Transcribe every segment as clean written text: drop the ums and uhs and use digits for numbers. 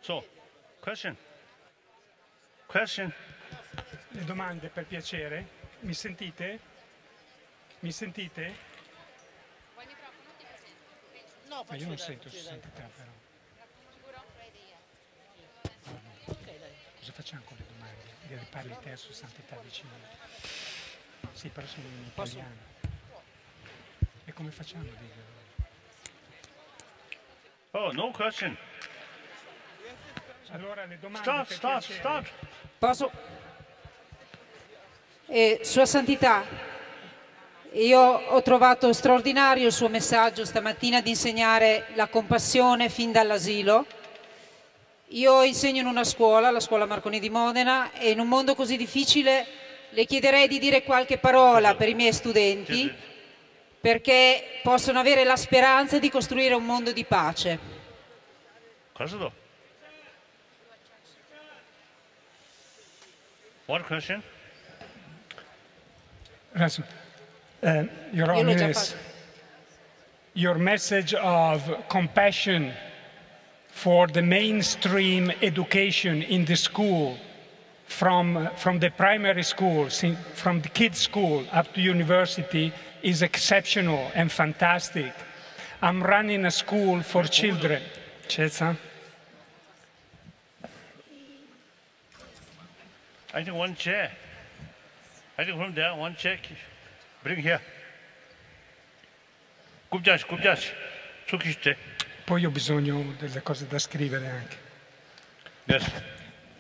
So, question. Question. Le domande per piacere? Mi sentite? Mi sentite? No, Ma io non sento su santità però. Cosa facciamo con le domande? Le parli te su santità vicino? Sì, però sono in italiano. E come facciamo a dirlo? Oh, no question. Allora le domande Start. Posso? Sua Santità, io ho trovato straordinario il suo messaggio stamattina di insegnare la compassione fin dall'asilo. Io insegno in una scuola, la scuola Marconi di Modena, e in un mondo così difficile le chiederei di dire qualche parola per i miei studenti, perché possono avere la speranza di costruire un mondo di pace. What question? Your Holiness, your message of compassion for the mainstream education in the school, from the primary school, from the kids' school up to university, is exceptional and fantastic. I'm running a school for children. I think one chair. I think from there, one chair. Bring here. Kupjash. Sukiste. Poi ho bisogno delle cose da scrivere anche. Yes.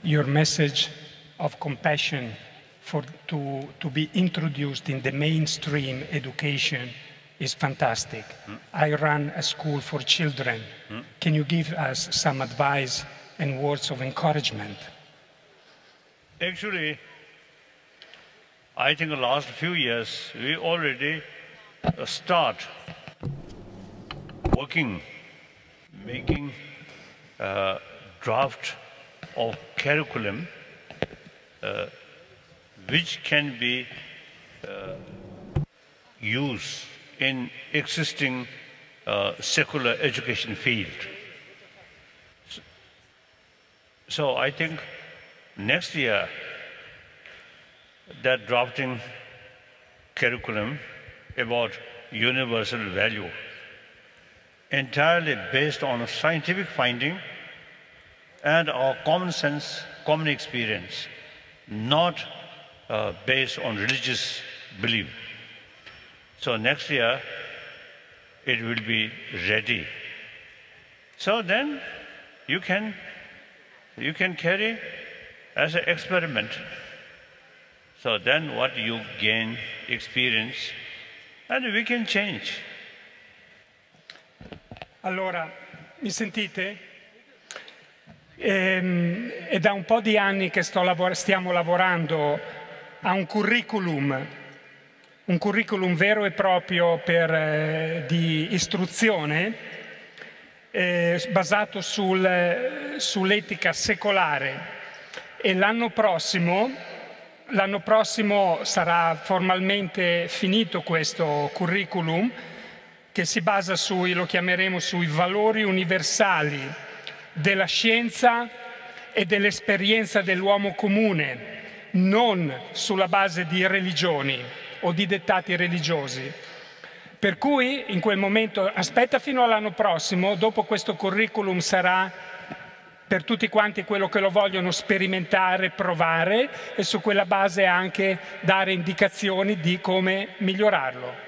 Your message of compassion to be introduced in the mainstream education is fantastic. I run a school for children. Can you give us some advice and words of encouragement? Actually, I think the last few years, we already start working, making a draft of curriculum which can be used in existing secular education field. So I think next year, that drafting curriculum about universal value, entirely based on scientific finding and our common sense, common experience, not based on religious belief. So next year, it will be ready. So then you can carry as an experiment. So then what you gain experience, and we can change. Allora, mi sentite? È da un po' di anni che stiamo lavorando a un curriculum vero e proprio di istruzione basato sull'etica secolare. E l'anno prossimo sarà formalmente finito questo curriculum che si basa lo chiameremo sui valori universali della scienza e dell'esperienza dell'uomo comune, non sulla base di religioni o di dettati religiosi. Per cui in quel momento aspetta fino all'anno prossimo, dopo questo curriculum sarà per tutti quanti quello che lo vogliono sperimentare, provare e su quella base anche dare indicazioni di come migliorarlo.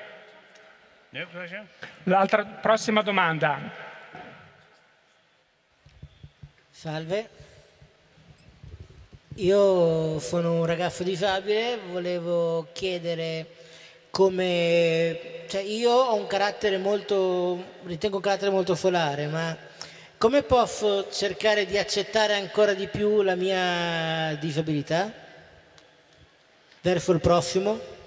Prossima domanda. Salve, io sono un ragazzo disabile, volevo chiedere come... Cioè io ho un carattere ritengo un carattere molto solare, ma come posso cercare di accettare ancora di più la mia disabilità verso il prossimo?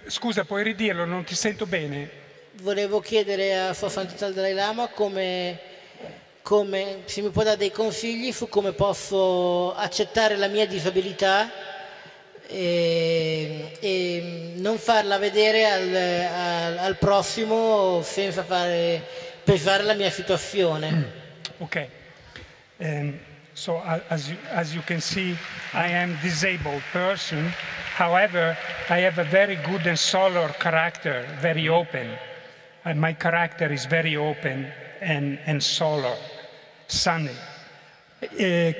Scusa, puoi ridirlo? Non ti sento bene. Volevo chiedere a Sua Santità il Dalai Lama se mi può dare dei consigli su come posso accettare la mia disabilità e non farla vedere al prossimo senza pesare la mia situazione. Okay. So as you can see, I am a disabled person. However, I have a very good and solar character, very open. And my character is very open and solar, sunny.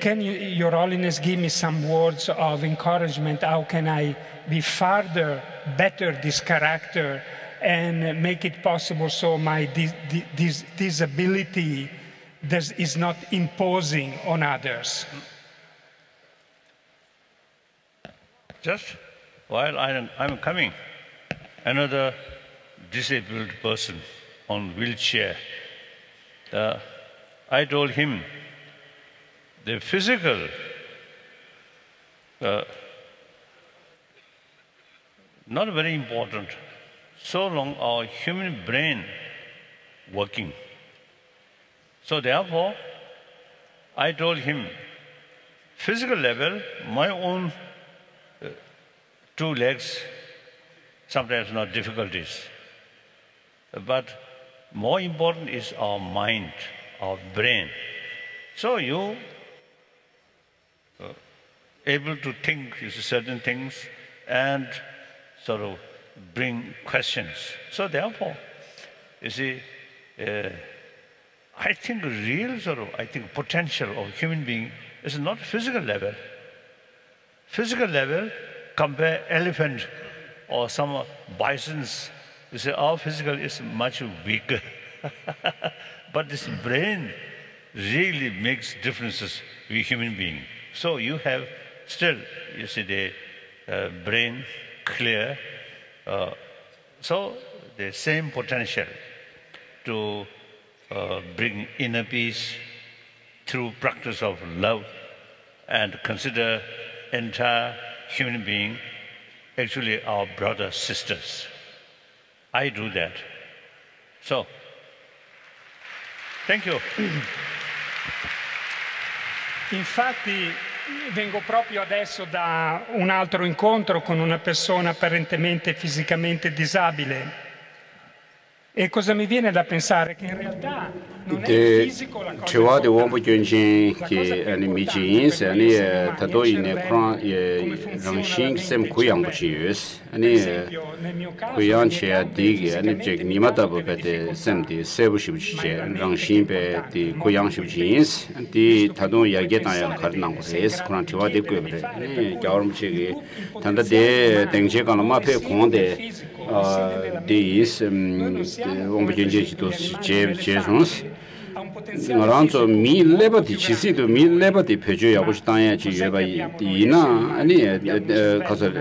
Can you, Your Holiness, give me some words of encouragement? How can I be further better this character and make it possible so my disability is not imposing on others? Just while I'm coming, another disabled person on wheelchair, I told him the physical not very important, so long our human brain working. So therefore, I told him, physical level, my own 2 legs, sometimes not difficulties. But more important is our mind, our brain. So you able to think certain things and sort of bring questions. So therefore, you see, I think real sort of, potential of human being is not physical level. Physical level, compare elephant or some bisons, you say our physical is much weaker. But this brain really makes differences with human being. So you have still, you see, the brain clear. So the same potential to bring inner peace through practice of love and consider entire human being actually our brothers, sisters. I do that. So, thank you. Infatti vengo proprio adesso da un altro incontro con una persona apparentemente fisicamente disabile. E cosa mi viene da pensare? Che in realtà non è il fisico la cosa importante. La cosa Ngaranzo mi lebati chisido mi lebati pejo yabush tanya chi yeba ina ani kaso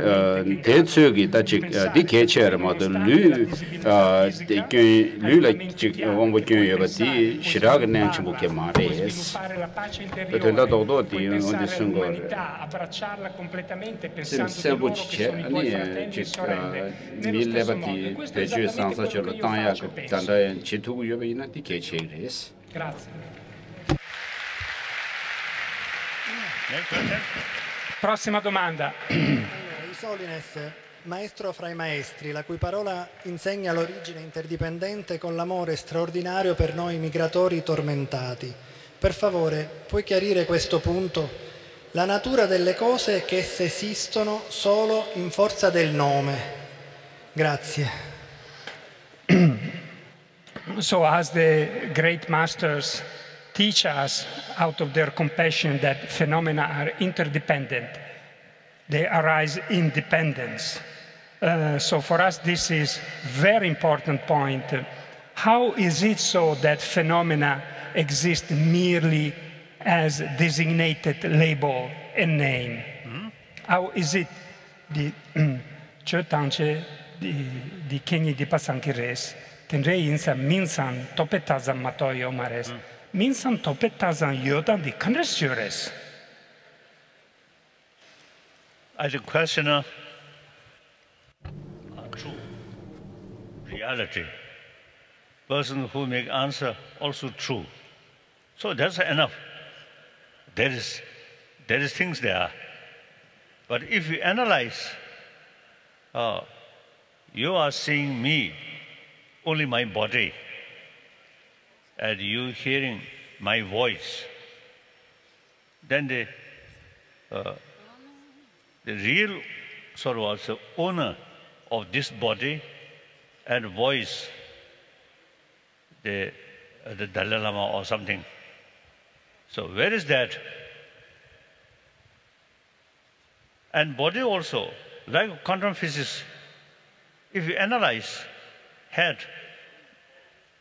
tetsugi ta chi di kecher ma de lu la chi wongbo kyen yeba di shirag nan chi buke mares tenda dodo di on di sungo abbracciarla completamente pensando che loro sono i mi lebati pejo sansa chelo tanya tanda chi tu yeba ina di kecheres. Grazie. Prossima domanda. Holiness, maestro fra i maestri, la cui parola insegna l'origine interdipendente con l'amore straordinario per noi migratori tormentati. Per favore, puoi chiarire questo punto? La natura delle cose è che esse esistono solo in forza del nome. Grazie. So as the great masters teach us out of their compassion that phenomena are interdependent, they arise in dependence. So for us this is very important point. How is it so that phenomena exist merely as designated label and name? How is it di Kenya di Pasankires? Tenrei insa minsan topetazan matoyo mares. Minsan topetazan yodan di kanresures. As a questioner, true reality. Person who make answer also true. So that's enough. There is things there. But if you analyze, you are seeing me, only my body, and you hearing my voice, then the real sort of also owner of this body and voice, the Dalai Lama or something. So where is that? And body also, like quantum physics, if you analyze head,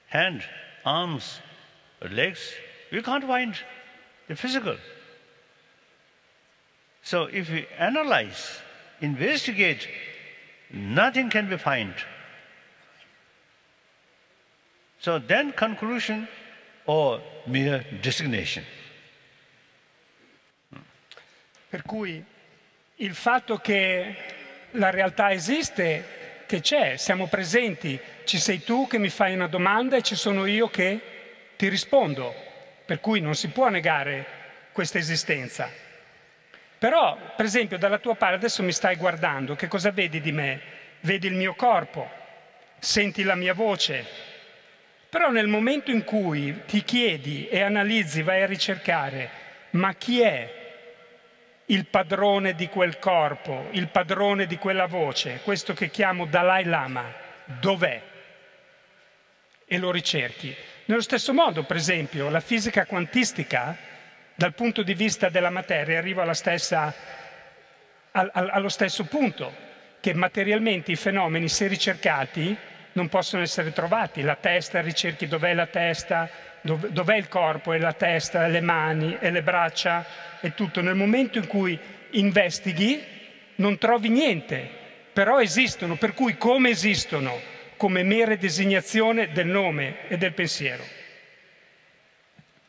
hand, arms, legs, we can't find the physical. So if we analyze, investigate, nothing can be found. So then conclusion or mere designation. Per cui il fatto che la realtà esiste, che c'è, siamo presenti, ci sei tu che mi fai una domanda e ci sono io che ti rispondo, per cui non si può negare questa esistenza. Però, per esempio, dalla tua parte adesso mi stai guardando, che cosa vedi di me? Vedi il mio corpo, senti la mia voce, però nel momento in cui ti chiedi e analizzi, vai a ricercare, ma chi è il padrone di quel corpo, il padrone di quella voce, questo che chiamo Dalai Lama, dov'è? E lo ricerchi. Nello stesso modo, per esempio, la fisica quantistica, dal punto di vista della materia, arriva allo stesso punto, che materialmente i fenomeni, se ricercati, non possono essere trovati. La testa, ricerchi dov'è la testa, dov'è il corpo e la testa, le mani e le braccia e tutto. Nel momento in cui investighi non trovi niente, però esistono, per cui come esistono? Come mera designazione del nome e del pensiero.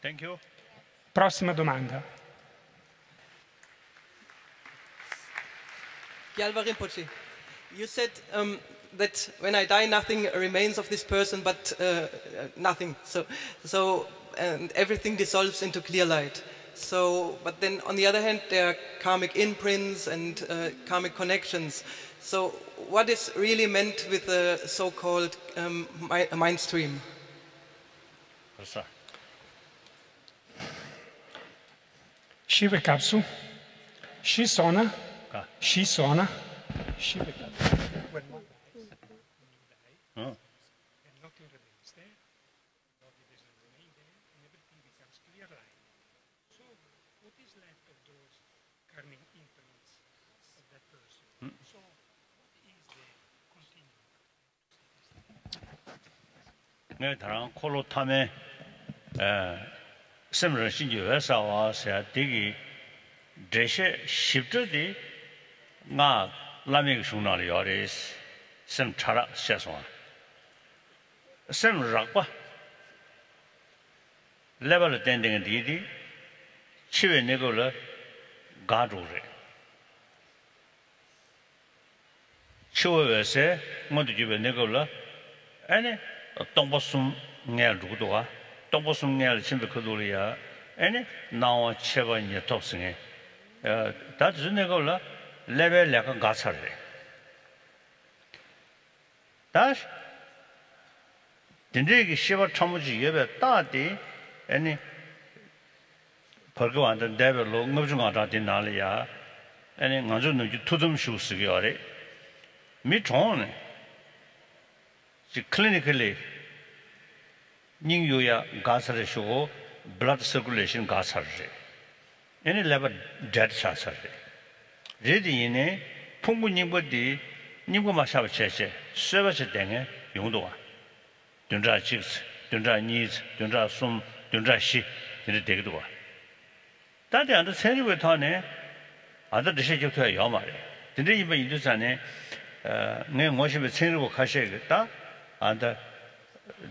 Thank you. Prossima domanda. Gyalpa Rinpoche, you said that when I die, nothing remains of this person, but nothing. And everything dissolves into clear light. So, but then on the other hand, there are karmic imprints and karmic connections. So, what is really meant with the so-called mind stream? Shiva kapsu, shi sona, shiva kapsu. 네, 다른 콜로 탐에 semra shinji wesa wa sa digi dreshe shibdi nga lamig shungna li yoris sem chara sheswa sem rakpa level tending di chiwe negola gadu re chiwe wese ngodu jibe negola ane 동보숨 내 누구도가 동보숨 내 심백하도리야 아니 나와 체번이 톱승에 다 주네고라 레벨 약간 가설래 다시 진짜기 시버 처무지 예배 따디 아니 벌거 완전 레벨로 응급중하다 나리야 아니 가주는 투듬 슈스기 어래 미존 clinically, Ningyoya Gasar show blood circulation Gasar. Any level dead Sasar. Ready in a Pungu Nimbodi, Nimbomashab Cheche, Service Denge, Yundoa. Dundra chicks, Dundra needs, Dundra sum, Dundra shi in the Degdua. That they understand with Tone, other dishes to a Yomari. Didn't even use an name motion with Senator Kashek. And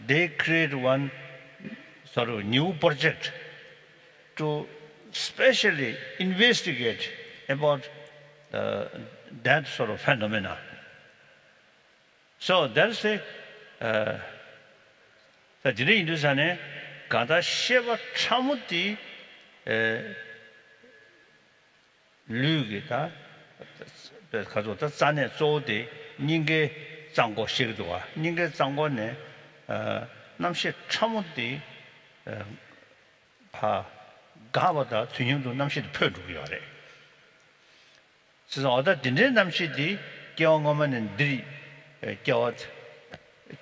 they create one sort of new project to specially investigate about that sort of phenomena. So that's the Jiri Indusane Gada Sheva Chamuti Lugita Kazota Zane Zodi Ninge 장고 시도와 ninge 장고네 남시 참은디 파 가보다 튜닝도 남시도 펴두고요래. 그래서 어디 딘데 남시디 경험은 디 겨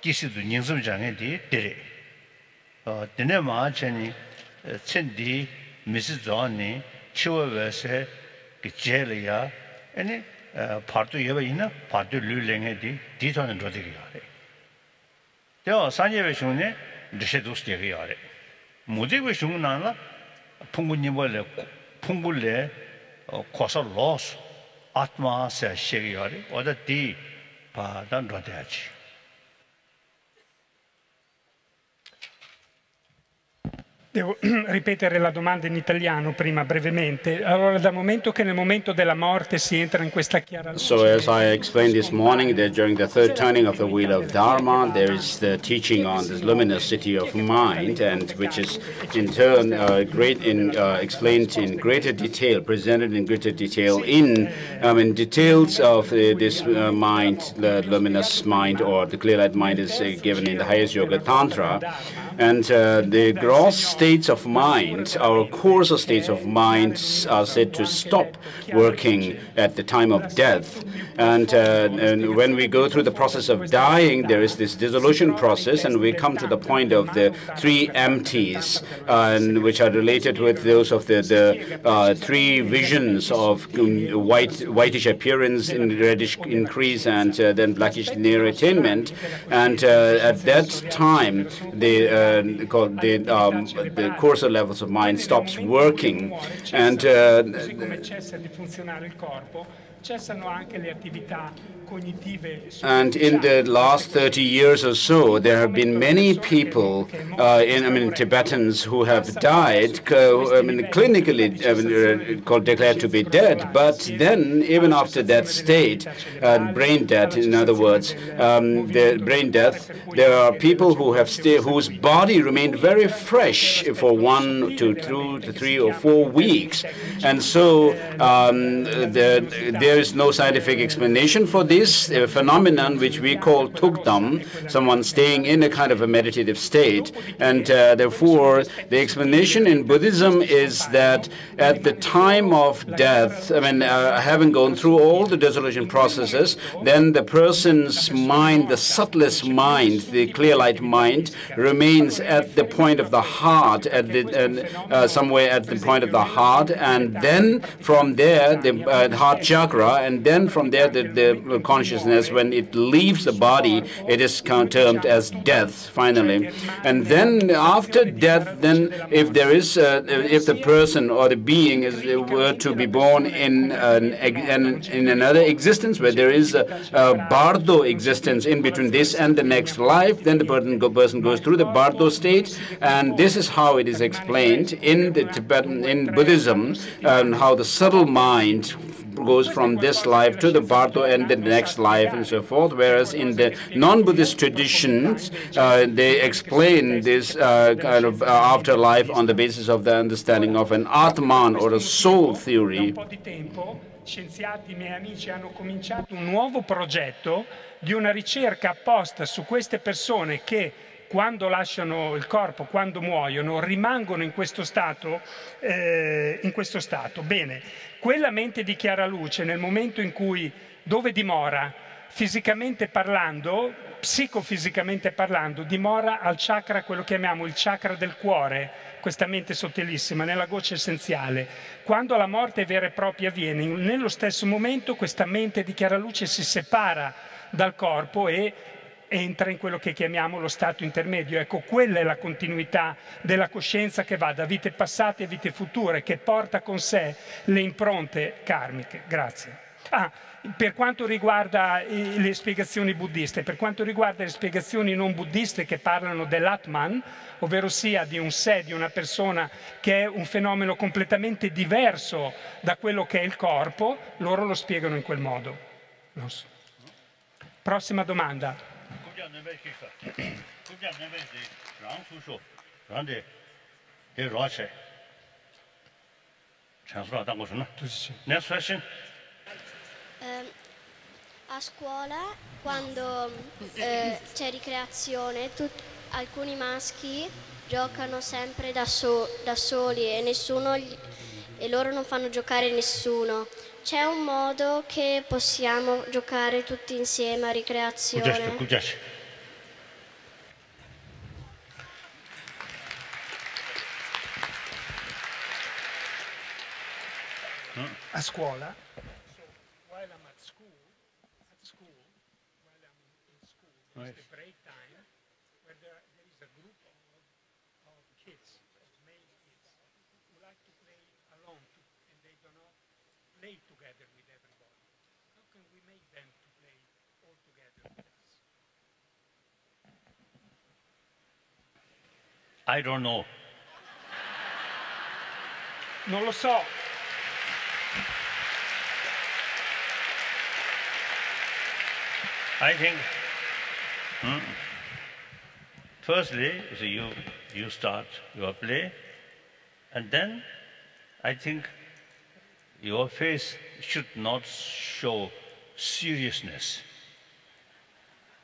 기시도 닝섬장에디 데레. 딘데 마찬이 첸디 미스 존니 치워서 그 제리아 아니 파트 예배이나 파트 룰랭에디 디토는 로데기요래. 저 산예배 중에 리셰도스데기요래. 모두의 중나나 풍부님을 풍불레 코서 로스 아트마세 셰기요래. 어디 바단 로데야지. Devo ripetere la domanda in italiano prima brevemente. Allora, dal momento che nel momento della morte si entra in questa chiara luce. So as I explained this morning, that during the third turning of the wheel of Dharma, there is the teaching on this luminous city of mind, and which is in turn explained in greater detail, presented in greater detail in details of this mind, the luminous mind or the clear light mind is given in the highest yoga tantra. And the gross states of mind, our coarser states of mind, are said to stop working at the time of death. And when we go through the process of dying, there is this dissolution process, and we come to the point of the three empties, which are related with those of the three visions of whitish appearance, in reddish increase, and then blackish near attainment. And at that time, the coarser levels of mind stops working, and in the last 30 years or so, there have been many people, Tibetans who have died, clinically declared to be dead, but then even after that state, brain death, in other words, the brain death, there are people who have whose body remained very fresh for 1 to 2 to 3 or 4 weeks, and so there is no scientific explanation for this phenomenon, which we call tugdam, someone staying in a kind of a meditative state. And therefore, the explanation in Buddhism is that at the time of death, having gone through all the dissolution processes, then the person's mind, the subtlest mind, the clear light mind, remains at the point of the heart, somewhere at the point of the heart, and then from there, the heart chakra, and then from there, the consciousness, when it leaves the body, it is termed as death, finally. And then after death, then if there is, if the person or the being were to be born in another existence, where there is a bardo existence in between this and the next life, then the person goes through the bardo state, and this is how it is explained in the Tibetan, in Buddhism, how the subtle mind goes from this life to the bardo and the next life and so forth, whereas in the non-Buddhist traditions, they explain this kind of afterlife on the basis of the understanding of an Atman or a soul theory. Scienziati miei amici hanno cominciato un nuovo progetto di una ricerca apposta su queste persone che quando lasciano il corpo, quando muoiono, rimangono in questo stato. Bene, quella mente di chiara luce nel momento in cui, dove dimora? Fisicamente parlando, psicofisicamente parlando, dimora al chakra, quello che chiamiamo il chakra del cuore, questa mente sottilissima, nella goccia essenziale. Quando la morte vera e propria avviene, nello stesso momento questa mente di chiara luce si separa dal corpo e entra in quello che chiamiamo lo stato intermedio. Ecco, quella è la continuità della coscienza che va da vite passate a vite future, che porta con sé le impronte karmiche. Grazie. Per quanto riguarda le spiegazioni buddiste, per quanto riguarda le spiegazioni non buddiste che parlano dell'Atman, ovvero sia di un sé, di una persona che è un fenomeno completamente diverso da quello che è il corpo, loro lo spiegano in quel modo. Prossima domanda. Next question. A scuola, quando c'è ricreazione, alcuni maschi giocano sempre da soli e loro non fanno giocare nessuno. C'è un modo che possiamo giocare tutti insieme a ricreazione? A scuola? Right. The break time where there is a group of kids, of male kids, who like to play alone and they do not play together with everybody. How can we make them to play all together with us? I don't know. Non lo so. I think firstly, so you start your play, and then I think your face should not show seriousness.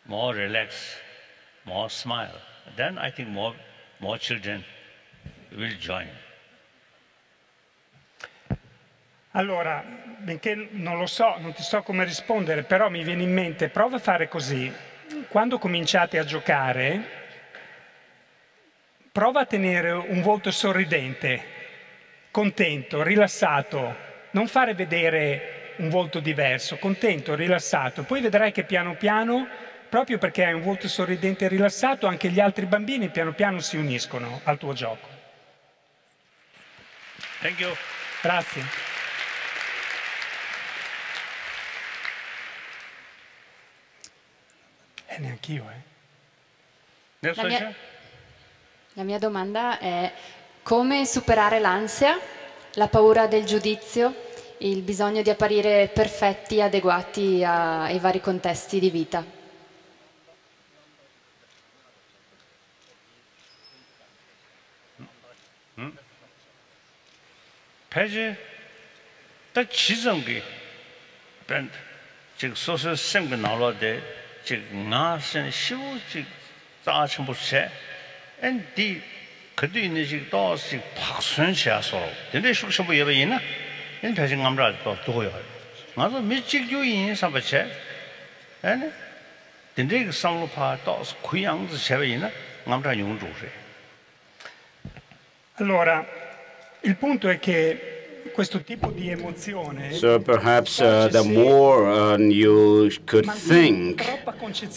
More relax, more smile. Then I think more children will join. Allora, benché non lo so, non ti so come rispondere, però mi viene in mente, prova a fare così. Quando cominciate a giocare, prova a tenere un volto sorridente, contento, rilassato, non fare vedere un volto diverso, contento, rilassato. Poi vedrai che piano piano, proprio perché hai un volto sorridente e rilassato, anche gli altri bambini piano piano si uniscono al tuo gioco. Thank you. Grazie. Neanch'io, La mia domanda è come superare l'ansia, la paura del giudizio, il bisogno di apparire perfetti, adeguati ai vari contesti di vita. Peje, da chizongi, ben, jig sosu semga nalo de. 즉 나선 시우직 자침부세 엔디 그도 있는 식도 식 박순시아서 근데 숙소부 예배이나 엔 배신 감라 또 두고요 나서 미직 주인 사바체 아니 근데 그 상로파 또 구양지 세배이나 감라 용주세. Allora, il punto è che questo tipo di emozione. So perhaps the more you could think,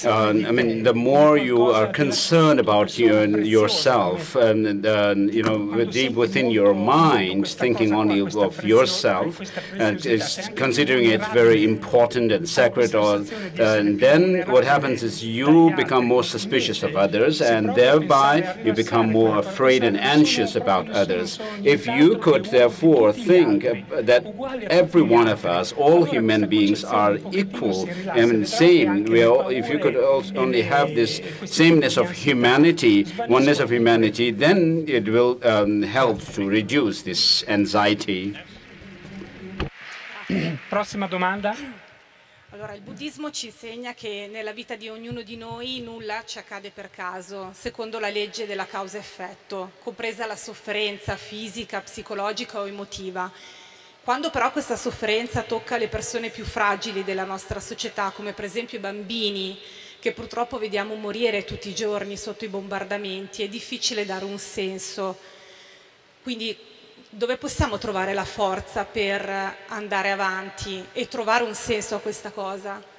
I mean, the more you are concerned about yourself, and you know, deep within your mind, thinking only of yourself, and considering it very important and sacred, and then what happens is you become more suspicious of others, and thereby you become more afraid and anxious about others. If you could therefore think that every one of us, all human beings, are equal and same. If you could only have this sameness of humanity, oneness of humanity, then it will help to reduce this anxiety. Prossima domanda. Allora, il buddismo ci insegna che nella vita di ognuno di noi nulla ci accade per caso, secondo la legge della causa-effetto, compresa la sofferenza fisica, psicologica o emotiva. Quando però questa sofferenza tocca le persone più fragili della nostra società, come per esempio i bambini, che purtroppo vediamo morire tutti i giorni sotto i bombardamenti, è difficile dare un senso. Quindi dove possiamo trovare la forza per andare avanti e trovare un senso a questa cosa?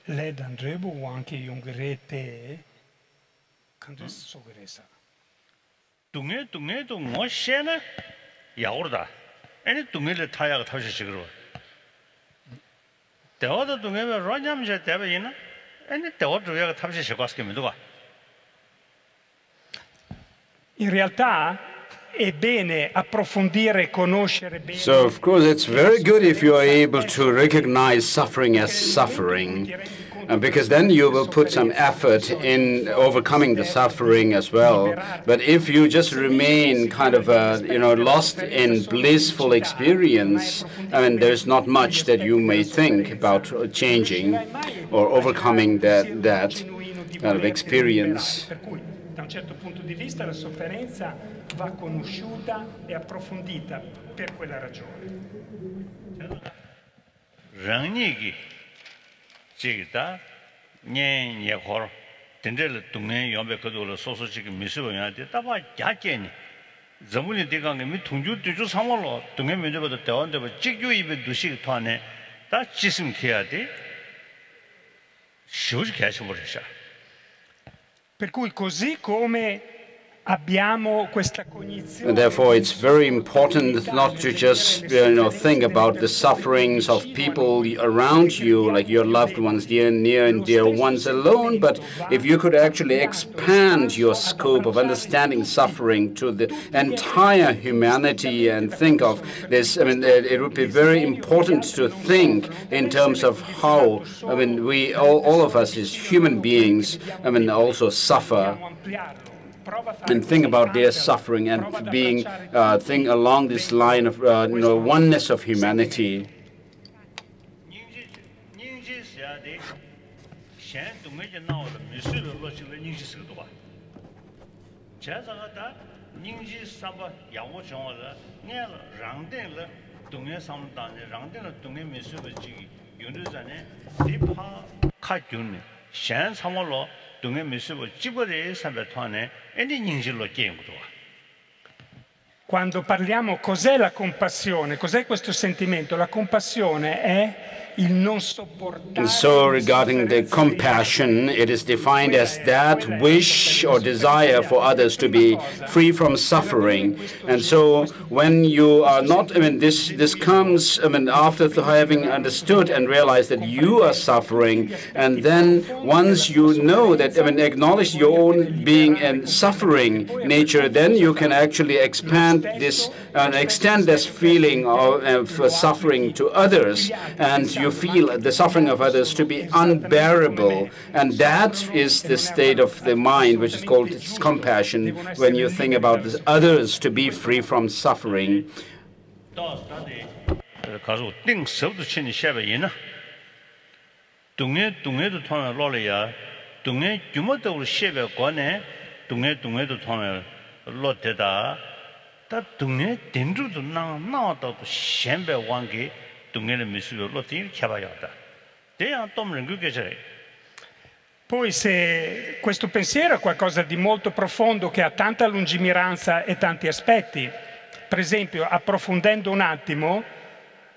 Lei andrebbe o anche 용그레테 컨테스트 속에서 둥에도 뭐 셴나 야오르다 아니 둥에를 타야가 타시시그러 대화도 둥에면 로냠제 대베이나 아니 대화도 야가 타시시고 왔으면 누가 In realtà è bene approfondire e conoscere bene. So, of course, it's very good if you are able to recognize suffering as suffering, because then you will put some effort in overcoming the suffering as well. But if you just remain kind of, lost in blissful experience, I mean, there's not much that you may think about changing or overcoming that kind of experience. Da un certo punto di vista la sofferenza va conosciuta e approfondita per quella ragione. Rangnigi jigda nye khor tendel tungen yombe kodo soso chig misu yade taba gyakeni zamuli digang mi tungju tuju samolo tungen menje bodo tewande bo jigju ibe dushi thane ta jisim khiyade shuj khashi borisha. Per cui così come abbiamo questa cognizione. And therefore, it's very important not to just think about the sufferings of people around you, like your loved ones, near and dear ones alone, but if you could actually expand your scope of understanding suffering to the entire humanity and think of this, I mean, it would be very important to think in terms of how, I mean, we all of us as human beings, I mean, also suffer. And think about their suffering and being think along this line of oneness of humanity. Quando parliamo cos'è la compassione, cos'è questo sentimento? La compassione è il non sopportare. So regarding the compassion, it is defined as that wish or desire for others to be free from suffering. And so when you are not, I mean, this comes, I mean, after having understood and realized that you are suffering, and then once you know that, I mean, acknowledge your own being and suffering nature, then you can actually expand this and extend this feeling of suffering to others, and you feel the suffering of others to be unbearable. And that is the state of the mind, which is called compassion, when you think about others to be free from suffering. Poi se questo pensiero è qualcosa di molto profondo che ha tanta lungimiranza e tanti aspetti, per esempio approfondendo un attimo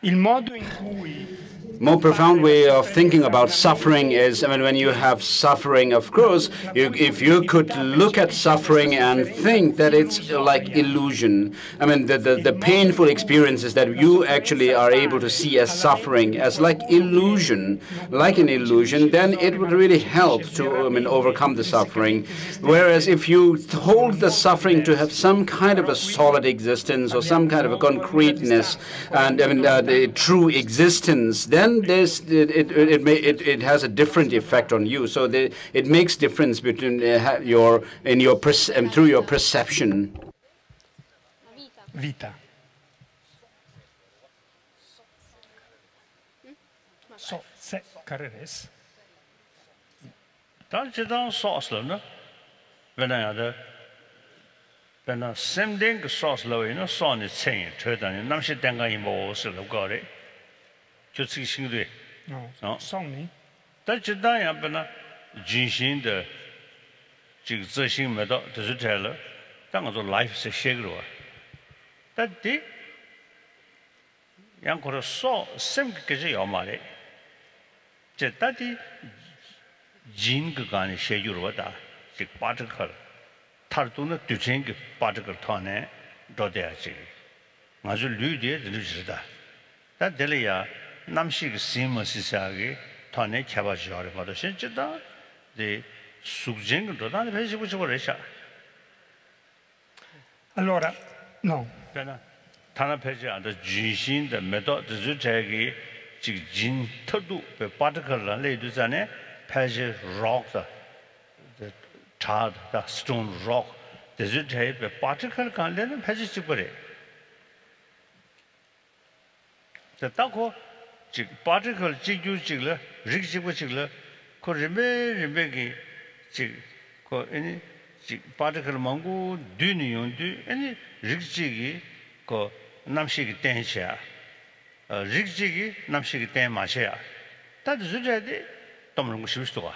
il modo in cui more profound way of thinking about suffering is, I mean, when you have suffering, of course, if you could look at suffering and think that it's like illusion, I mean, the painful experiences that you actually are able to see as suffering, as like illusion, like an illusion, then it would really help to, I mean, overcome the suffering. Whereas if you hold the suffering to have some kind of a solid existence or some kind of a concreteness and, I mean, the true existence, then it has a different effect on you. So it makes difference between through your perception. Vita. So se carreres. Tanjidang sauce no. When I had a same thing sauce low in a son is saying to the Namshi Danga in Bos of Gori. Just sing it. No, song. That's a diabana, Jinshin the Jigzing metal, the teller, Tanga to life is a shagro. That day, young Kora saw some Kaji or Mari. Jetati Jin Gagani Shagurwada, the particle, Tartuna to change particle tone, Dodeachi. Mazu Ludia, the Lujida. That Delia. 남식 심어시사게 턴에 개발지하려 받으셨다. 네 숙쟁도 다 배지고 저거래샤. Allora, No. Tana Peja and the Jin, the method, the Zutagi, Jin Todu, the particle, Leduzane, Peja rock, the tar, the stone rock, the Zutay, the particle can let them Pejipure. The Taco particle, Jigu Jigler, Rig Jigler, could remain any particle Mongo, Dunion, any Rig Jiggy. Ko namshiki tensha, rigzigi namshiki ten mashia. That is the Tomrungushua.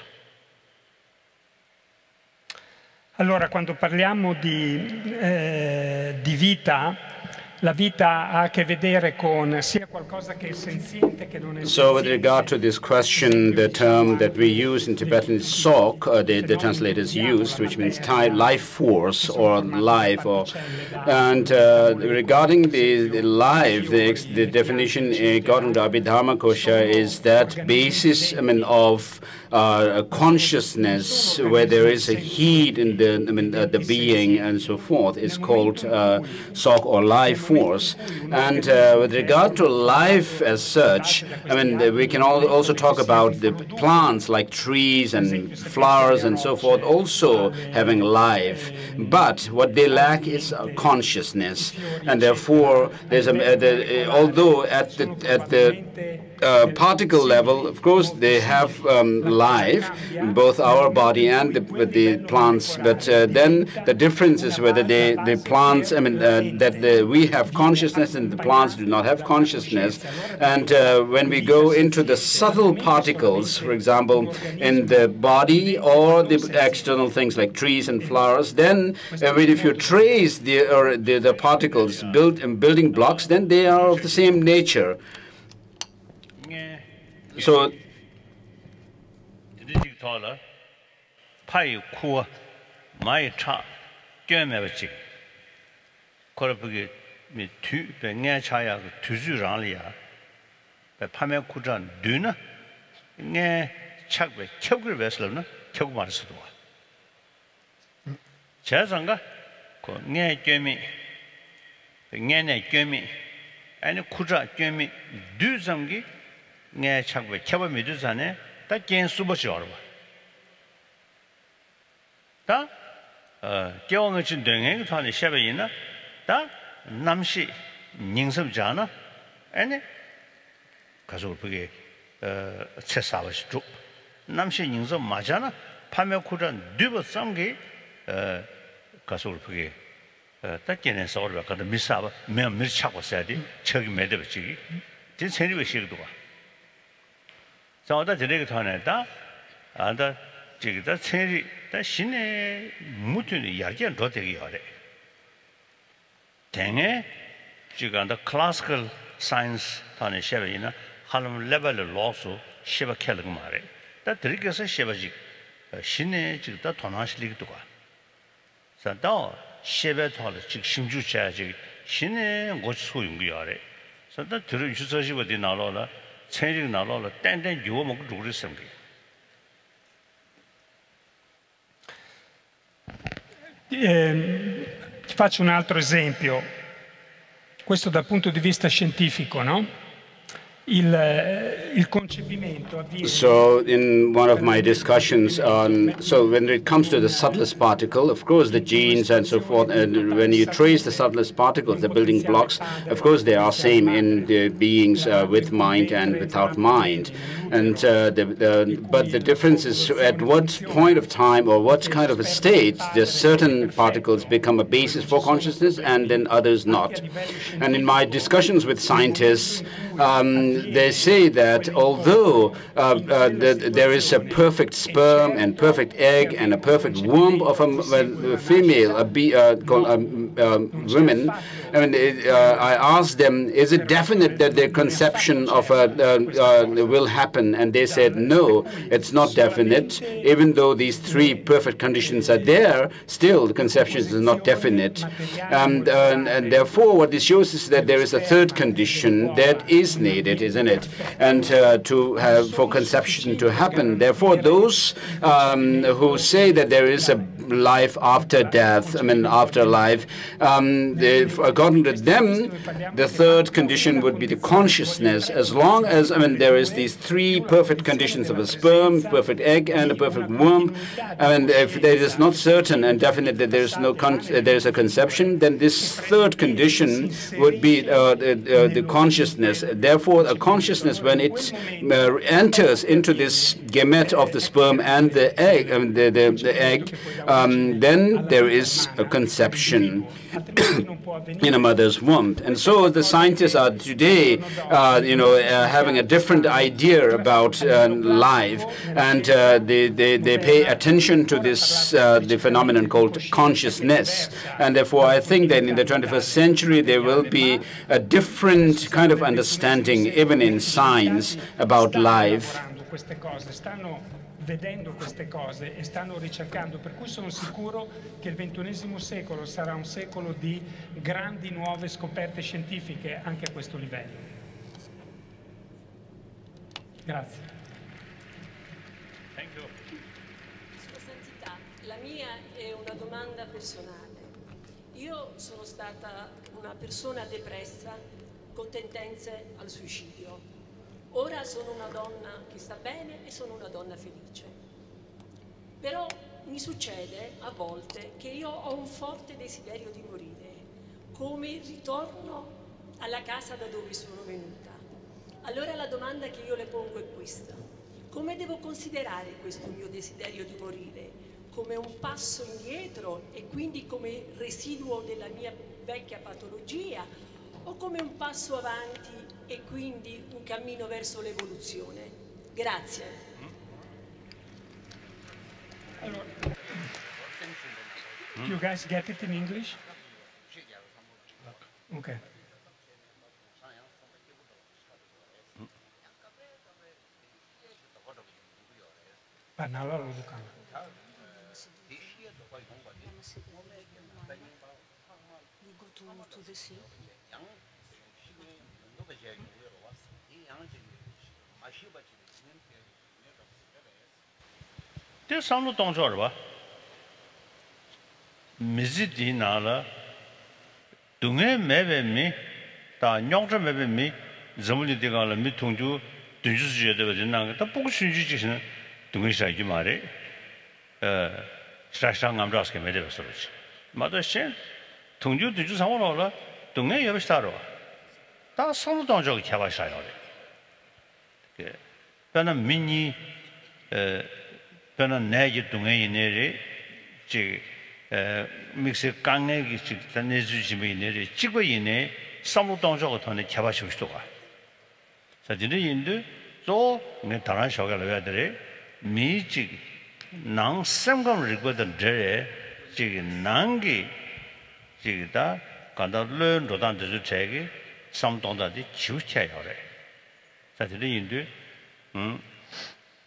Allora, quando parliamo di vita, la vita ha a che vedere con sia qualcosa che è senziente che non è senziente. So with regard to this question, the term that we use in Tibetan is sok, the translators used, which means life force or life. And regarding the life, the definition in Gautama Abhidharma Kosha is that basis, of consciousness, where there is a heat in the being and so forth, is called sok or life force. And with regard to life as such, we can also talk about the plants like trees and flowers and so forth also having life. But what they lack is consciousness, and therefore there's although at the particle level, of course, they have life, both our body and the plants. But then the difference is whether the plants, we have consciousness and the plants do not have consciousness. And when we go into the subtle particles, for example, in the body or the external things like trees and flowers, then if you trace the particles building blocks, then they are of the same nature. So nghe chắc về theo mình đưa ra này, ta kiến super giỏi rồi, ta, kéo người trên đường ấy thằng này xem vậy nè, ta nam sĩ nhân sinh ra nè, anh ấy, cái số bây giờ chết sao vậy chụp, nam sĩ nhân sinh mà ra nè, 판매 쿠란 두번 쌍게 cái số bây giờ, ta kiến sao rồi, cái đó 미사바, 매일 밀착고 써야 돼, 저기 매대버지, 진짜 생리가 싫어도 봐. 자다 저렇게 타네다 안다 지기다 체리 다 신의 무튼이 야견 더 되게 하래 땡에 지간다 클래시컬 사이언스 타네 셰베이나 할음 레벨을 로스 셰바 켈르 말해 다 들게서 셰바지 신의 지다 돈하실리기도 가 자다 셰베 타를 즉 심주자지 신의 것 소용이 하래 자다 들어 유서시 어디 나로라 체리 나로라 땡땡 주워 먹고 누구를 섬기 Ti faccio un altro esempio, questo dal punto di vista scientifico, no? Il concepimento avviene. So in one of my discussions on, so when it comes to the subtlest particle, of course the genes and so forth, and when you trace the subtlest particles, the building blocks, of course they are same in the beings with mind and without mind. And but the difference is at what point of time or what kind of a state the certain particles become a basis for consciousness and then others not. And in my discussions with scientists, they say that although there is a perfect sperm and perfect egg and a perfect womb of a female, women, I asked them, is it definite that their conception of will happen? And they said, no, it's not definite. Even though these three perfect conditions are there, still the conception is not definite. And therefore, what this shows is that there is a third condition that is needed, isn't it? And for conception to happen. Therefore, those who say that there is a life after death, I mean afterlife. According to them, the third condition would be the consciousness. As long as, I mean, there is these three perfect conditions of a sperm, perfect egg, and a perfect womb, and if it is not certain and definite that there is a conception, then this third condition would be the consciousness. Therefore, a consciousness, when it enters into this gamete of the sperm and the egg, then there is a conception in a mother's womb. And so the scientists are today, having a different idea about life, and they pay attention to this the phenomenon called consciousness. And therefore, I think that in the 21st century there will be a different kind of understanding, even in science, about life. Vedendo queste cose e stanno ricercando, per cui sono sicuro che il XXI secolo sarà un secolo di grandi nuove scoperte scientifiche anche a questo livello. Grazie. Thank you. Sua Santità, la mia è una domanda personale. Io sono stata una persona depressa con tendenze al suicidio. Ora sono una donna che sta bene e sono una donna felice. Però mi succede a volte che io ho un forte desiderio di morire, come ritorno alla casa da dove sono venuta. Allora la domanda che io le pongo è questa: come devo considerare questo mio desiderio di morire? Come un passo indietro e quindi come residuo della mia vecchia patologia, o come un passo avanti e quindi un cammino verso l'evoluzione? Grazie. Allora, you guys get it in English? Okay. Parla lo Lucano. You go to the sea. There's some don't know. Mizidi nala, dunge mebe mi, ta nyongja mebe mi, zamuli digala mi tungju, dunju suje de nang, ta buku shunju jishin, dunge shaiji mare, shashang amras ke mede basorochi. Mada shen, tungju dunju samolo, dunge yabistaro. 다 성동적 개발사요. 그 변은 미니 변은 내지 동에 있는 지 믹스 강내기 단내주심이 있는 지구 있는 성동적 돈의 개발시 수도가. 사진은 인도 또내 다른 쇼가를 해야 돼. 미지 낭 생각을 읽거든 제 지금 낭기 지다 간다른 로단들 제기 samdongdadi chiuchya yore. Satiri yindu,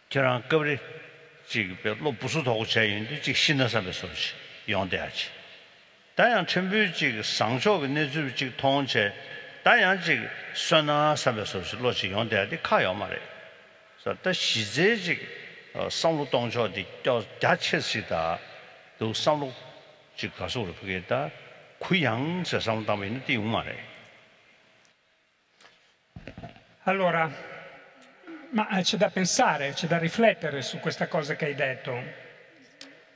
kirang qabri jigbe lo busu togu chaya yindu jig shinasabe sochi, yongdeyachi. Dayang chenpyu jig sangshoga nezu jig tongche, dayang jig sunasabe sochi lo jig yongdeyadi ka yomare. So da shize jig samlu tongcho di gyachesida, do samlu jig kasuru pugeda, kuyang se samdama yindu di umare. Allora, ma c'è da pensare, c'è da riflettere su questa cosa che hai detto,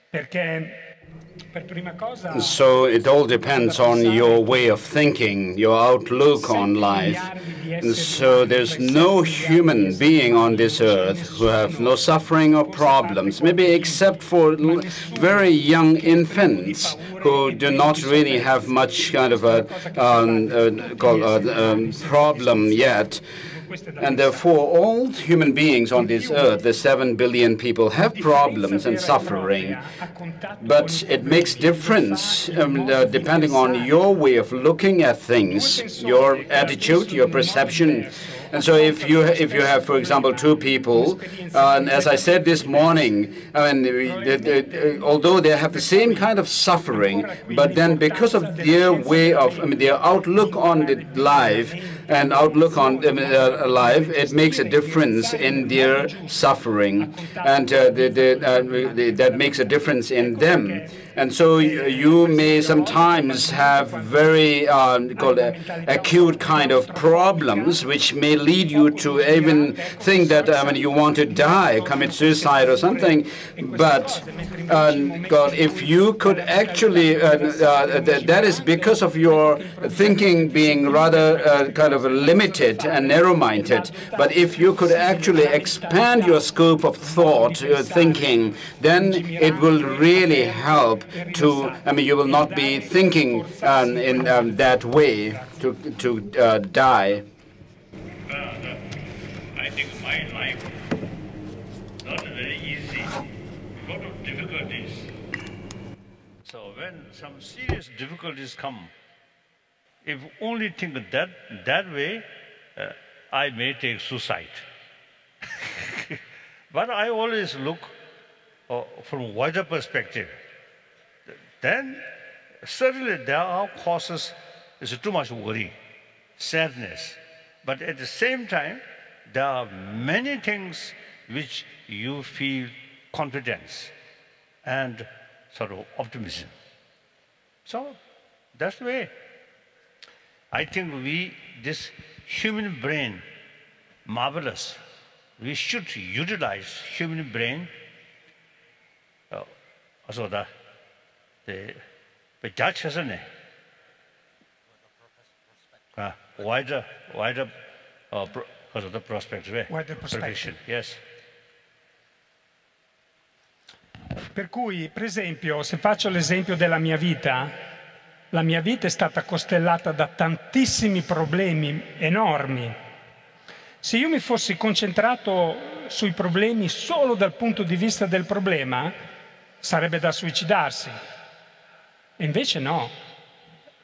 perché per prima cosa... So it all depends on your way of thinking, your outlook on life. And so there's no human being on this earth who have no suffering or problems, maybe except for very young infants who do not really have much kind of a problem yet. And therefore, all human beings on this earth, the 7 billion people, have problems and suffering. But it makes difference depending on your way of looking at things, your attitude, your perception. And so if you have, for example, two people, and as I said this morning, I mean, although they have the same kind of suffering, but then because of their way of, their outlook on the life and outlook on life, it makes a difference in their suffering, and that makes a difference in them. And so you may sometimes have very called acute kind of problems, which may lead you to even think that you want to die, commit suicide or something. But God, if you could actually, that is because of your thinking being rather kind of limited and narrow-minded. But if you could actually expand your scope of thought, your thinking, then it will really help to, you will not be thinking in that way to die. I think my life not very easy, a lot of difficulties. So when some serious difficulties come, if only think that way, I may take suicide. But I always look from a wider perspective. Then certainly there are causes, there's too much worry, sadness. But at the same time, there are many things which you feel confidence and sort of optimism. So that's the way. I think this human brain, marvelous. We should utilize human brain. So that the judge hasn't wider because of the prospect, wider perspective. Yes. Per cui, per esempio, se faccio l'esempio della mia vita, la mia vita è stata costellata da tantissimi problemi enormi. Se io mi fossi concentrato sui problemi solo dal punto di vista del problema, sarebbe da suicidarsi. E invece no,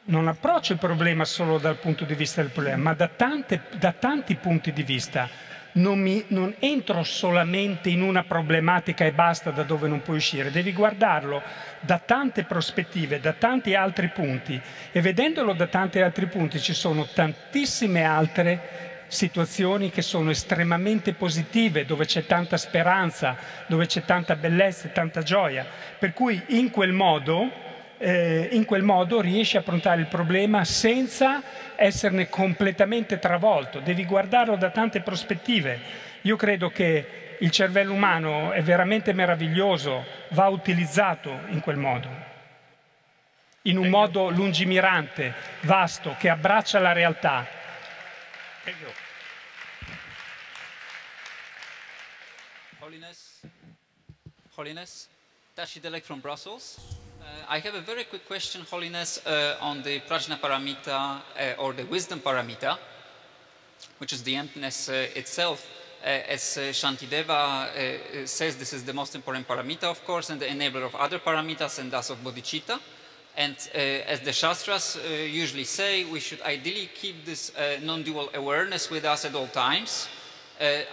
non approccio il problema solo dal punto di vista del problema, ma da tanti punti di vista. Non entro solamente in una problematica e basta da dove non puoi uscire, devi guardarlo da tante prospettive, da tanti altri punti, e vedendolo da tanti altri punti ci sono tantissime altre situazioni che sono estremamente positive, dove c'è tanta speranza, dove c'è tanta bellezza e tanta gioia, per cui in quel modo riesci a affrontare il problema senza esserne completamente travolto. Devi guardarlo da tante prospettive. Io credo che il cervello umano è veramente meraviglioso, va utilizzato in quel modo, in un modo lungimirante, vasto, che abbraccia la realtà. Holiness, Tashi Delek from Brussels. I have a very quick question, Holiness, on the Prajna Paramita or the Wisdom Paramita, which is the emptiness itself. As Shantideva says, this is the most important paramita, of course, and the enabler of other paramitas and thus of bodhicitta. And as the Shastras usually say, we should ideally keep this non-dual awareness with us at all times.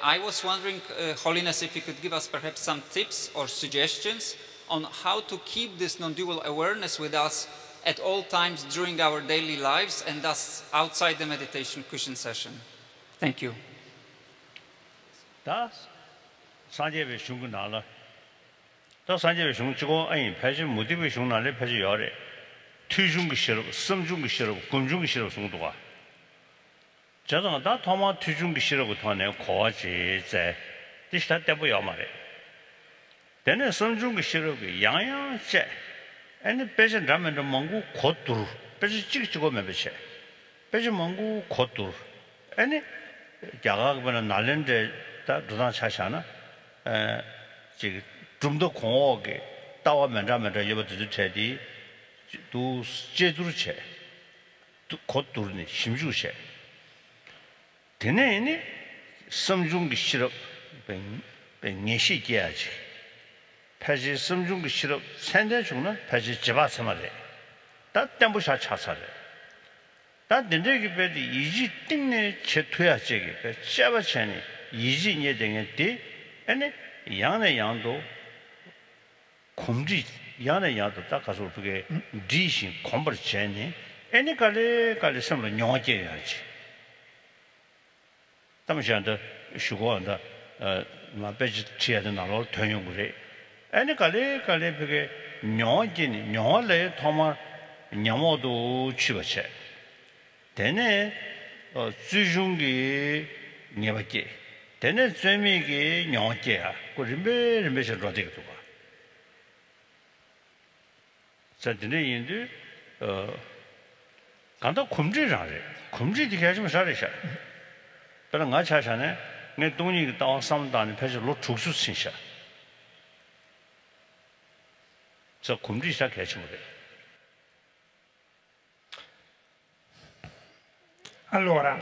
I was wondering, Holiness, if you could give us perhaps some tips or suggestions on how to keep this non-dual awareness with us at all times during our daily lives and thus outside the meditation cushion session. Thank you. 다 산재배 중근나라. 다 산재배 중치고 아니 패지 모티브 중나래 패지 열에 투중기 싫어, 섬중기 싫어, 금중기 싫어 정도가. 저도 다 도마 투중기 싫어고 도네 고아지제. 디스타 때부여 말해. 되네 섬중기 싫어고 양양제. 아니 배전 라면도 먹고 곧두루. 배지 찍찍고 매배체. 배지 먹고 곧두루. 아니 야가보는 날랜데 다 누나 차샤나 지금 좀 더 공허하게 따와면 여버들 체디 또 제주르체 곧 두르니 심주체 되네니 섬중기 싫어 뱅내시게야지 패지 섬중기 싫어 산대 중은 패지 집아서 말해 다 땜부샤 차사래 다 된적이 배디 이지 띵네 제토야 제게 샤바차니 이지 녀등에디 아니 양의 양도 곰지 양의 양도 딱 가서 그게 디신 곰벌 제니 아니 갈래 섬을 녀게야지 담시한테 쉬고한다 마베지 티야는 나로 통용을 아니 갈래 그게 녀진이 녀래 도마 녀모도 치버체 되네 주중기 녀바게 되네 죄미기 녀게야 그림베르메셔 로직도 봐 자드네 인도 간다 곰지라래 곰지디 하지면 살이셔 그런 거 차샤네 내 돈이 다 삼단에 패서로 죽수 신샤 저 곰지 시작하시면 돼요. Allora,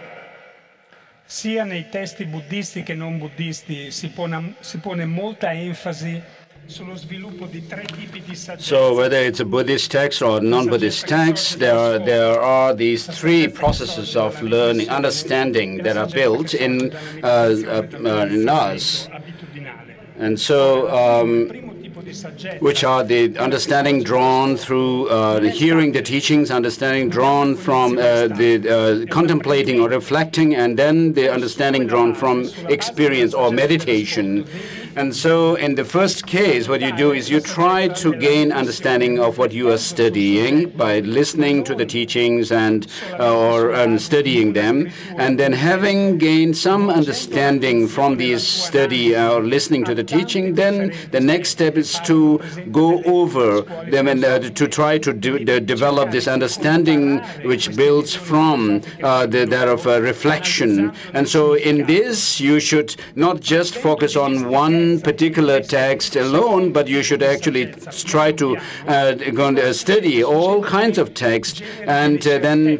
sia nei testi buddisti che non buddisti si pone molta enfasi sullo sviluppo di tre tipi di saggezza. So whether it's a Buddhist text or non-Buddhist text, there are these three processes of learning, understanding that are built in us. And so which are the understanding drawn through hearing the teachings, understanding drawn from the contemplating or reflecting, and then the understanding drawn from experience or meditation. And so in the first case, what you do is you try to gain understanding of what you are studying by listening to the teachings and or studying them. And then having gained some understanding from these study or listening to the teaching, then the next step is to go over them and to try to develop this understanding which builds from that of reflection. And so in this, you should not just focus on one particular text alone, but you should actually try to study all kinds of texts and then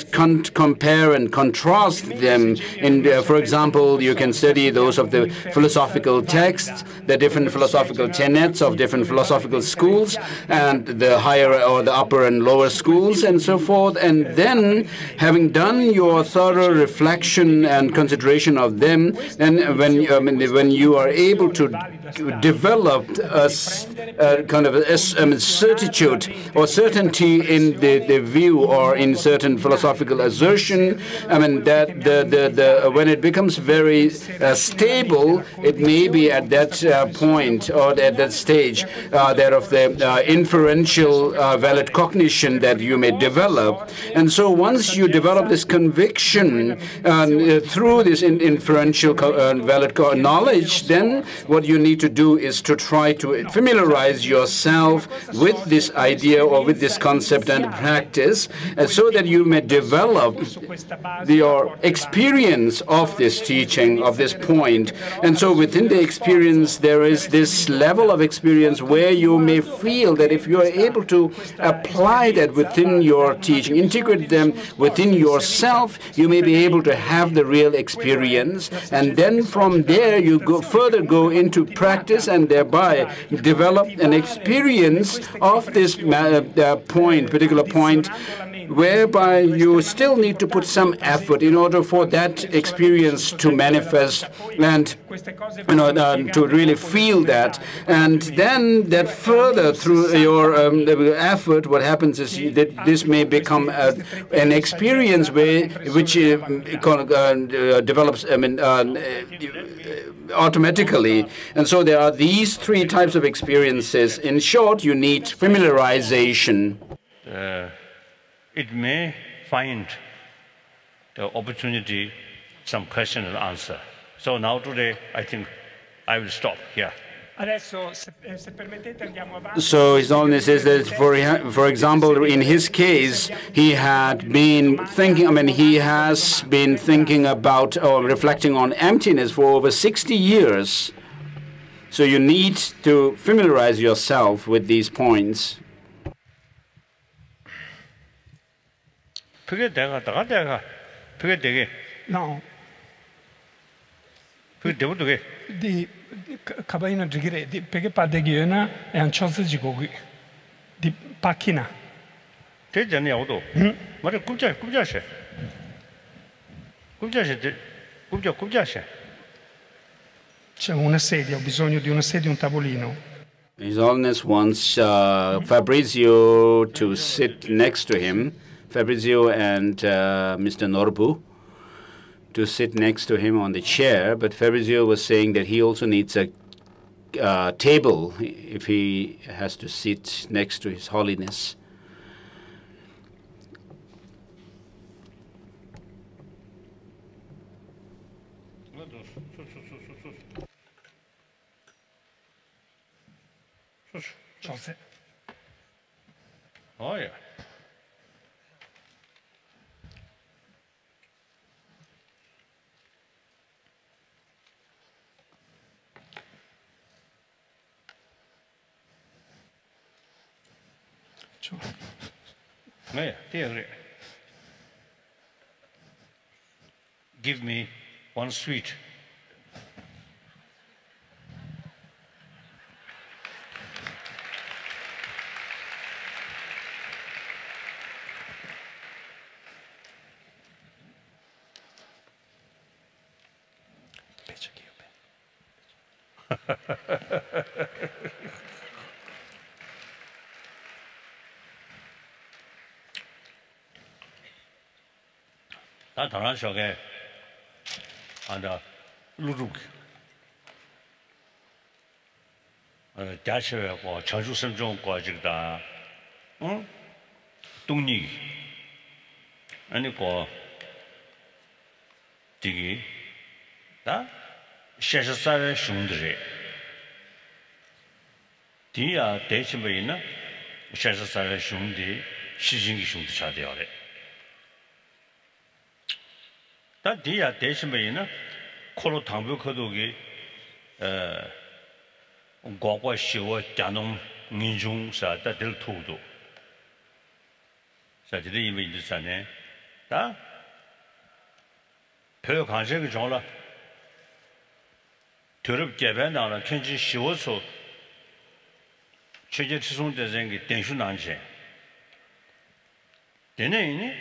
compare and contrast them. For example, you can study those of the philosophical texts, the different philosophical tenets of different philosophical schools, and the higher or the upper and lower schools, and so forth. And then, having done your thorough reflection and consideration of them, then when you are able to develop a kind of a certitude or certainty in the view or in certain philosophical assertion, I mean that when it becomes very stable, it may be at that point or at that stage that of the inferential valid cognition that you may develop. And so once you develop this conviction through this inferential valid knowledge, then what you need to do is to try to familiarize yourself with this idea or with this concept and practice, so that you may develop your experience of this teaching, of this point. And so within the experience, there is this level of experience where you may feel that if you are able to apply that within your teaching, integrate them within yourself, you may be able to have the real experience. And then from there, you further go into practice and thereby develop an experience of this particular point, whereby you still need to put some effort in order for that experience to manifest and to really feel that. And then that further through your effort, what happens is that this may become an experience which develops automatically. And so there are these three types of experiences. In short, you need familiarization. It may find the opportunity, some question and answer. So now today, I think I will stop here. So His Holiness says that, for example, in his case, he had been thinking, he has been thinking about or reflecting on emptiness for over 60 years. So you need to familiarize yourself with these points. No. Di kabaina jigire di pege padegiona e anchosa jigogi di pakina. Te jani auto. Mare kubja she. C'è una sedia, ho bisogno di una sedia e un tavolino. His Holiness wants Fabrizio to sit next to him, Fabrizio and Mr. Norbu, to sit next to him on the chair, but Fabrizio was saying that he also needs a table if he has to sit next to His Holiness. Oh yeah. Give me one sweet. 다 다른 속에 안다 루룩 대체하고 전주섬정과 지다 응 동리 아니 고 되게 다 셰셔사의 슝들이 뒤야 대신배이나 셰셔사의 슝디 시진기 슝도 차대요래 다 뒤야 대신배이나 코로 당벽거도기 과거 시와 자농 민중사 다들 투도 사실은 이미 이제잖아요 다 별 관심이 좋아 더럽 개변나는 kenji 시워서 최제 지송대생이 댄슈난지 되네니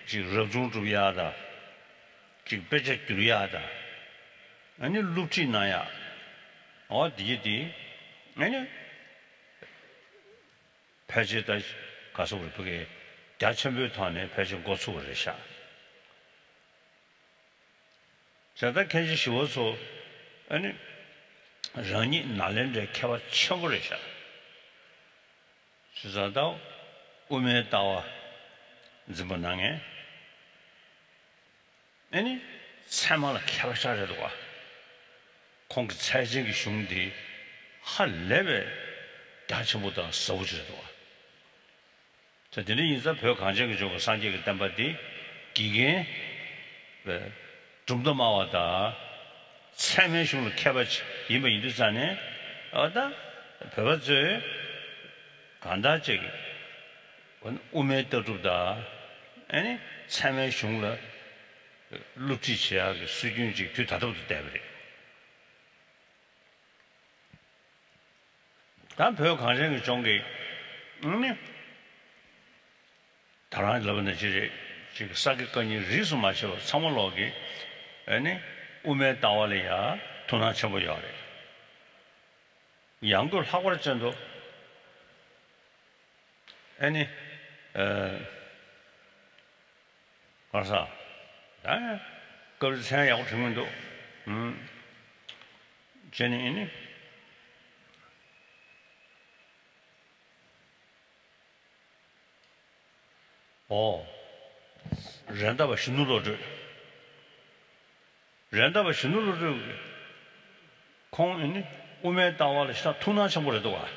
지금 럽중주야다 지금 배제주야다 아니 룹지나야 어디디 아니 배제다 가서 우리 그게 대천묘탄에 배제 고수를 해샤 자다 kenji 시워서 아니 런이 날랜데 캐와 쳐버리셔 주자도 우메 따와 ዝ번낭에 아니 사마라 캐와샤르도 와 공기 차진기 슝디 할 레벨 다치보다 서우지도 와 저들이 인사 별 관심이 주고 상계가 담바디 기계 좀더 마와다 세면식으로 캐버지 이모 인도산에 어다 배워져 간다적이 우메 떠주다 아니 세면식으로 룩지치야 수준지 그 다도도 때버려 단 배워 관심이 종게 다른 러브는 지금 사기권이 리스 마셔 상물로기 아니 우메 따와리야 돈아 쳐보여래 양걸 하고 그랬잖아도 아니 가서 그걸 생각하고 들면도 제니니 렌다바 신누로들 렌다바 신누로들 공인이 우메 따와를 시다 투나쳐버려도 와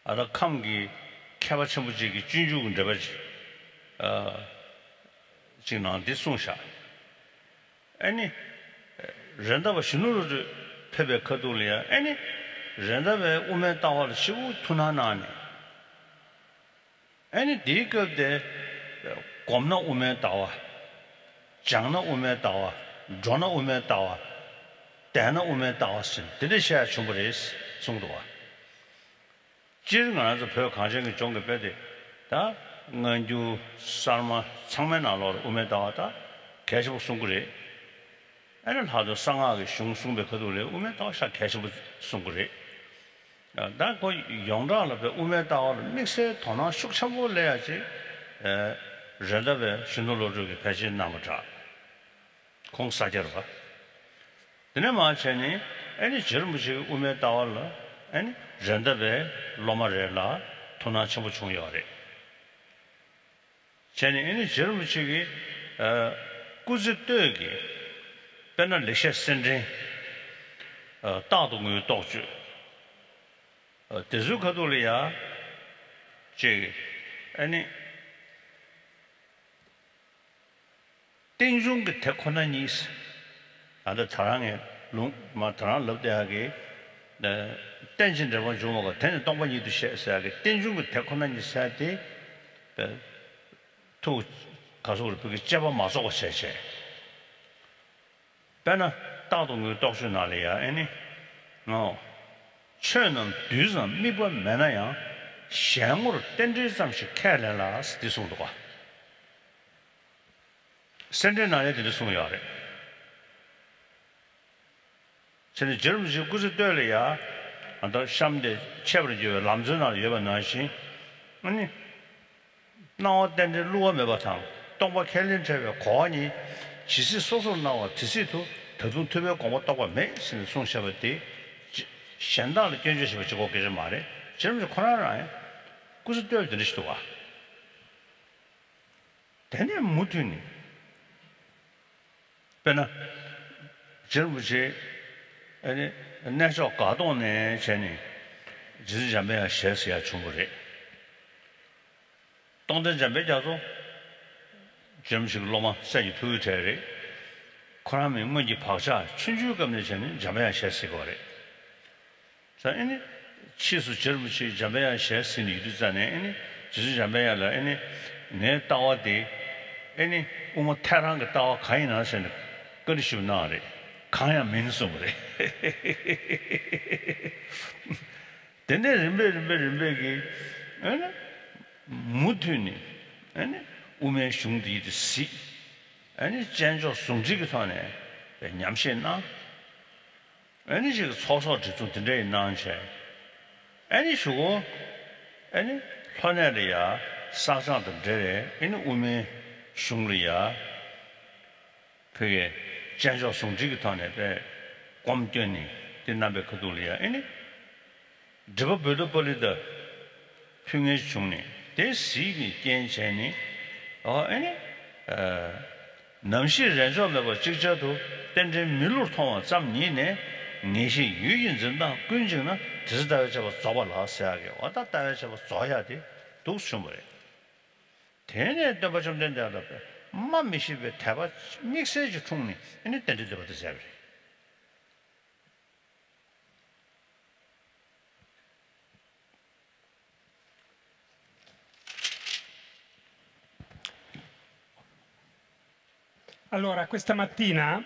아다 감기 캐바쳐부지기 준주군 잡아지 지금 나한테 송샤 아니 렌다바 신누로들 패배 거돌이야 아니 렌다바 우메 따와를 시고 투나나네 아니 디급데 겁나 우메 따와 장나 우메 따와 존나 우메 따와 대나 우메 따와신 드르샤 충분히스 송도와 지금 안에서 별 관심이 좀 더 빼대 다 nganju sarma changmen alor umedawata 개시부 송그래 애는 하도 상하게 슝슝배 거도래 우메다샤 개시부 송그래 나 거의 영라를 우메다를 믹스에 더나 숙참을 내야지 렌더베 신호로적이 배신 남자 공사제로 봐 근데 마찬가지 애니 젊으시 우메다를 애니 렌더베 로마레라 더나 전부 중요하래 쟤네 애니 젊으시기 꾸즈뜨기 배는 레셔센데 다동의 도주 대주가돌이야 제 아니 땡중의 태권한이 있어 아들 사랑에 롱마 사랑 럽대하게 네 땡신들만 주먹가 땡 동반이도 셔야게 땡중의 태권한이 있어야지 또 가서 그렇게 잡아 맞서고 셔셔 배나 다동의 도주 나리야 아니 천은 뒤선 미번 매나야 샹으로 땡지삼씩 캐래라 스티송도가 센데나에 되는 소리야래 저는 젊은 구스 되려야 안다 샴데 체버지 남전아 예반나시 아니 나와 땡지 루어메 바탕 동바 캘린 제베 고아니 지시 소소 나와 지시도 더도特别 고맙다고 매신 송샤버티 현다를 견주시고 저거 계속 말해. 젊은 코로나 아니야. 그래서 될 들으시도 와. 되네 못이니. 배나 젊은이 아니 내서 가동네 전에 지지 잠배야 셔서야 충분해. 동전 잠배 자도 젊식 로마 세지 투자래. 코로나 명문지 파사 춘주감내 전에 잠배야 셔서 거래. 자, 아니 치수 젊으시 잠배야 셔스니 이르잖아요. 아니 지지 잠배야라 아니 내 따와디 아니 우모 태랑 거 따와 가이 나서는 그리시면 나래. 가야 민소래. 근데 렘베기 아니 무드니 아니 우메 슝디디 시 아니 전조 송지기 선에 냠신나 아니 지금 소소지 좀 된데 나한테 아니 수고 아니 편해야 사상도 되래 이는 우메 슝리야 그게 전조 송지기 선에 꼼견이 된나베 그돌이야 아니 저버도 벌리다 평행 중에 대시기 괜찮니 아니 남시人说뭐 직접도 땡전 밀로 통화 잠니네 니시 유인전당 군정나 지다가 잡아 잡아라서야게 왔다 따라 잡아 줘야 돼 도수물에 대내 더버 좀 된다다 맘미시베 타바 믹스해주 총니 이네 땡들도 버드세요 Allora, questa mattina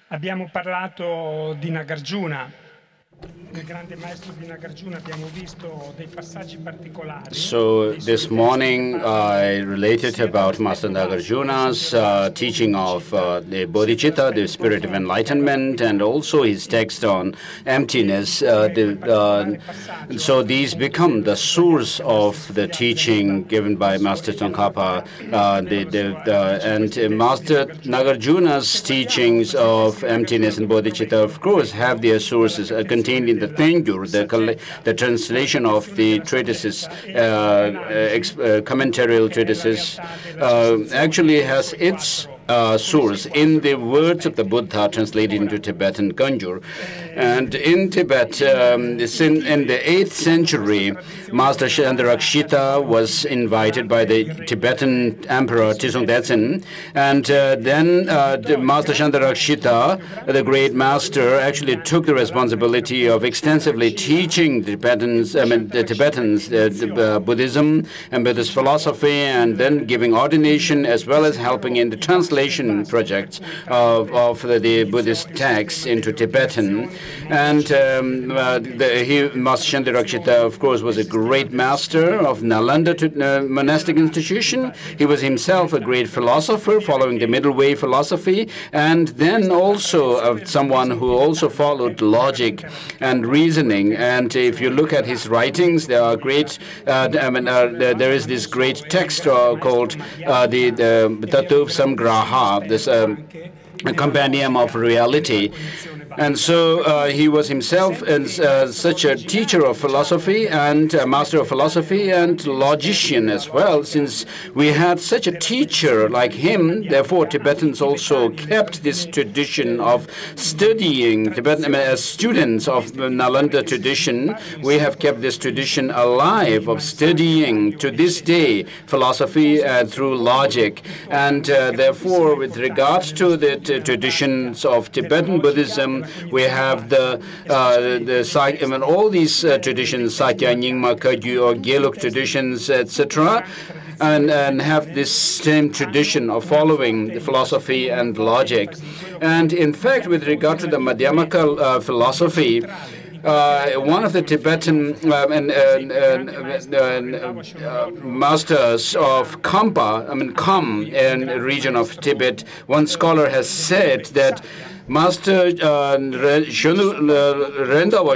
abbiamo parlato di Nagarjuna, del grande maestro di Nagarjuna, abbiamo visto dei passaggi particolari. So this morning I related about Master Nagarjuna's teaching of the bodhicitta, the spirit of enlightenment, and also his text on emptiness. So these become the source of the teaching given by Master Tsongkhapa, and Master Nagarjuna's teachings of emptiness and bodhicitta, of course, have their sources contained in the Tengyur, the translation of the treatises, commentarial treatises, actually has its source in the words of the Buddha translated into Tibetan Kanjur. And in Tibet, in the 8th century, Master Chandrakshita was invited by the Tibetan Emperor Tizong Detsen, and then Master Chandrakshita, the great master, actually took the responsibility of extensively teaching the Tibetans Buddhism and Buddhist philosophy, and then giving ordination as well as helping in the translation translation project of the Buddhist texts into Tibetan. And Master Shanti Rakshita, of course, was a great master of Nalanda monastic institution. He was himself a great philosopher, following the middle way philosophy, and then also someone who also followed logic and reasoning. And if you look at his writings, there are great. There is this great text called the Tattva Samgraha, this compendium of reality. And so he was himself such a teacher of philosophy and a master of philosophy and logician as well. Since we had such a teacher like him, therefore Tibetans also kept this tradition of studying. As students of Nalanda tradition, we have kept this tradition alive of studying to this day philosophy through logic. And therefore, with regards to the traditions of Tibetan Buddhism, we have all these traditions, Sakya, Nyingma, Kagyu, or Geluk traditions, etc., and have this same tradition of following the philosophy and logic. And in fact, with regard to the Madhyamaka philosophy, one of the Tibetan masters of Kham in the region of Tibet, one scholar has said that Master Rendawa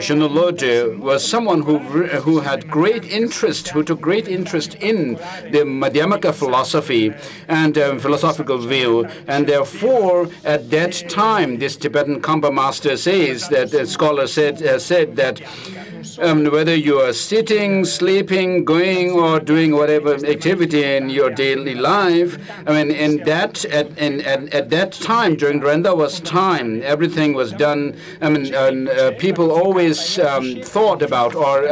Shunulode was someone who had great interest, who took great interest in the Madhyamaka philosophy and philosophical view, and therefore at that time this Tibetan Khampa master says that the scholar said that whether you are sitting, sleeping, going, or doing whatever activity in your daily life, at that time, during Rendawa's time, everything was done. People always thought about or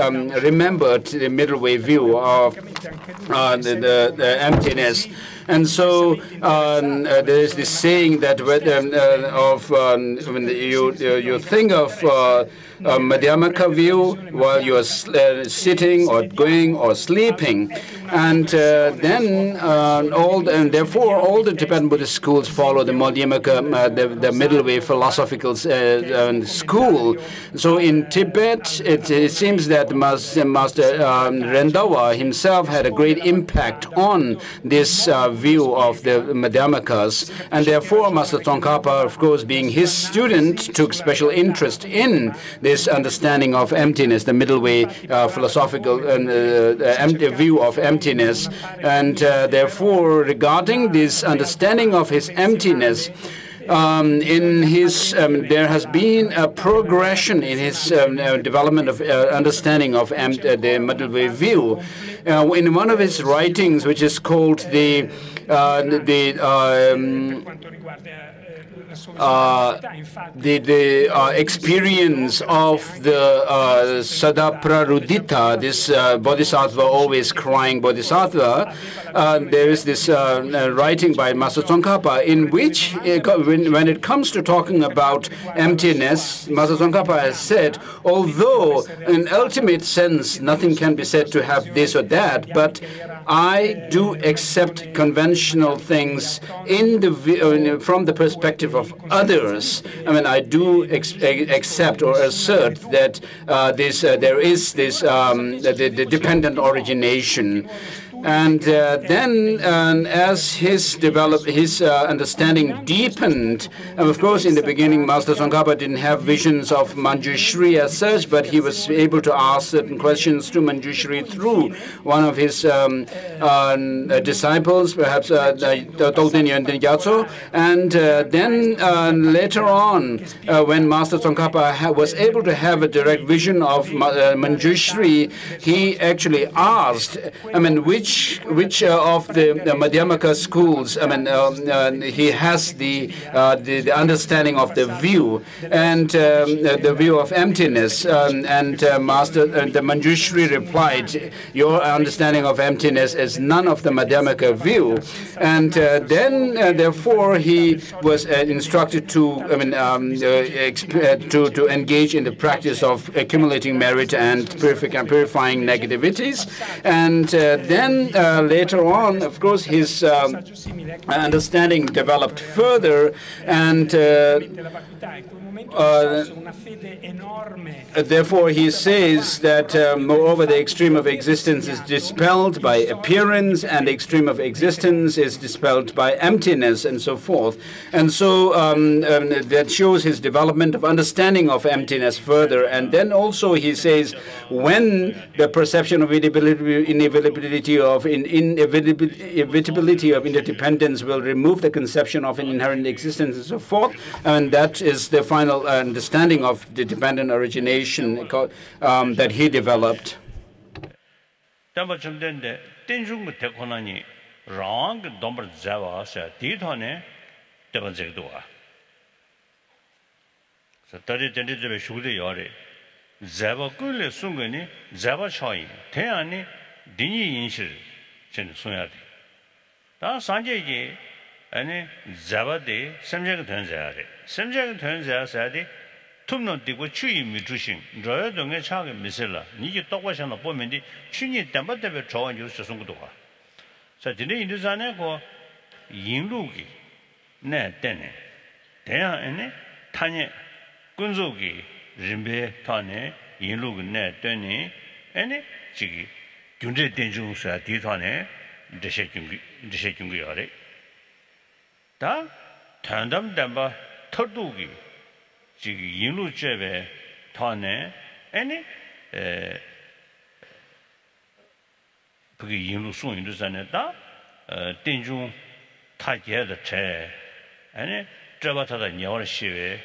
remembered the middle way view of the emptiness. And so there is this saying that when you think of Madhyamaka view while you are sitting or going or sleeping, and therefore all the Tibetan Buddhist schools follow the Madhyamaka, the middle way philosophical school. So in Tibet, it seems that Master Rendawa himself had a great impact on this view of the Madhyamakas, and therefore Master Tsongkhapa, of course, being his student, took special interest in this understanding of emptiness, the middle way philosophical view of emptiness, and therefore regarding this understanding of his emptiness, in his there has been a progression in his development of understanding of the middle way view. In one of his writings, which is called the experience of the Sadaprarudita, this bodhisattva, always crying bodhisattva, there is this writing by Master Tsongkhapa in which, when it comes to talking about emptiness, Master Tsongkhapa has said, although in ultimate sense nothing can be said to have this or that, but I do accept conventional things from the perspective of others. I do accept or assert that there is this the dependent origination. And then, as his understanding deepened, of course, in the beginning, Master Tsongkhapa didn't have visions of Manjushri as such, but he was able to ask certain questions to Manjushri through one of his disciples, perhaps Tolten Yönten Gyatso. And then later on, when Master Tsongkhapa was able to have a direct vision of Manjushri, he actually asked, which of the Madhyamaka schools, he has the understanding of the view and the view of emptiness. The Manjushri replied, your understanding of emptiness is none of the Madhyamaka view. And then, therefore, he was instructed to engage in the practice of accumulating merit and purifying negativities. And then then later on, of course, his understanding developed further, and therefore he says that moreover the extreme of existence is dispelled by appearance, and the extreme of existence is dispelled by emptiness, and so forth. And so that shows his development of understanding of emptiness further. And then also he says, when the perception of inevitability of interdependence will remove the conception of an inherent existence, and so forth, and that is the final understanding of the dependent origination that he developed. tumno digo chui mi jushin royo donge chage misela ni tokwa shana pomenti chuni tamba tebe chowan yu se sungu dowa sa dine induzane ko yinlugi ne tene teya ene tanye kunzogi rimbe tane yinlugi ne tene ene chigi gyunje tenjung sa di tane deshe kyungi yare da tandam tamba tordugi 지기 인루 제베 타네 아니 그게 인루 송인도 전에다 땡중 타게의 제 아니 저바타다 녀월 시외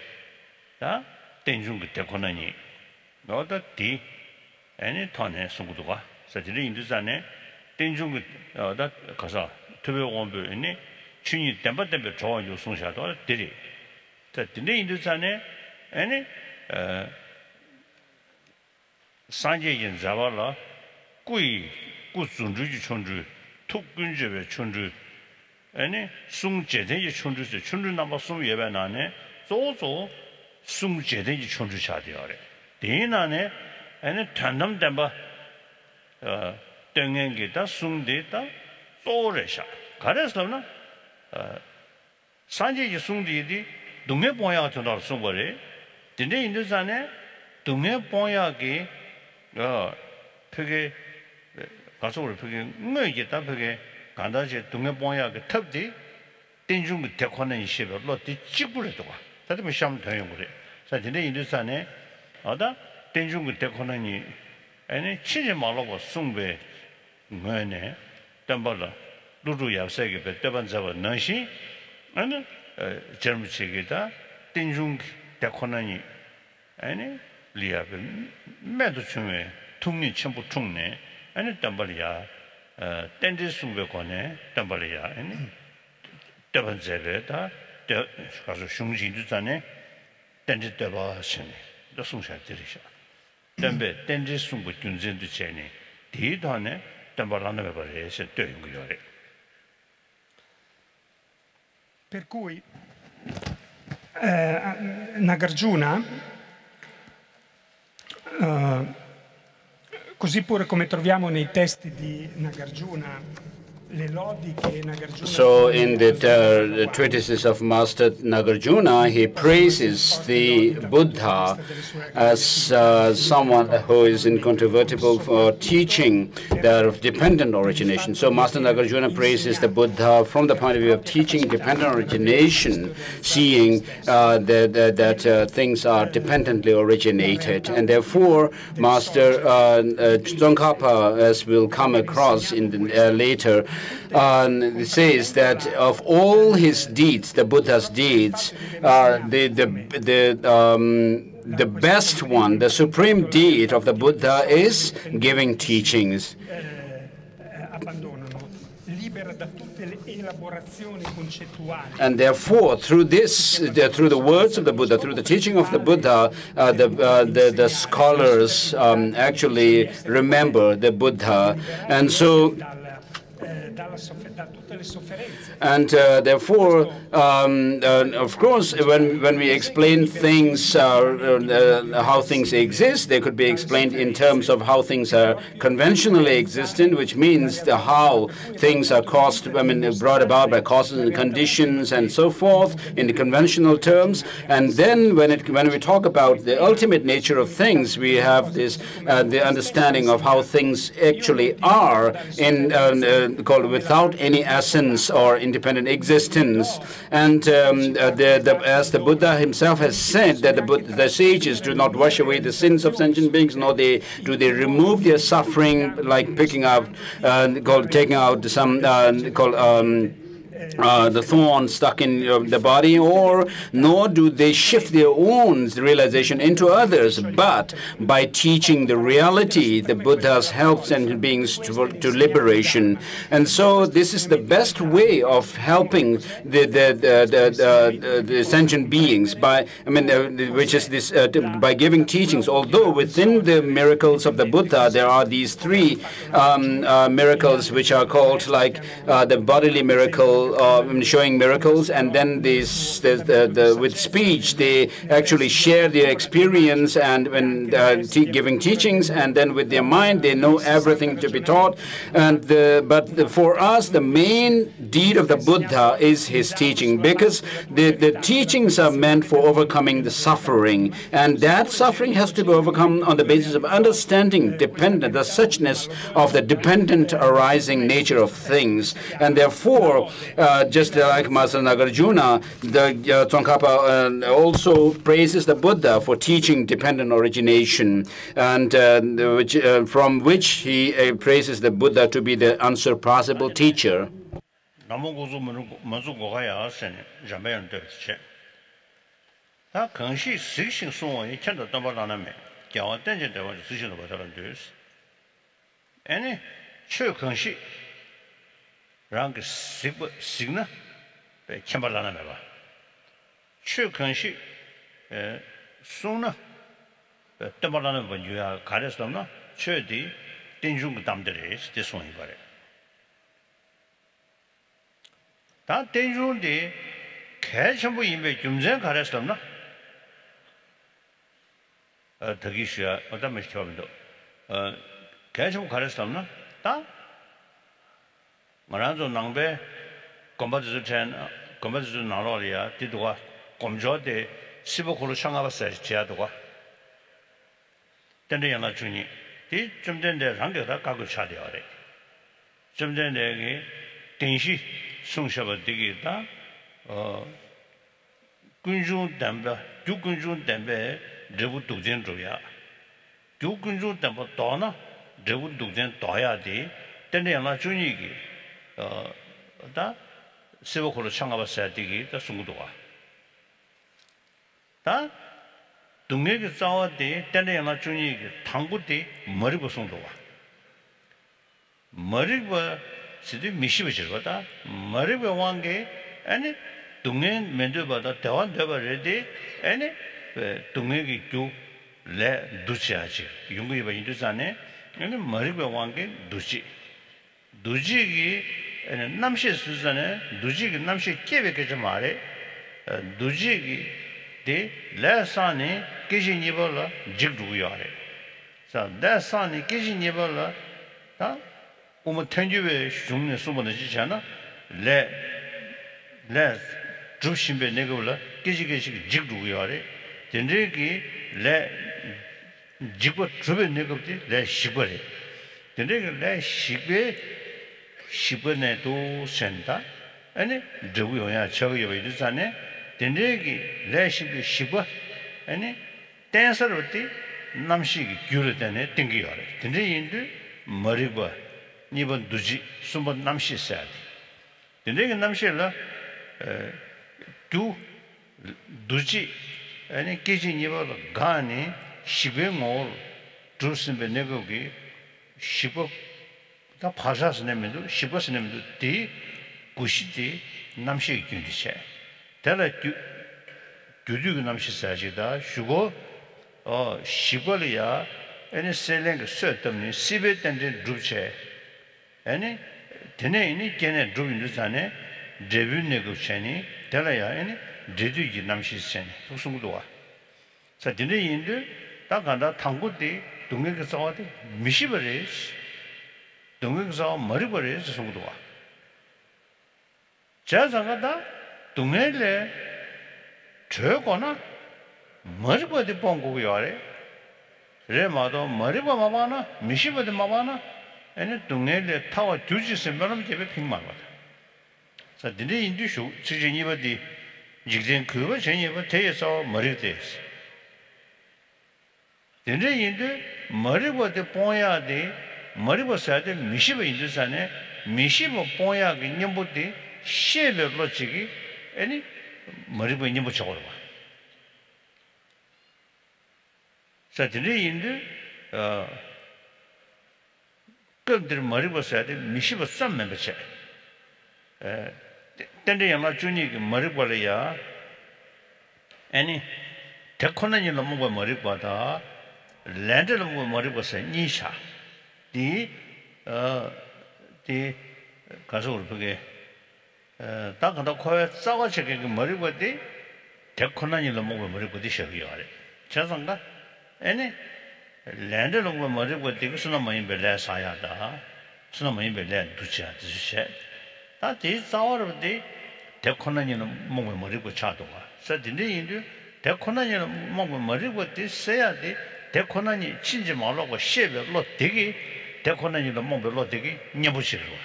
다 땡중 그때 권한이 너다 디 아니 타네 송구도가 사실은 인도 전에 땡중 그다 가서 투표원부에 춘이 땜바땜바 좋아 요송샤도 되리 자 근데 인도 전에 아니 산제인 자발라 꾸이 꾸준주지 촌주 툭근제베 촌주 아니 숭제대지 촌주스 촌주 남바 숭 예배나네 조조 숭제대지 촌주 차디어래 대나네 아니 단담담바 땡행기다 숭데다 쪼레샤 가래서나 산제지 숭디디 동해 봉야가 전화를 쓴 거래 근데 인도산에 동해 봉야기 벽에 가서 우리 벽에 뭐이겠다 벽에 간다지 동해 봉야기 탑디 땡중 대권은 이시로 로티 찍불에도 와 다들 시험 되는 거래 자 근데 인도산에 어다 땡중 대권은이 아니 치지 말라고 숭배 뭐네 담발라 루루 야세게 배대반 잡아 너시 아니 젊으시기다 땡중 대권은이 아니 리아베 매도 중에 통리 전부 총네 아니 담발이야 땡지 숭배권에 담발이야 아니 대반제베다 가서 흉진도 전에 땡지 대바시네 너 송샤들이셔 담배 땡지 숭배 균전도 제네 뒤단에 담발하는 거래서 되는 거래 Per cui Nagarjuna, così pure come troviamo nei testi di Nagarjuna, le lodi che Nagarjuna. So in the treatises of Master Nagarjuna, he praises the Buddha as someone who is incontrovertible for teaching that of dependent origination. So Master Nagarjuna praises the Buddha from the point of view of teaching dependent origination, seeing that things are dependently originated. And therefore, Master Tsongkhapa, as we'll come across in the, later, says that of all his deeds, the Buddha's deeds, the best one, the supreme deed of the Buddha is giving teachings. And therefore, through this, through the words of the Buddha, through the teaching of the Buddha, the scholars actually remember the Buddha. And so And therefore, of course, when we explain things, how things exist, they could be explained in terms of how things are conventionally existent, which means how things are caused, brought about by causes and conditions and so forth in the conventional terms. And then when we talk about the ultimate nature of things, we have this the understanding of how things actually are called without any essence or independent existence. And as the Buddha himself has said, that the sages do not wash away the sins of sentient beings, nor do they remove their suffering, like taking out some the thorn stuck in the body, nor do they shift their own realization into others, but by teaching the reality, the Buddha's helps sentient beings to liberation. And so this is the best way of helping the sentient beings which is this by giving teachings. Although within the miracles of the Buddha there are these three miracles which are called like the bodily miracle, showing miracles, and then with speech they actually share their experience and when giving teachings, and then with their mind they know everything to be taught. And but for us the main deed of the Buddha is his teaching, because the teachings are meant for overcoming the suffering, and that suffering has to be overcome on the basis of understanding the suchness of the dependent arising nature of things. And therefore just like Master Nagarjuna, the Tsongkhapa also praises the Buddha for teaching dependent origination, and from which he praises the Buddha to be the unsurpassable teacher. rang signa be chambalana meba chu kanshi suna tamalana banjuya kareslamna chedi tenjung damdere de soni bare ta tenjung de 개첨부 임배 줌zen 가reslamna 더기시야 어떤 말이 처음도 개첨부 가reslamna 다 말한조 낭배 컴바즈전 나로리아 디도가 검조데 15콜로 상하봤어요. 지하도가 근데 연락 중이 이좀 된데 상대가 가고 차려래. 좀 된데 땡시 송샤바 되기다 군중 담배 두군중 담배 저부 독전 줘야 두군중 담배 더나 저부 독전 더야 돼. 근데 연락 중이기 다 세보고로 창가봤어야 되기 다 송도가 다 동네에 싸워대 때내 연락 중이 당구대 머리고 송도가 머리고 시디 미시버지거다 머리고 왕게 아니 동네 면도받아 대원 되버려대 아니 동네기 주레 두치아지 용기 봐 인도산에 아니 머리고 왕게 두지기 남시 수준에 두지기 남시 깨베게 좀 말해 두지기 데 레산이 기진이 벌어 직두요래 자 레산이 기진이 벌어 다 오면 텐주에 중에 수분을 지잖아 레 주심배 내가 올라 기지기식 직두요래 된저기 레 직고 주변 내가지 레 시벌에 된저기 레 시베 시번에도 센다 아니 저거야 저거 있잖아요 된대기 레시비 시버 아니 댄서로티 남식이 규르되네 땡기요래 된대 인도 머리고 이번 두지 숨번 남시셔야 돼 된대기 남시라 두지 아니 기진이버 가니 시베모 두스베 내고기 시버 다 파사스네면도 시버스네면도 디 구시디 남시 규디체 달라 규규 남시 사지다 슈고 시벌이야 아니 셀랭 쇠덤니 시베 던데 루체 아니 Tene Kene Drubindusane, Debu Negucheni, Dalai, Dedu Namshi Sen, Sungdua. Sadine Indu, Takanda Tanguti, Dungekawati, Mishibaris, Dungekzaw Maribaris, Sungdua. Jazangada, Dungele, Chokona, Mariba de Pongo Yare, Remado, Mariba Mavana, Mishiba de Mavana, and Dungele Tower Duties and Malam gave a ping So did they indushu, Sijiniva di Jigden Kuba, Jeniva, Tayas or Marites. Did they indu Mariba de Poya de Mariba said, Mishiba Indusane, Mishiba Poya, Nimbuti, Shele Lochigi, any Mariba Nimuchova. So did they indu Gundri Mariba said, Mishiba some membership. Tende yama juni Maribalaya any Tekonani Lamuba Maribada landed of Maribasa Nisha the Kazur Pugay Takanda Koya Sawa checking Maribadi Tekonani Lamuba Maribadisha Yare Chazanga any landed of Maribadi Sunamain Bela Sayada Sunamain Bela Ducha Shed. That is our day, Tekonani Mongo Maribu Chadova. So the Indu, Tekonani Mongo Maribu, this say a day, Tekonani Chinjamalo was shave a lot diggy, Tekonani the Mongo Lotigi, Nyabushiro.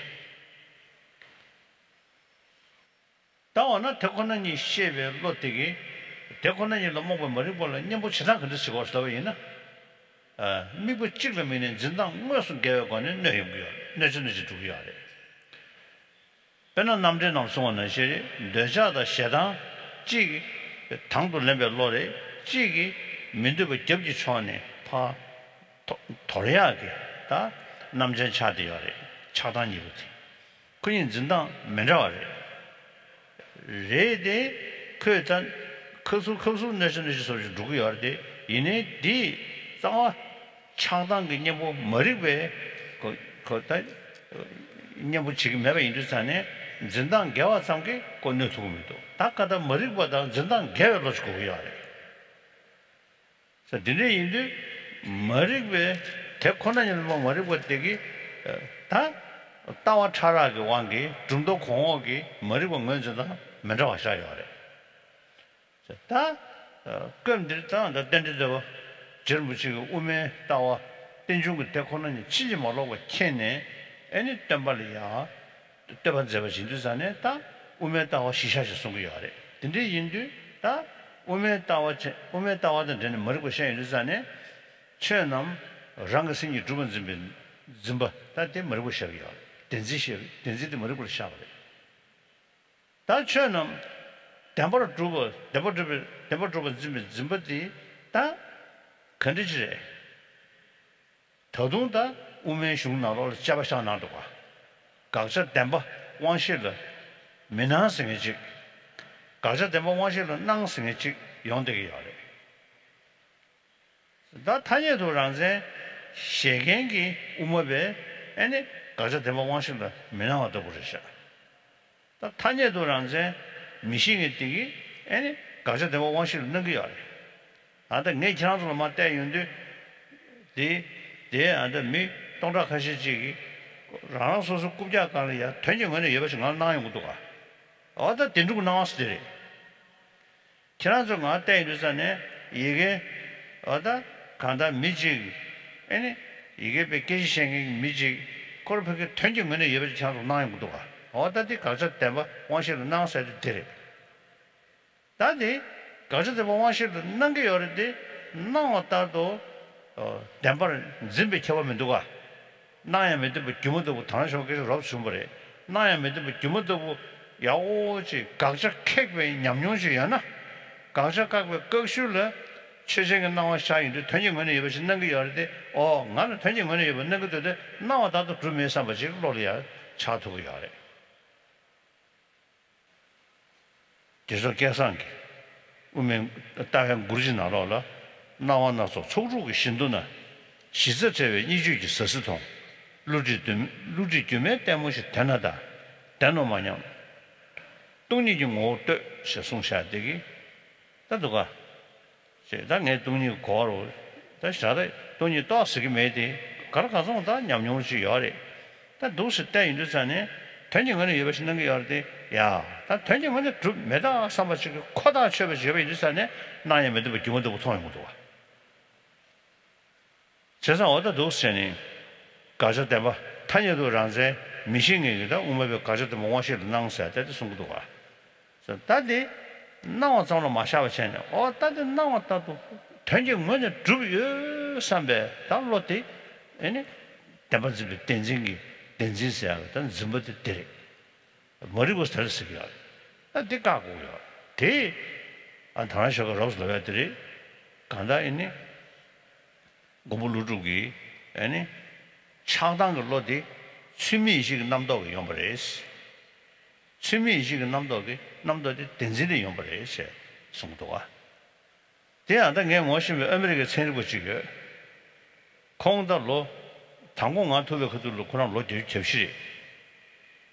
Tawana Tekonani shave a lot diggy, Tekonani the Mongo Maribu, and Nyabuchak, this was the way in. Mibu Chiklamin and Zindang, most gave on in Nehimia, National to Yare. Pena Namde Namsona, Deja the Shedan, Jiggy, Tango Lembe Lore, Jiggy, Minduba Jebji Chone, Pa Toriagi, Ta Namjan Chadiare, Chadan Yuti. Queen Zindan, Menjare. Re de Kutan, Kusu National Duguyarde, in a D, Sawa Chadan Ginyabu, Maribe, Kota Nyabu Chicken never into Zindan Gawa Sanke, Konutumido. Takada Maribada, Zindan Gavelos Goyare. So, Dine Indu, Maribe, Tekonan Maribu Degi, Ta Tawa Charagi Wangi, Jundo Kongi, Maribu Menjada, Mendawa Shayare. So, Ta Gundita, the Dendida, Jermuchi, Ume, Tawa, Tenjungu Tekonan, Chijimalo, Kene, any Tambalia. Tebanzavasindusane, Umetawa Shisha Sunguyare. Did they indu? Umetawa than Maribusha in Luzane, Chernam, Rangasini Druban Zimba, that day Maribusha, Denzi the Maribusha. That Chernam, Dambara Druba, Dambara Zimbati, that Kandijre. Todunda, Ume Shuna or Chabasha Nadawa. Gaza Demba, one shiller, Milan sing a chick. Gaza Demba, one shiller, non sing a chick, yonder yard. That Tanya to Ranze, Shegengi, Umabe, and Gaza Demba, one shiller, Milan the Burisha. That Tanya to Ranze, Mishing it diggy, and Gaza Demba, one shiller, Nuggy. Other nature of Mata Yundu, they under me, don't rock Hashi. Rana Sosu Kubja Kalia, 20 minutes, 9 Mutua. Other Tindu Nastri. Chiranzonga, Tayluzane, Ige, other Kanda Mijig, any Ige vacation Mijig, Corporate 20 minutes, 9 Mutua. Other the Gaza Temba, one shall announce at the Terry. That day, Gaza Temba, one shall Nangi already, no Tardo, Temper, Zimbi Chavamendua. Naya made the Jumudu Tanasho Rob Sumbere. Naya made the Jumudu Yaoji, Gaja Cake, Yamyujiana. Gaja Kak, Goshula, chasing and now shine to 20 minutes, which Nangi already, or not 20 minutes, but never to the now that the Premier Sambaji, Loria, Chatu Yare. Jesu Gasanki, women, Tahan Gurjina Lola, now on also, Soju Shinduna, she's a Niju Sasitong. 루지 주면 때문에 되나다. 되노 마냥. 돈이 좀 오때 세송샤 되기. 다도가 제단에 돈이 고로 다시 자다 돈이 또 쓰기 매디 가라가서 다 냠냠시 요래. 다 도시 때 인도산에 전쟁은 여버시는 게 요래. 야, 다 전쟁은 매다 삼바씩 코다 쳐버 접에 인도산에 나에 매도 기본도 못 통하는 것도 와. 세상 어디 도시니 가서 대봐 탄여도 란세 미싱이다 우마베 가서도 뭐하실 낭사 때도 송도 와. 저 다디 나와서는 마샤버체네. 다디 나왔다도 전쟁 먼저 주요 삼배 달로티 아니 대반지 댄징이 댄진스야. 단 좀부터 때려. 머리고 스타일스기야. 다디 가고요. 대 안타나셔가 로스로야들이 간다 있니? 고불루주기 아니 창당을 로디 취미의식 남도가 용버레스 취미의식 남도가 남도의 댄진의 용버레스 송도가 대한다 게 뭐시면 아메리카 천리고 지게 공달로 당공한 토베 그들로 그런 로디 접시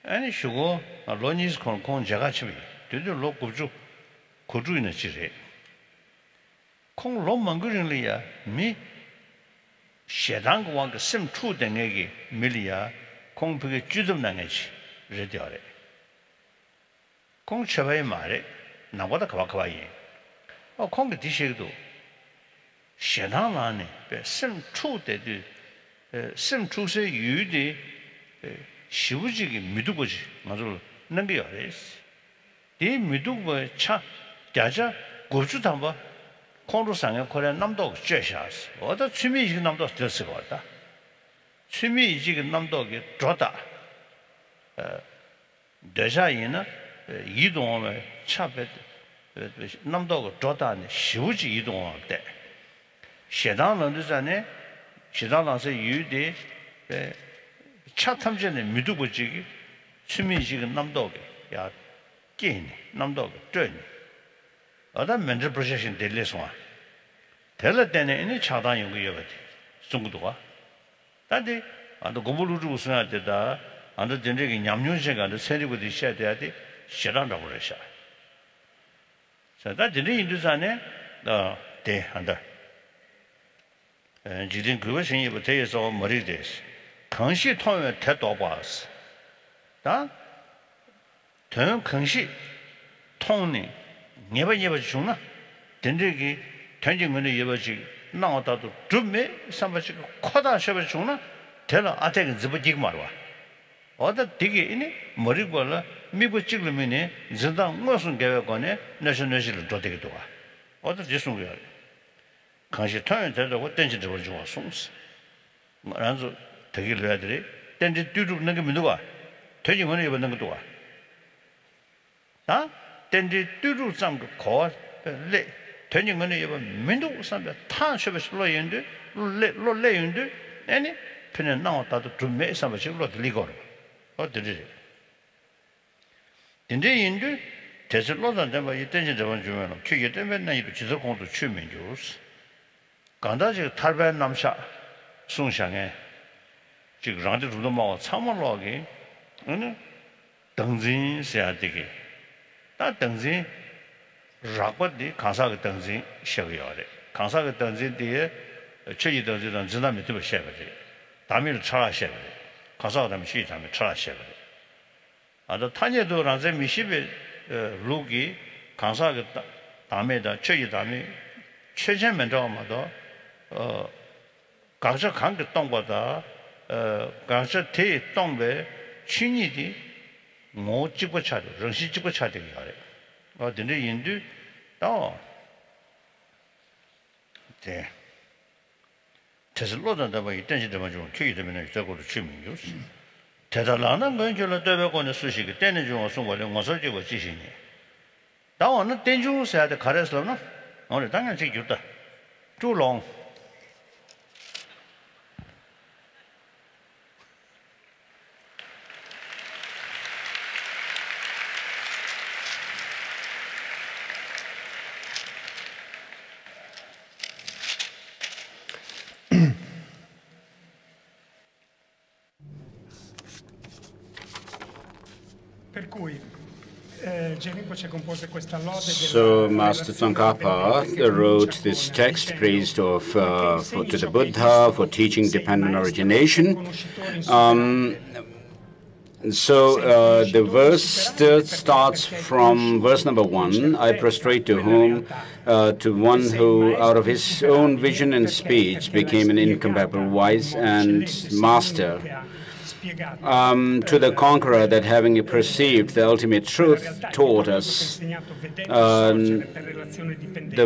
아니 쉬고 로니스 콘 제가 치미 되도 로고주 고주인의 지레 콩 롬만 그린리야 미 셰당과 그 심투된 얘기 밀리야 공부게 주dom나게지 레디어레 공처바의 말에 나보다 가봐가봐이 공부 디시도 셰당만에 심투되도 심투세 유디 시부지기 미두고지 맞을 넘겨야지 이 미두고 차 자자 고주담바 공로상에 거래 남도 쬐샤스 어디 취미이식 남도 됐을 것 같다 취미이식 남도게 좋다 대샤이나 이동하면 차배 남도가 좋다는 시우지 이동할 때 시당은 전에 시당에서 유대 차 탐지는 미두고지기 취미이식 남도게 야 끼니 남도가 쬐니 어다 mental procession 될래서 될 때는 이 차단 연구 여거든 중국도가 근데 안도 고불루주 우승할 때다 안도 전쟁이 냠뇽세가 안도 세리고 있어야 돼야지 싫어한다고 그러셔 자다 전에 인도산에 대 한다 지진 그것이 부터에서 머리 됐어 강시 통에 태도 봤어 다 더 강시 통니 예버 중나 된저기 전쟁문에 예버지 나왔다도 좀매 삼바씩 코다 셔버 중나 되나 아테가 집어지고 말와 어디 되게 이니 머리 걸라 미부 찍으면은 진당 무슨 계획관에 내셔널을 도되기도 와 어디 지송이야 강시 타연 되다고 땡지 잡을 줘 송스 말한서 되게 해야들이 땡지 뒤로 넘게 누가 전쟁문에 예버는 것도 와 땡지 뚜루 삼고 거래 전쟁문에 이번 민도 삼배 탄셔버슬로 연데 롤레 연데 아니 그냥 나왔다도 좀 매삼버실로 들리고 어디지 근데 인도 대설로는 뭐 이때는 저번 주면 그게 때문에 나 이거 지속 공도 취면 좋스 간다지 탈반 남샤 송샹에 지금 랑데 두도 뭐 참을로기 어느 등진 해야 되게 다 등진 라고디 강사가 등진 시작이야래 강사가 등진 뒤에 최지 등진은 지나면 또 시작이지 담이를 차라 시작이지 강사가 담이 시 담이 차라 시작이지 아도 탄예도 란세 미시베 루기 강사가 담에다 최지 담이 최전면 저마다 각자 관계 동보다 각자 대 동배 친이디 뭐 찍고 차려, 정신 찍고 차야 되게 하래. 근데 인도 또 네. 테슬로다 뭐 이때는 좀 기회 되면 저거로 치면 좋지. 대단한 건 저는 대백원의 수식이 때는 좀 송월에 와서 지고 지시니. 나 오늘 땡중서야 돼 가려서는 오늘 당연히 지겼다. 주롱 So Master Tsongkhapa wrote this text praise to the Buddha for teaching dependent origination. So the verse starts from verse number 1. I prostrate to whom, to one who, out of his own vision and speech, became an incomparable wise and master. To the conqueror that, having perceived the ultimate truth, taught us the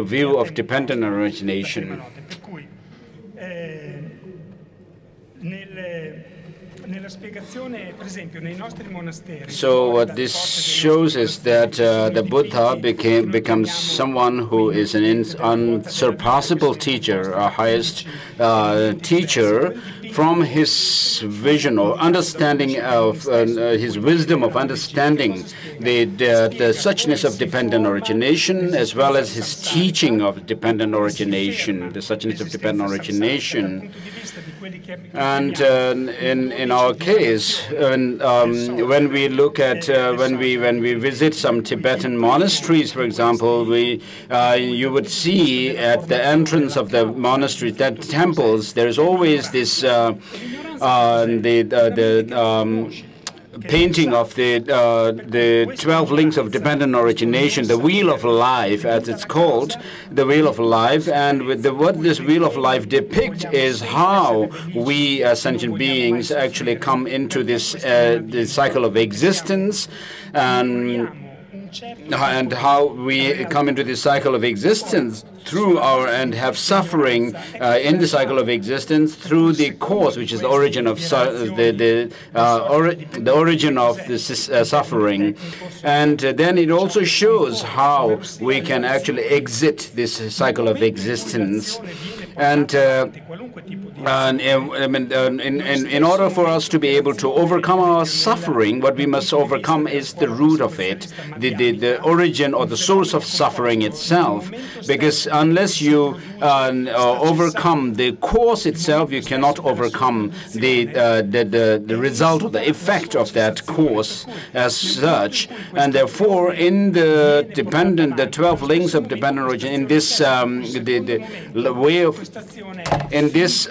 view of dependent origination. So what this shows is that the Buddha becomes someone who is an unsurpassable teacher, a highest teacher, from his vision or understanding of his wisdom of understanding the suchness of dependent origination, as well as his teaching of dependent origination, the suchness of dependent origination. And in our case, when we look at when we visit some Tibetan monasteries, for example, you would see at the entrance of the monastery, that temples, there is always this painting of the 12 links of dependent origination, the wheel of life, as it's called, the wheel of life. And with what this wheel of life depicts is how we as sentient beings actually come into this cycle of existence, and how we come into this cycle of existence through and have suffering in the cycle of existence through the cause, which is the origin of the origin of this suffering. And then it also shows how we can actually exit this cycle of existence. And in order for us to be able to overcome our suffering, what we must overcome is the root of it, the origin or the source of suffering itself. Because unless you overcome the cause itself, you cannot overcome the result or the effect of that cause as such. And therefore, in the 12 links of dependent origin, in this the way of in this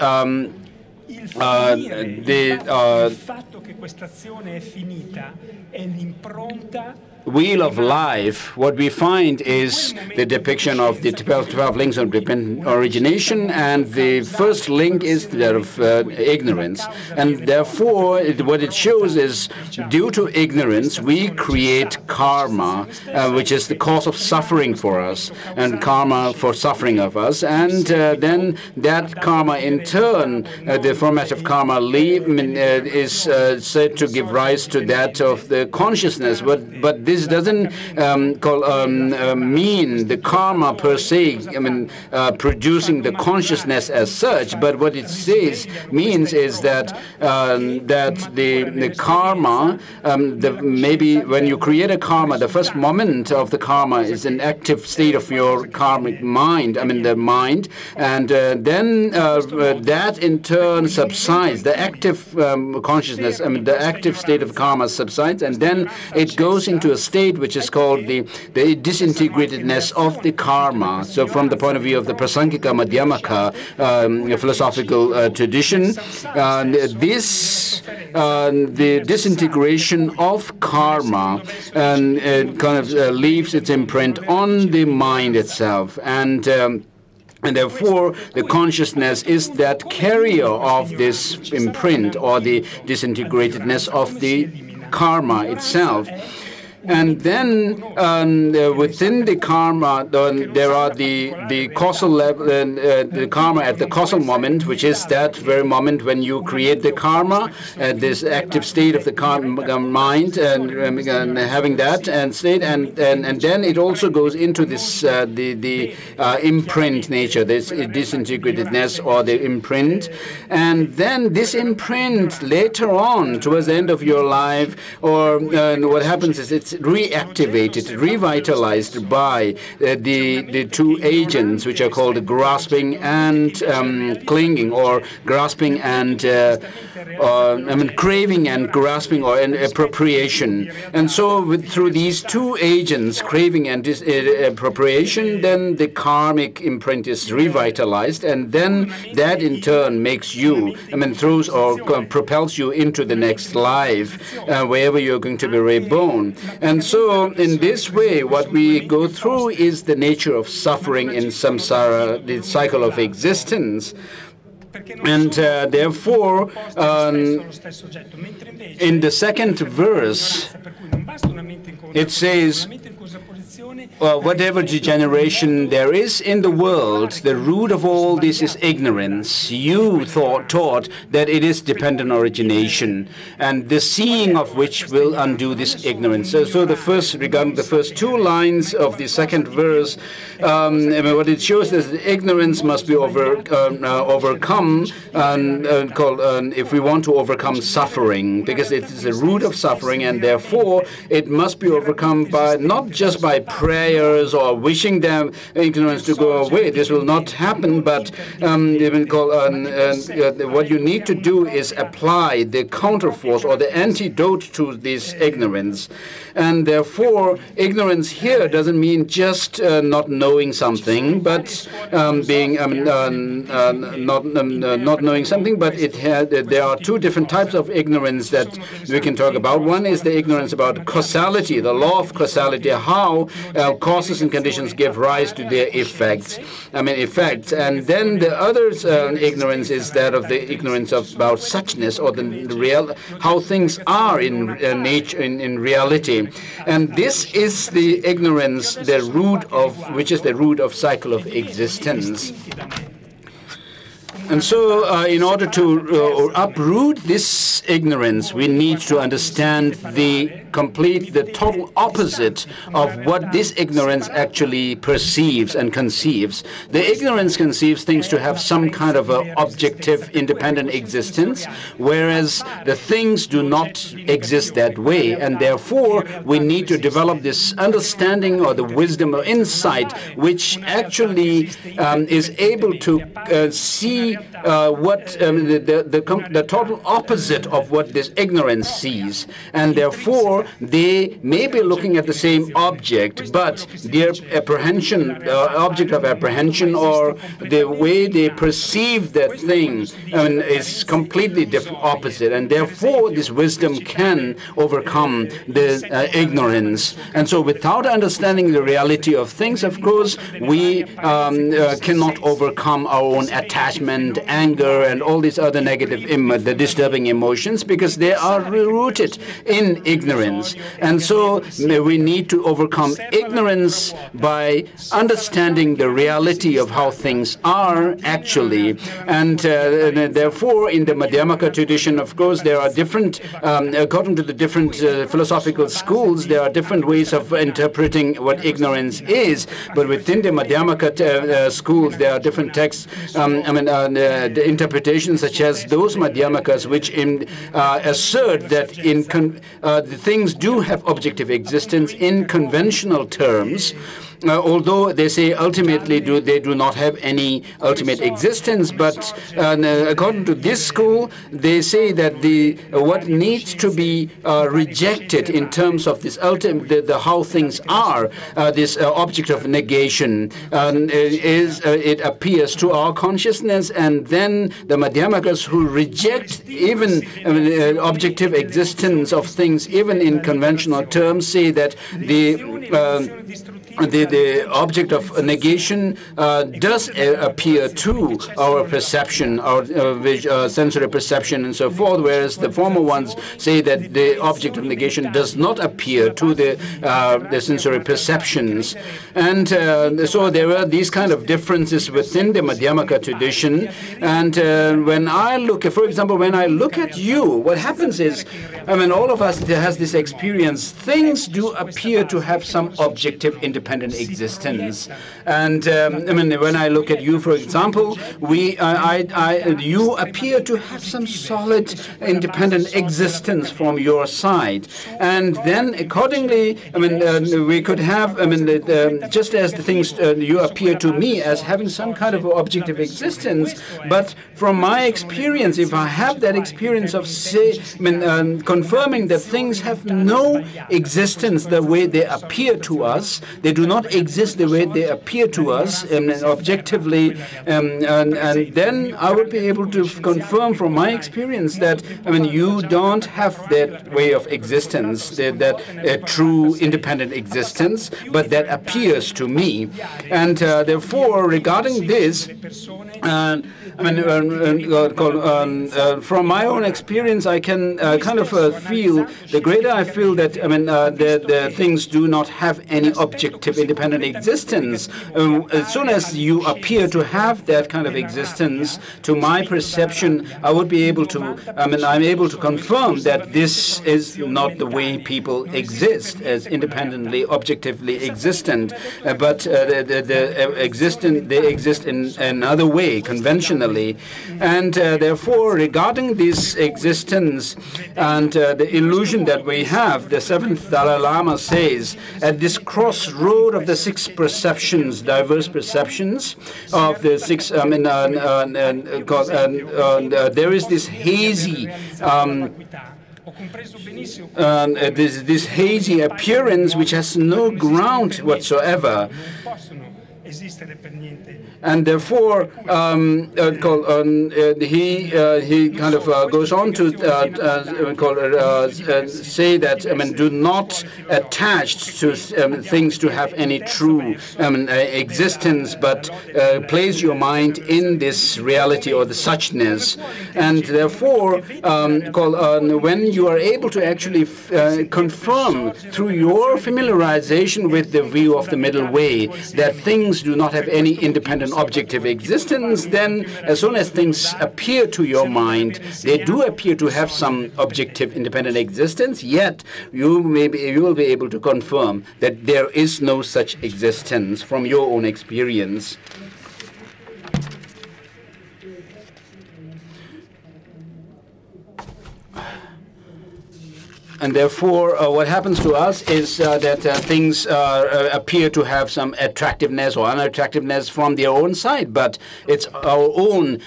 wheel of life, what we find is the depiction of the 12 links of dependent origination, and the first link is that of ignorance. And therefore, what it shows is, due to ignorance, we create karma, which is the cause of suffering for us, and karma for suffering of us. And then that karma, in turn, the formative karma is said to give rise to that of the consciousness. But this doesn't mean the karma per se, producing the consciousness as such. But what it means is that the karma, maybe when you create a karma, the first moment of the karma is an active state of your karmic mind, the mind, and then that in turn subsides. The active consciousness, the active state of karma subsides, and then it goes into a state which is called the disintegratedness of the karma. So from the point of view of the Prasangika Madhyamaka philosophical tradition, the disintegration of karma kind of leaves its imprint on the mind itself. And therefore, the consciousness is that carrier of this imprint or the disintegratedness of the karma itself. And then within the karma, there are the causal level, the karma at the causal moment, which is that very moment when you create the karma, this active state of the karma mind, and having that and state, and then it also goes into this the imprint nature, this disintegratedness or the imprint, and then this imprint later on towards the end of your life, or what happens is reactivated, revitalized by the two agents, which are called grasping and clinging, or grasping and craving and grasping, or an appropriation. And so through these two agents, craving and appropriation, then the karmic imprint is revitalized, and then that in turn makes you, throws or propels you into the next life, wherever you're going to be reborn. And so in this way, what we go through is the nature of suffering in samsara, the cycle of existence. And therefore, in the second verse, it says, whatever degeneration there is in the world, the root of all this is ignorance. You taught that it is dependent origination, and the seeing of which will undo this ignorance. So regarding the first two lines of the second verse, what it shows is that ignorance must be overcome, if we want to overcome suffering, because it is the root of suffering, and therefore it must be overcome by not just by prayers or wishing them ignorance to go away. This will not happen, but what you need to do is apply the counterforce or the antidote to this ignorance. And therefore, ignorance here doesn't mean just not knowing something, but being not knowing something. But there are two different types of ignorance that we can talk about. One is the ignorance about causality, the law of causality, how causes and conditions give rise to their effects. And then the other ignorance is that of the ignorance about suchness, or how things are in nature, in reality. And this is the ignorance, which is the root of cycle of existence. And so, in order to uproot this ignorance, we need to understand the total opposite of what this ignorance actually perceives and conceives. The ignorance conceives things to have some kind of an objective, independent existence, whereas the things do not exist that way. And therefore, we need to develop this understanding or the wisdom or insight, which actually is able to see what the total opposite of what this ignorance sees. And therefore, they may be looking at the same object, but their apprehension, object of apprehension, or the way they perceive that thing is completely different, opposite. And therefore, this wisdom can overcome the ignorance. And so without understanding the reality of things, of course, we cannot overcome our own attachment, anger, and all these other negative, the disturbing emotions, because they are rooted in ignorance. And so we need to overcome ignorance by understanding the reality of how things are actually. And therefore, in the Madhyamaka tradition, of course, there are different, according to the different philosophical schools, there are different ways of interpreting what ignorance is. But within the Madhyamaka schools, there are different texts, the interpretations, such as those Madhyamakas which assert that the things do have objective existence in conventional terms, although they say ultimately they do not have any ultimate existence. But according to this school, they say that what needs to be rejected in terms of this ultimate, how things are, this object of negation, it appears to our consciousness. And then the Madhyamakas, who reject even objective existence of things, even in conventional terms, say that the object of negation does appear to our perception, our sensory perception, and so forth, whereas the former ones say that the object of negation does not appear to the sensory perceptions. And so there are these kind of differences within the Madhyamaka tradition. And when I look, for example, when I look at you, what happens is, all of us has this experience. Things do appear to have some objective, independent existence. And I mean, when I look at you, for example, you appear to have some solid independent existence from your side. And then accordingly, I mean, we could have, I mean, just as the things you appear to me as having some kind of objective existence, but from my experience, if I have that experience of confirming that things have no existence the way they appear to us, they do not exist the way they appear to us objectively, and then I would be able to confirm from my experience that, I mean, you don't have that way of existence, that true independent existence, but that appears to me. And therefore, regarding this, I mean, from my own experience, I can kind of feel, the greater I feel that, I mean, the things do not have any objective independent existence. As soon as you appear to have that kind of existence, to my perception, I would be able to, I mean, I'm able to confirm that this is not the way people exist as independently, objectively existent, but they exist in another way, conventionally. And therefore, regarding this existence and the illusion that we have, the seventh Dalai Lama says, at this crossroad of the six perceptions, diverse perceptions of the six, I mean, there is this hazy this hazy appearance which has no ground whatsoever. And therefore, he kind of goes on to say that, I mean, do not attach to things to have any true existence, but place your mind in this reality or the suchness. And therefore, when you are able to actually confirm through your familiarization with the view of the middle way that things do not have any independent objective existence, then as soon as things appear to your mind, they do appear to have some objective independent existence, yet you will be able to confirm that there is no such existence from your own experience. And therefore, what happens to us is that things appear to have some attractiveness or unattractiveness from their own side, but it's our own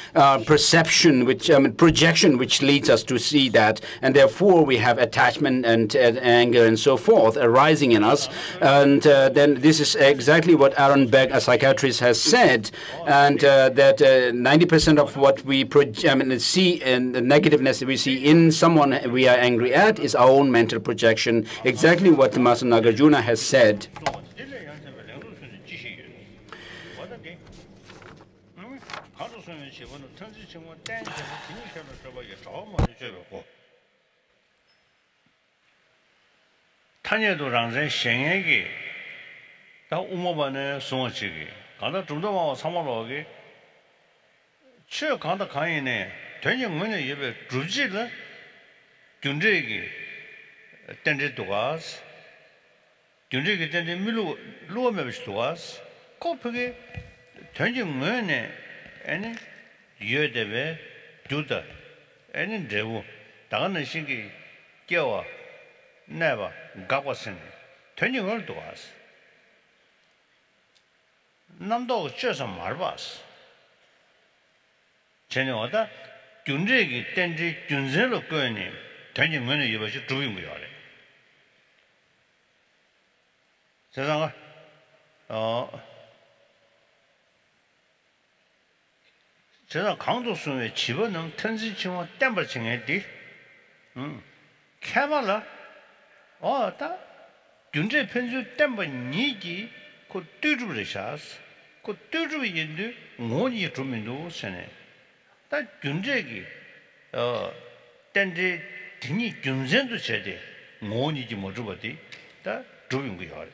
perception, which projection, which leads us to see that, and therefore we have attachment and anger and so forth arising in us. And then this is exactly what Aaron Beck, a psychiatrist, has said, and that 90% of what we see and the negativeness that we see in someone we are angry at is our own mental projection, exactly what Master Nagarjuna has said. Tende dogas, Junjiki tende milu luamevish dogas, Kopege, Tenjing Mune, any Yodeve, Duda, any Devu, Daganashingi, Gyawa, Neva, Gawasin, Tenjing Mune dogas. Nando Chesam Marvas. Chenyoda, Junjiki tende Junzelo Gurney, Tenjing Mune Yubashi doing we are. 세상아 제가 강도수에 집어넣은 텐지층과 땜벌층에디 캐말라 다 균제 편주 땜벌 니기 그 뚜르르샤스 그 뚜르르인데 뭐니 주민도 세네 다 균제기 텐지 드니 균zen도 제대 뭐니지 뭐 주버디 다 주민 거야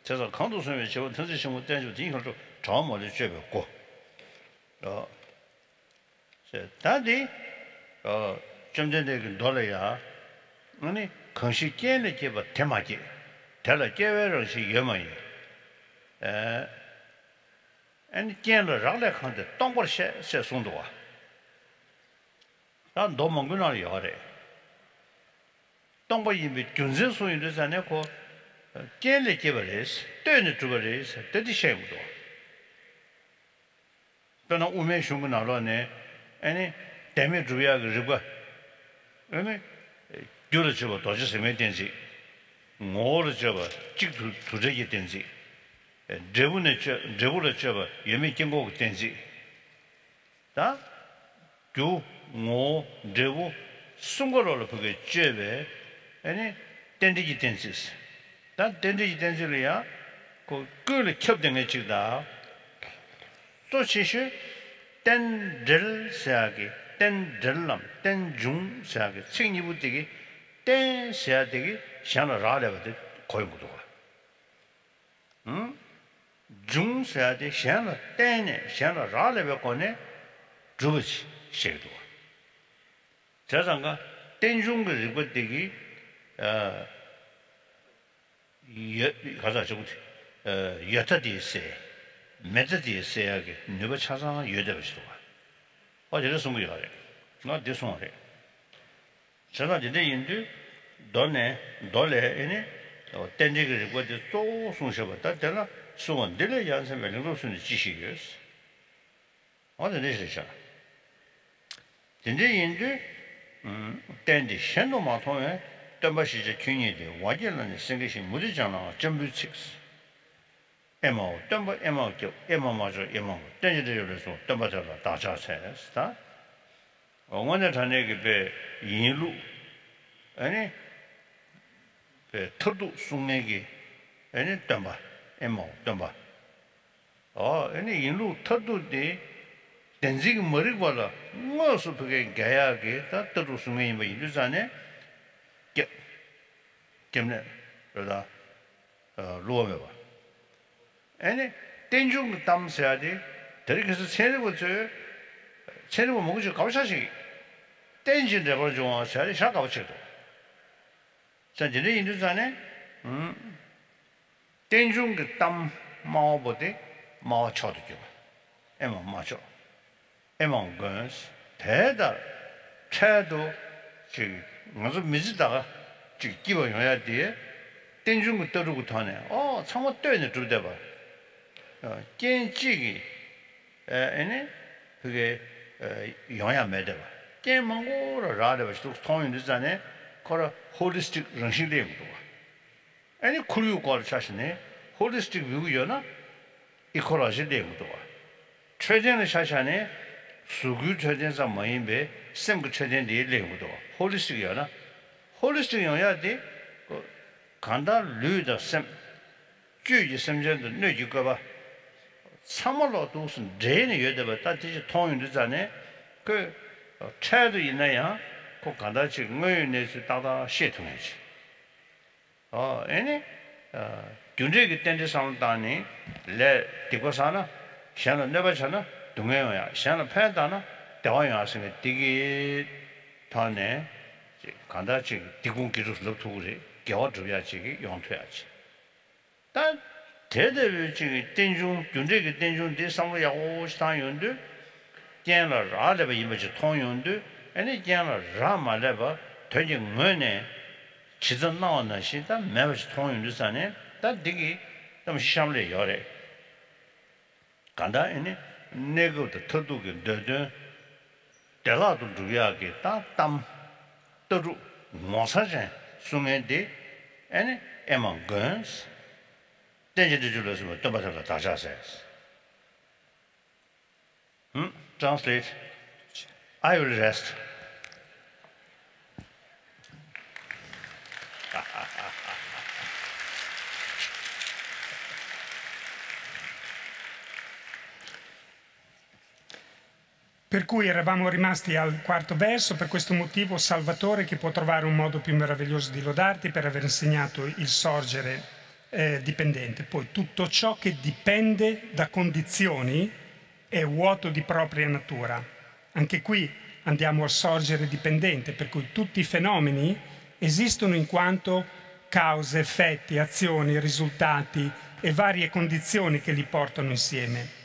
그래서 강도수에 집어 텐지층과 땜벌 이거도 처음으로 죄배고 다디 좀 전에 그 돌아야 아니 건식 깨는 게 테마지 달라 깨외로시 여마이 아니 견을 라래 칸데 동벌 셰 송도와 난 너무 그날 여래 동벌 이미 준세 소인들 전에 고 견을 개버리스 뜨는 주버리스 뜨디 셰고도 또는 우메 슝고 나로네 아니 때문에 주야 그러고 아니 교를 접어 도시 세면 된지 뭐를 접어 찍도 두적이 된지 제부를 접어 예미 경고 된지 다 교, 뭐, 제부 순거로를 보게 죄배 아니 된지기 된지 다 된지기 된지를야 그 끓을 겹등에 찍다 또 시시 땐들 세하게 땐들람 땐중 세하게 책임부되기 땐 세하되기 샤나 라레버데 고용도가 중 세하되 샤나 땐에 샤나 라레버 거네 주버지 셰도 자장가 땐중을 이거되기 가자 저거 여타디세 메타디세하게 누가 찾아가 여대버지도 어제를 숨기 가래. 나 대송하래. 제가 이제 인도 너네 에네 땡지를 거기 또 숨셔봤다. 내가 수원들의 연습을 해놓으신 지식이었어. 어제 내시죠. 이제 인도 땡지 현도만 통해 덤바시제 균이데 와jel라는 생각이 무리잖아. 전부 식스. 에모 덤바 에모교 에모마저 에모 땡지들에서 덤바자라 다자세스다. 오늘 전에게 배 인루 아니 배 터도 숭내기 아니 덤바 에모 덤바 아니 인루 터도데 땡지기 머리고라 뭐서 그게 가야게 다 터도 숭내기 뭐 이르잖아. 때문에 그러다 루어메 봐. 아니 땡중 담세야지 저렇게서 세르고서 세르고 먹으죠 가보자시 땡진데 버죠 세리 샤 가보쳐도 전진의 인도산에 땡중 그땀 마오보데 마오 쳐도죠 에모 마죠 에모 건스 대다 차도 지 먼저 미지다가 지 기본 해야 돼 땡중 그 떠르고 타네 참아 떠는 좀 돼 봐. 겐지기 에네 그게 영향 매대 봐. 겐망고를 라데 또 통인들잖아. 거라 홀리스틱 정신대고도 봐. 아니 그리고 걸 자신에 홀리스틱 위구여나 이코라지 대고도 봐. 최전의 샤샤네 수구 최전사 뭐인데 샘그 최전 대고도 봐. 홀리스틱이야나 홀리스틱 영향이 간다 류다 샘 주의 sem전도 너지가 봐. 참말로 무슨 제네 여대봐 따지지 통용되잖아. 그 차도 있나야? 그 간다지 응외내서 따다 시통이지. 아니 균제기 땐지 상담다니 레 디고사나 샤나 내버잖아. 동해야 샤나 패다나 대화야스네 디기 타네 간다지 디군기로 넣두고지 겨워줘야지 용퇴야지. 단 대대로 지금 땡중 균제기 땡중 대상을 야고 시타용도 견을 라레바 이미지 통용도 아니 견을 라마레바 되게 뭐네 지전 나왔나 시다 매버지 통용도 산에 다 되게 좀 시험을 열에 간다 아니 내가도 터두게 되든 대라도 주야게 다땀 떠루 모사제 숭에데 아니 에만 건스 땡지들 줄여서 뭐 떠봐서 다 자세요. Translate. I will rest. Per cui eravamo rimasti al quarto verso, per questo motivo Salvatore, che può trovare un modo più meraviglioso di lodarti per aver insegnato il sorgere dipendente. Poi tutto ciò che dipende da condizioni è vuoto di propria natura. Anche qui andiamo al sorgere dipendente, per cui tutti i fenomeni esistono in quanto cause, effetti, azioni, risultati e varie condizioni che li portano insieme.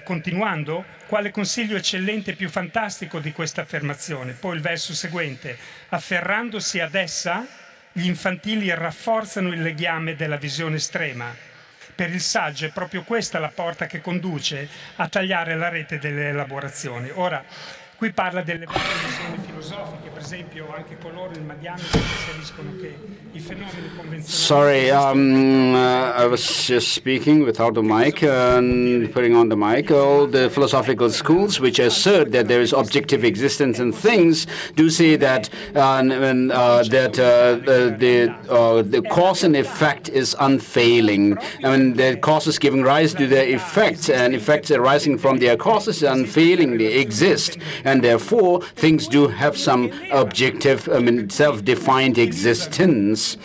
Continuando, quale consiglio eccellente e più fantastico di questa affermazione? Poi il verso seguente: afferrandosi ad essa, gli infantili rafforzano il legame della visione estrema. Per il saggio è proprio questa la porta che conduce a tagliare la rete delle elaborazioni. Ora, qui parla delle varie visioni filosofiche, per esempio anche coloro in Madhyamika che riferiscono che i fenomeni convenzionali... Sorry, I was just speaking without the mic and putting on the mic. All the philosophical schools which assert that there is objective existence in things do say that the cause and effect is unfailing. I mean, the causes giving rise to their effects, and effects arising from their causes unfailingly exist. And therefore, things do have some objective, self-defined existence.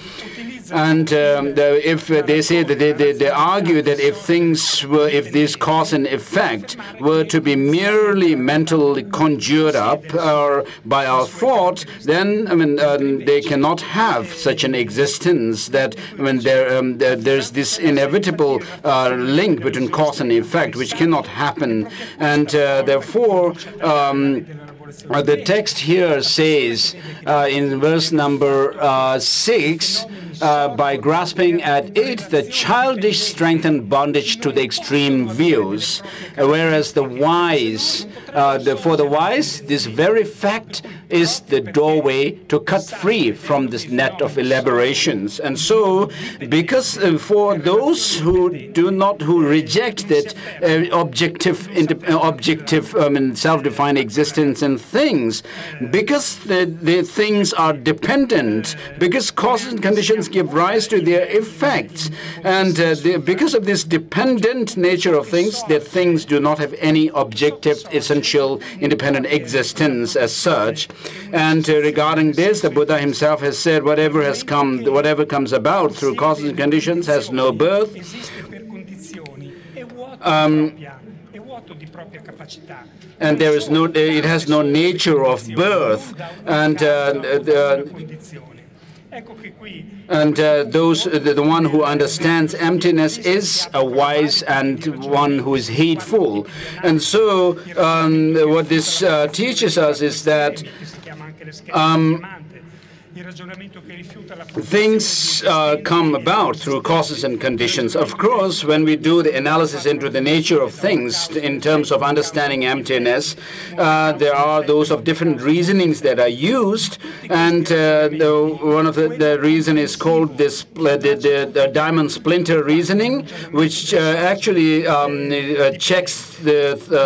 And if they say that they argue that if this cause and effect were to be merely mentally conjured up by our thought, then they cannot have such an existence. That there's this inevitable link between cause and effect, which cannot happen, and therefore. The text here says in verse number 6, by grasping at it, the childish strengthen bondage to the extreme views, whereas the wise, for the wise, this very fact is the doorway to cut free from this net of elaborations. And so, because for those who reject that objective, self-defined existence in things, because the things are dependent, because causes and conditions give rise to their effects, and because of this dependent nature of things, that things do not have any objective, essential, independent existence as such. And regarding this, the Buddha himself has said, whatever comes about through causes and conditions has no birth. And there is it has no nature of birth, and the one who understands emptiness is a wise and one who is heedful. And so what this teaches us is that things come about through causes and conditions. Of course, when we do the analysis into the nature of things in terms of understanding emptiness, there are those of different reasonings that are used, and one of the reason is called this the diamond splinter reasoning, which actually checks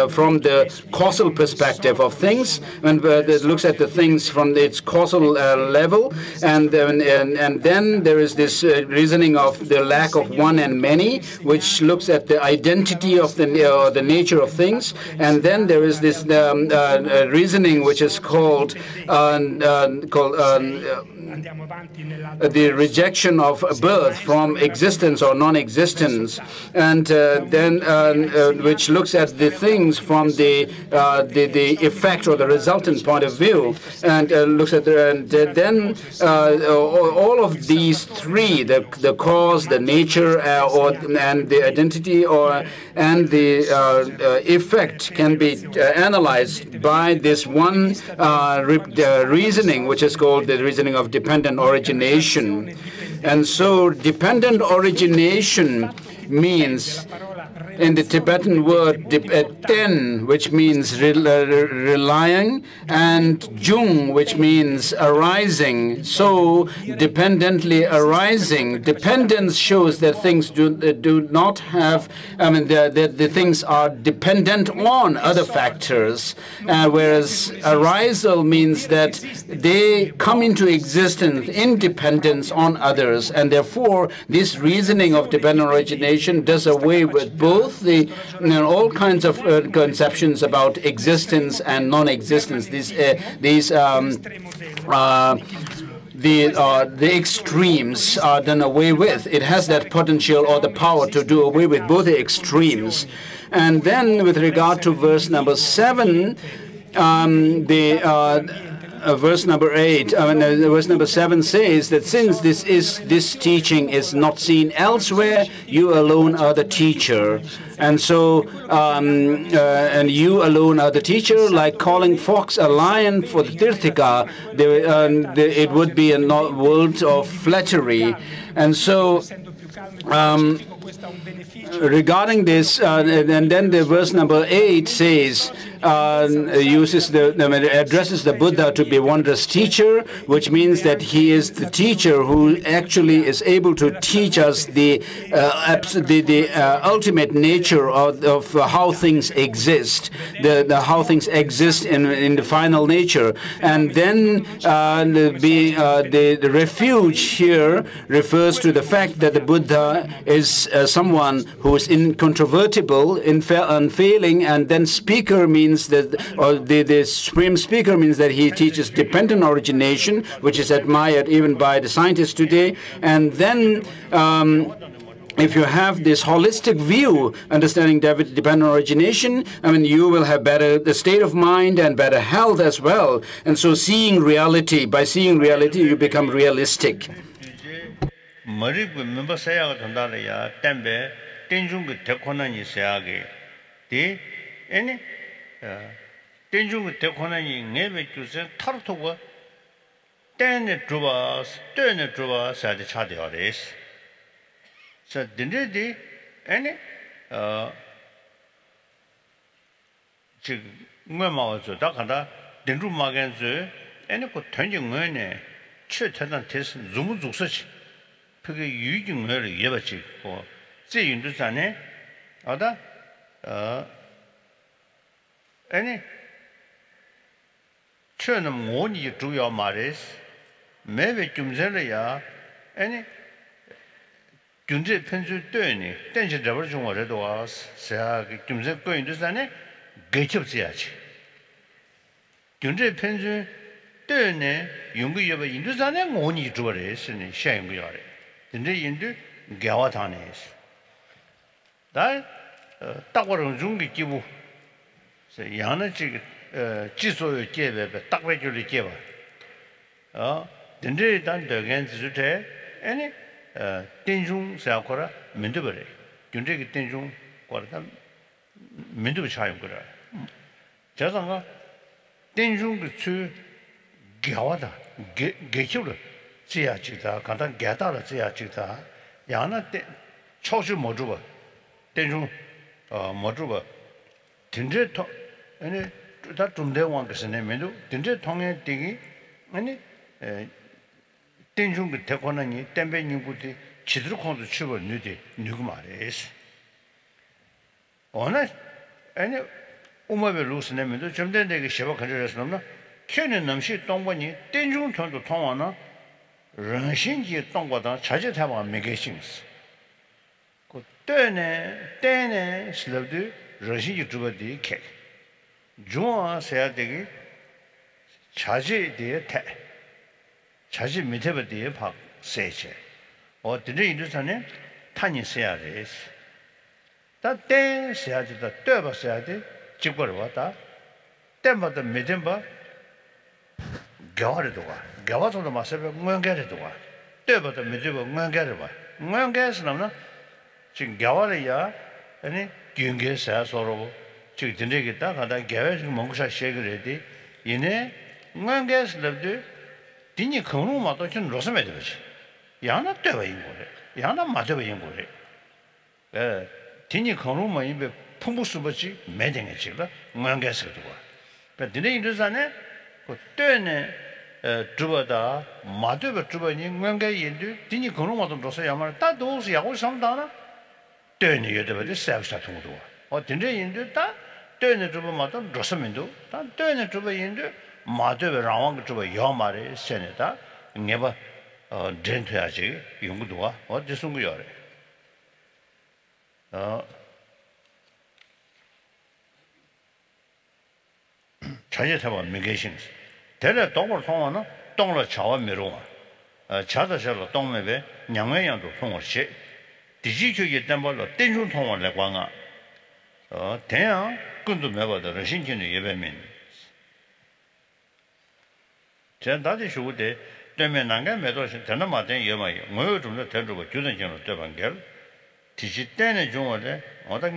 from the causal perspective of things, and it looks at the things from its causal level. And then there is this reasoning of the lack of one and many, which looks at the identity of the nature of things. And then there is this reasoning which is called the rejection of birth from existence or non-existence, and then which looks at the things from the effect or the resultant point of view, and looks at then all of these three, the cause, the nature, and the identity, and the effect, can be analyzed by this one reasoning, which is called the reasoning of dependent origination. And so dependent origination means, in the Tibetan word ten, which means relying, and jung, which means arising. So dependently arising. Dependence shows that things do not have, the things are dependent on other factors, whereas arisal means that they come into existence in dependence on others, and therefore this reasoning of dependent origination does away with both all kinds of conceptions about existence and non-existence. The extremes are done away with. It has that potential or the power to do away with both the extremes. And then with regard to verse number 7, verse number 8, verse number 7 says that since this teaching is not seen elsewhere, you alone are the teacher. And so, and you alone are the teacher, like calling fox a lion for the Tirthika, it would be a world of flattery. And so, regarding this, and then the verse number 8 says, addresses the Buddha to be wondrous teacher, which means that he is the teacher who actually is able to teach us the ultimate nature of how things exist, how things exist in the final nature. And then the refuge here refers to the fact that the Buddha is someone who is incontrovertible, unfailing, and then speaker means that, or the supreme speaker means that he teaches dependent origination, which is admired even by the scientists today. And then if you have this holistic view, understanding dependent origination, I mean, you will have the state of mind and better health as well. And so seeing reality, by seeing reality, you become realistic. Tenjung Tekonani Neve Jusen Tartoga, Dane Drubas, Dene Druba, said the Chadiores. Said Dindy, any Mama Dakanda, Dendru Maganzu, any could turn you money, Chetan test, Zumuzu such, Piggy Yujing her Yevachi, or see into Sane, other any Chernum won't you do your maris, maybe Jumzelia, any Junze Pensu Tony, Tension Diversion or Red was, say, Jumze going to Sane, Gate of Siach. Junze Pensu Tony, Yungu Yava into Sane, won't you do a race in Shangyari. Then they into Gawatanes. That Tawarum Zungi Kibu. Yana Chiso Jebe, Takwajuli Jeva. Dendry done the against Zute, any Tenjung Sakura, Mindubere. Junjik Tenjung, Quartam Mindubichayukura. Jazanga Tenjung to Gawada, Gechula, Siachita, Kantan Gatara Siachita, Yana Choshu Moduba, Tenjung Moduba. Dindre any that from there one person named Dindre Tongue Digi, any Tenjung Tekonani, Tembe Nuguti, Chidrukon the Chuba Nudi, Nugmares. Honest any Umabe Lus named Jumden de Shiva Conjuras Numna, Kenan Namshi Tongwani, Tenjung turned to Tongwana, Ranshinji Tongwada, Chajatava Megations. Good Dene, Slavdu. Russian YouTuber cake. Jua said the Chaji dear tat. Chaji Mitaba dear park, Seche. Or did you understand? Tanya says. That day said the Turba said, Chipperwata, Temper the Midimba, Gawaridua, Gawat on the Massacre, Mungaridua, Turba the Midiba, Mungaridua, Mungas Lama, Chingawaria, any. Gyunge says or Chigdinigita, and I gave Monksha Shagready, Yene, Mangas lived Dini Kunu Matochin Rosamedovich. Yana Teva Yana Matava Yingore. Tini Kunu Maimbe Pumusubachi, Medding a chiller, Mangas. But the name is an could turn Drubada, Matuba Trubani, Manga Yindu, Dini Kunu Matom Rosayama, that those Yago Samdana. Turn you to the self statue. Or Tindre into that, turn it to a mother, Rossamindo, that turn it to be into Mother around to a Yomari, Senator, never Gentiaji, Yungudua, or Disunguyore. Chayatava negations. Tell a dog or Tona, Dongla Chawa Miroma. Chata shall Dong Mebe, Yamayan to Tong or Shake. Did you get them all? Tension Tong like Wanga. Ten, good to never the Russian Yebemin. 제 다시 쇼데 때문에 난가 매도시 되는 마된 여마이 뭐 좀더 된다고 주는 정도 되반결 디지 때는 중원에 어다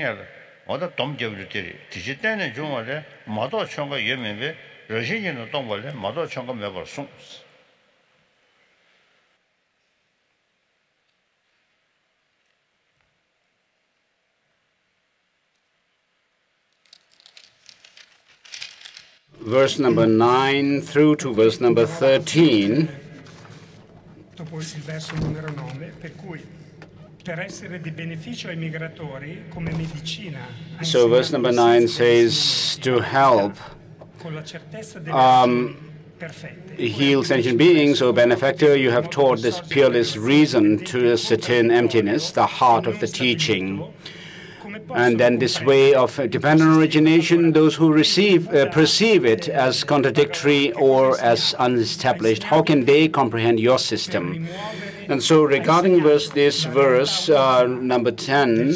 domjevri tiji tene jungwale mado chonga yemenbe rajin no tongwale mado chonga mebar sungs. Verse number 9 through to verse number 13. Dopo il verso numero 9, per cui per essere di beneficio ai migratori come medicina. So verse number 9 says to help heal sentient beings, O benefactor, you have taught this peerless reason to ascertain emptiness, the heart of the teaching. And then this way of dependent origination, those who perceive it as contradictory or as unestablished, how can they comprehend your system? And so regarding this verse, number 10,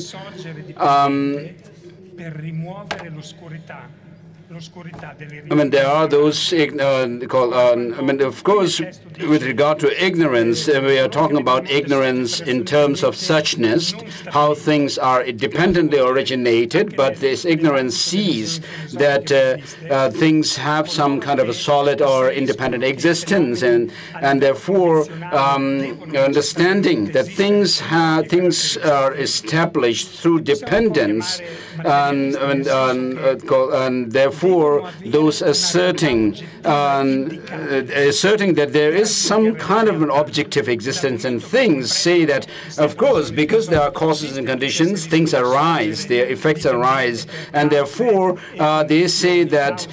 I mean, there are those, of course, with regard to ignorance, we are talking about ignorance in terms of suchness, how things are dependently originated, but this ignorance sees that things have some kind of a solid or independent existence, and therefore understanding that things are established through dependence, and therefore those asserting that there is some kind of an objective existence in things say that, of course, because there are causes and conditions, things arise, their effects arise, and therefore they say that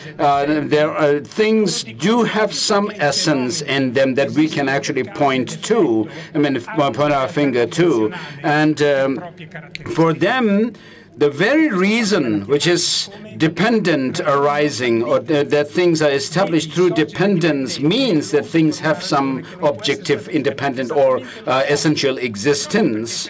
things do have some essence in them that we can actually point to, point our finger to, and for them, the very reason which is dependent arising, or that things are established through dependence, means that things have some objective, independent, or essential existence.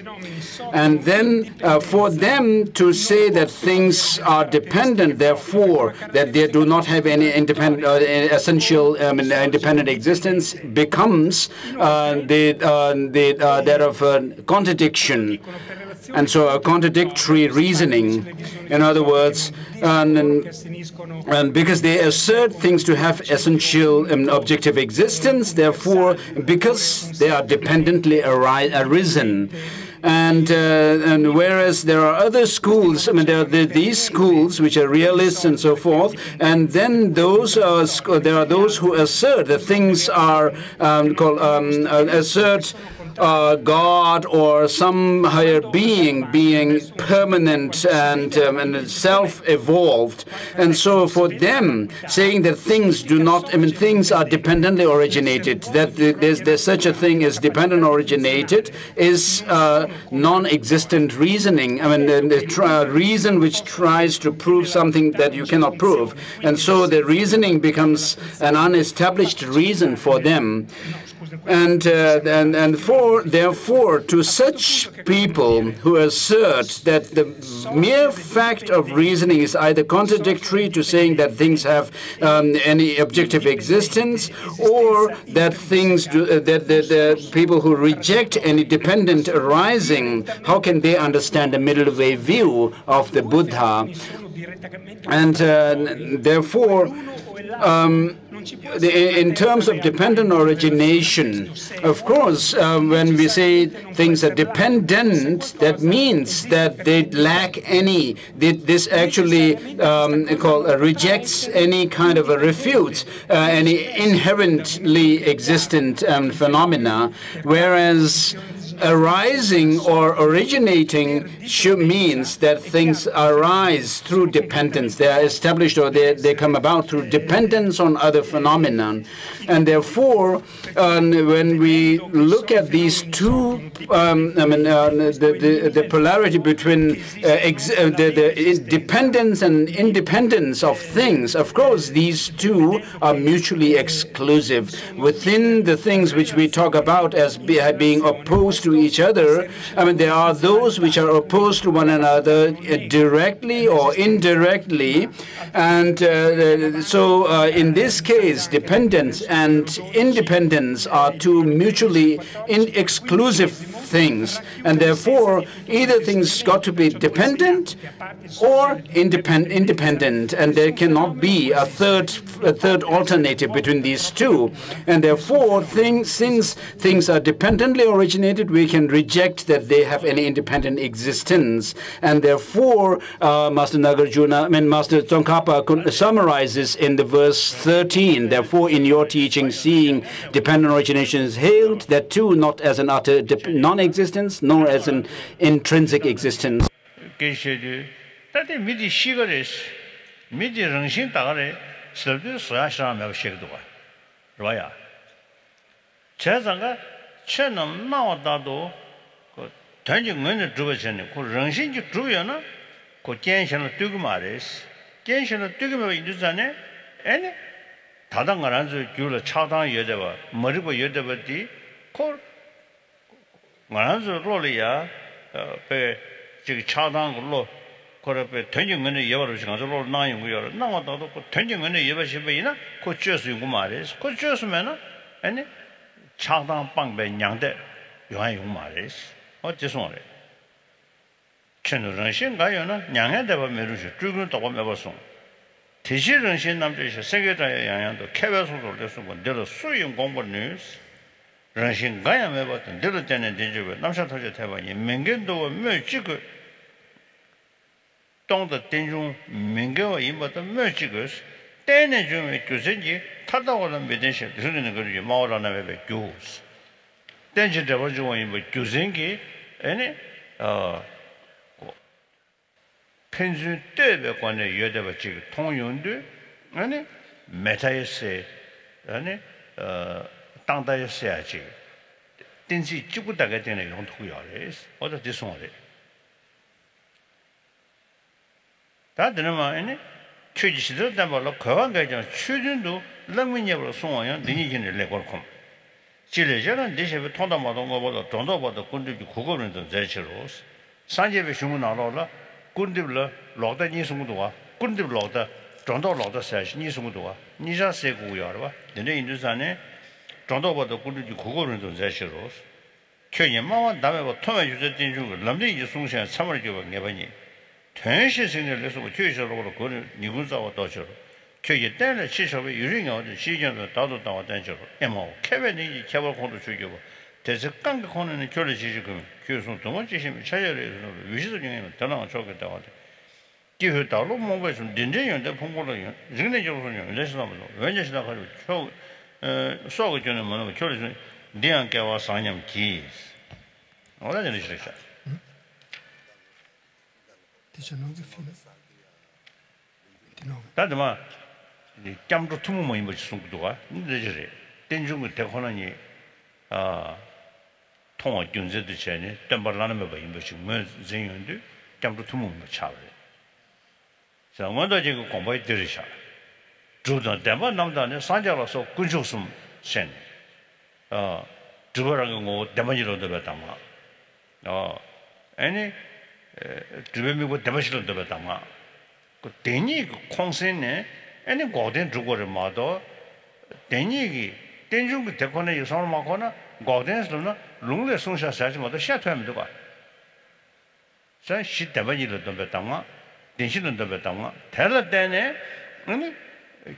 And then for them to say that things are dependent, therefore that they do not have any independent, essential, independent existence, becomes that of a contradiction. And so a contradictory reasoning, in other words, and because they assert things to have essential objective existence, therefore, because they are dependently arisen. And whereas there are other schools, there are these schools which are realists and so forth, and then there are those who assert that things are assert God or some higher being permanent and self-evolved. And so for them, saying that things do not, things are dependently originated, that there's such a thing as dependent originated, is non-existent reasoning. The reason which tries to prove something that you cannot prove. And so the reasoning becomes an unestablished reason for them. And therefore, to such people who assert that the mere fact of reasoning is either contradictory to saying that things have any objective existence, or that things that the people who reject any dependent arising, how can they understand the middle way view of the Buddha? And therefore, in terms of dependent origination, of course, when we say things are dependent, that means that they lack any, this actually rejects any kind of a refute, any inherently existent phenomena, whereas arising or originating means that things arise through dependence. They are established or they come about through dependence on other phenomena. And therefore, when we look at these two, the polarity between the dependence and independence of things, of course, these two are mutually exclusive. Within the things which we talk about as being opposed to to each other. I mean, there are those which are opposed to one another directly or indirectly. And so in this case, dependence and independence are two mutually exclusive things. And therefore, either things got to be dependent or independent. And there cannot be a third alternative between these two. And therefore, since things are dependently originated, we can reject that they have any independent existence. And therefore, Master Tsongkhapa summarizes in the verse 13, therefore, in your teaching, seeing dependent origination is hailed, that too not as an utter non-existence, nor as an intrinsic existence. 거럽에 전쟁면에 예바로 시간서 로 나용 거요. 나와도 그 전쟁면에 예바시베이나 그 쥐스 용고 말이스. 그 쥐스면은 아니 차당 방배 냥대 요한 용 말이스. 어째서 그래? 천으런신 가요나 냥에 대바 메루시 죽은 또 매버송. 대시런신 남자시 세계자의 양양도 캐베소도 됐어. 내가 수용 공부를 런신 가야 매버던 내가 때는 되지고 남ша 터져 대바니 맹견도 멸치고 동도 된중 민교와 임바도 멸치고스 때내 중에 교생지 타다고는 메den시 그러는 거지 마오라나베 교스 땡지 잡아주고 임바 교생기 아니 펜준 때에 관해 여대바 지금 통용도 아니 메타에세 아니 땅다에세야지 땡지 찍고다가 되는 용도고요. 어디 죄송하래. 다들은만 아니 취지시들 담발로 거왕가장 취준도 랑민역으로 송어요. 니니진을 내걸고 지레저는 대시에 통담하던 거보다 돈도보다 군들이 국어는 더 제시로 산재배 주문 나로라 군들로 로다 니송도와 군들 로다 돈도 로다 사시 니송도와 니자 세고요라 근데 인도산에 돈도보다 군들이 국어는 더 제시로 최년마와 남의 통해 주제된 중 남들이 이제 송시한 3월 교육 내번이 전시생을 내서 교육적으로 그 니군사와 도처로 교육 때는 시설의 유ring이 시전도 다도 다와단처로 에모 케벤이 개발 공도 주기고 대서 깡가 코는 교류 지식금 교수 동원 지심 차열에서 위시도 중에 전화가 좋겠다고 하대. 기회 달로 뭔가 좀 딘딘연데 풍고로 정례적으로 연대시나면서 왠지시나 가지고 수학을 주는 뭐는 교류 니안께와 상념 기 어디에 내리시죠? 다들 이 짬도 투무 뭐 이거 중도가 근데 된중을 대권하니 통화 경제도 전에 덤발라는 거 이거 지금 전용도 짬도 투무 뭐 차래. 자, 먼저 지금 공부해 들으셔. 주도 대만 남다네 산자로서 군주숨 sen 주거라는 거 대만이로도 봤다마 아니 주변미고 대만시로도 봤다마 그 대니 콩센네 아니 고된 주거를 마도 대니기 된중 대권에 요소를 막거나 고된스는 롱레 송샤 사지마도 샤트하면 되고 자 시대만이로도 봤다마 대신은도 봤다마 대라 때네 아니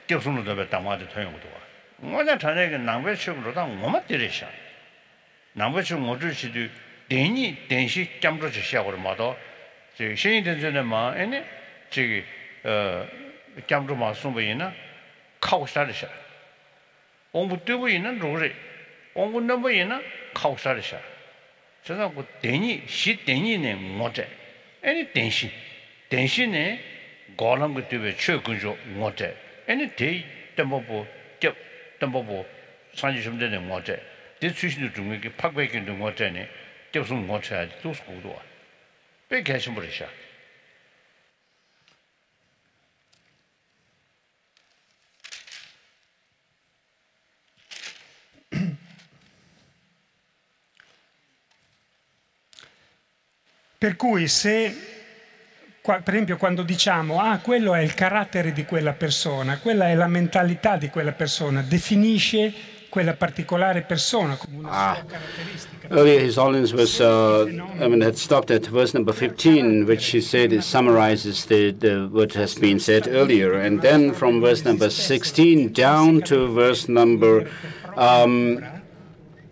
교수는도 봤다마도 통용도 와 뭐냐 전에 남배식으로다 뭐만 들으셔 남배식 모두 시도 대니 대시 잠도 시작으로 마도 저 신이 된전에만 아니 저기 잠도 마송보이나 카고 살으셔 공부 뜨고 있는 로레 공부 넘어 있는 카고 살으셔 저는 그 대니 시 대니네 뭐제 아니 대신에 고랑 그 때문에 최근조 뭐제 아니 대 때뭐고 덤보고 산지심 되는 뭐제 대출신도 중에 팍백인도 뭐제네 대수는 뭐제야 도스고도 왜 계신 버리셔 Per cui se, per esempio, quando diciamo quello è il carattere di quella persona, quella è la mentalità di quella persona, definisce quella particolare persona come una sua caratteristica. Earlier, His Holiness was, had stopped at verse number 15, which he said summarizes what has been said earlier. And then from verse number 16 down to verse number...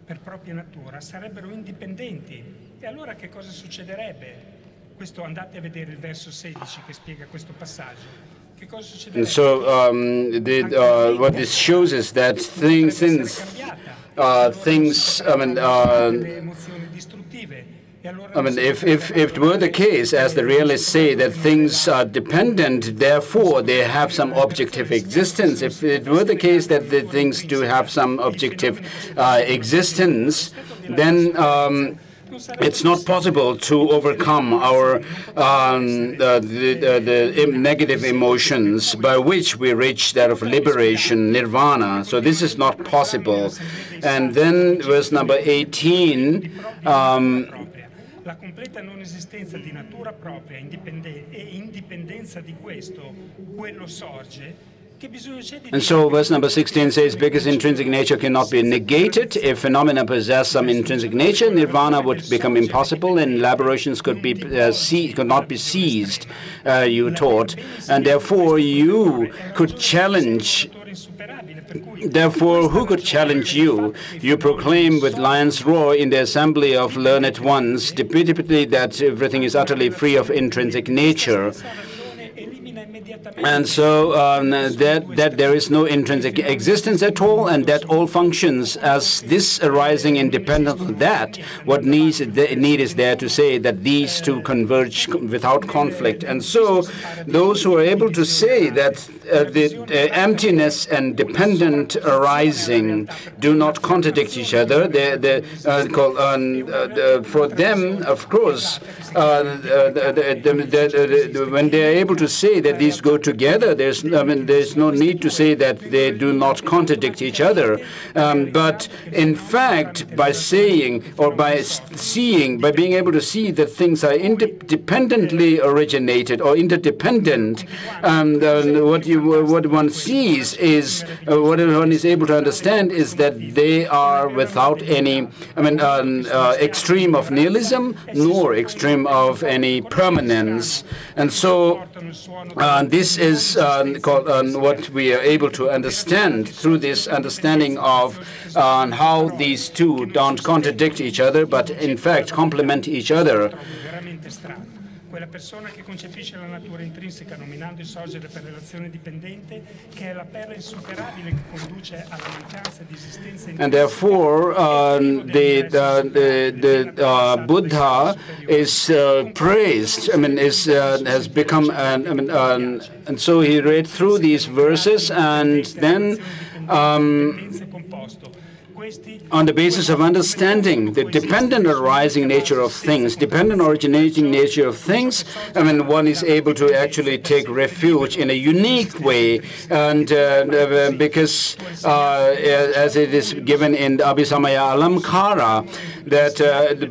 per propria natura sarebbero indipendenti. E allora che cosa succederebbe? Questo, andate a vedere il verso 16 che spiega questo passaggio. And so what this shows is that things if it were the case, as the realists say, that things are dependent, therefore they have some objective existence. If it were the case that the things do have some objective existence, then it's not possible to overcome our the negative emotions by which we reach that of liberation, nirvana. So this is not possible. And then verse number 18. La completa non esistenza di natura propria e indipendenza di questo, quello sorge. And so verse number 16 says, because intrinsic nature cannot be negated, if phenomena possess some intrinsic nature, nirvana would become impossible and elaborations could not be seized, you taught. And therefore you could challenge. Therefore, who could challenge you? You proclaim with lion's roar in the assembly of learned ones, repeatedly that everything is utterly free of intrinsic nature. And so that there is no intrinsic existence at all, and that all functions as this arising independent of that. What need is there to say that these two converge without conflict. And so those who are able to say that the emptiness and dependent arising do not contradict each other, for them, of course, when they are able to say that these go together, there's no need to say that they do not contradict each other. But in fact, by saying or by seeing, by being able to see that things are independently originated or interdependent, what one sees is, what one is able to understand is that they are without any, extreme of nihilism nor extreme of any permanence. And so this is called what we are able to understand through this understanding of how these two don't contradict each other, but in fact complement each other. Quella persona che concepisce la natura intrinseca nominando il sorgere per relazione dipendente, che è la perla insuperabile che conduce alla mancanza di esistenza. And therefore, the Buddha is praised. Has become and so he read through these verses, and then. On the basis of understanding the dependent arising nature of things, dependent originating nature of things, one is able to actually take refuge in a unique way, and because as it is given in Abhisamaya Alamkara, that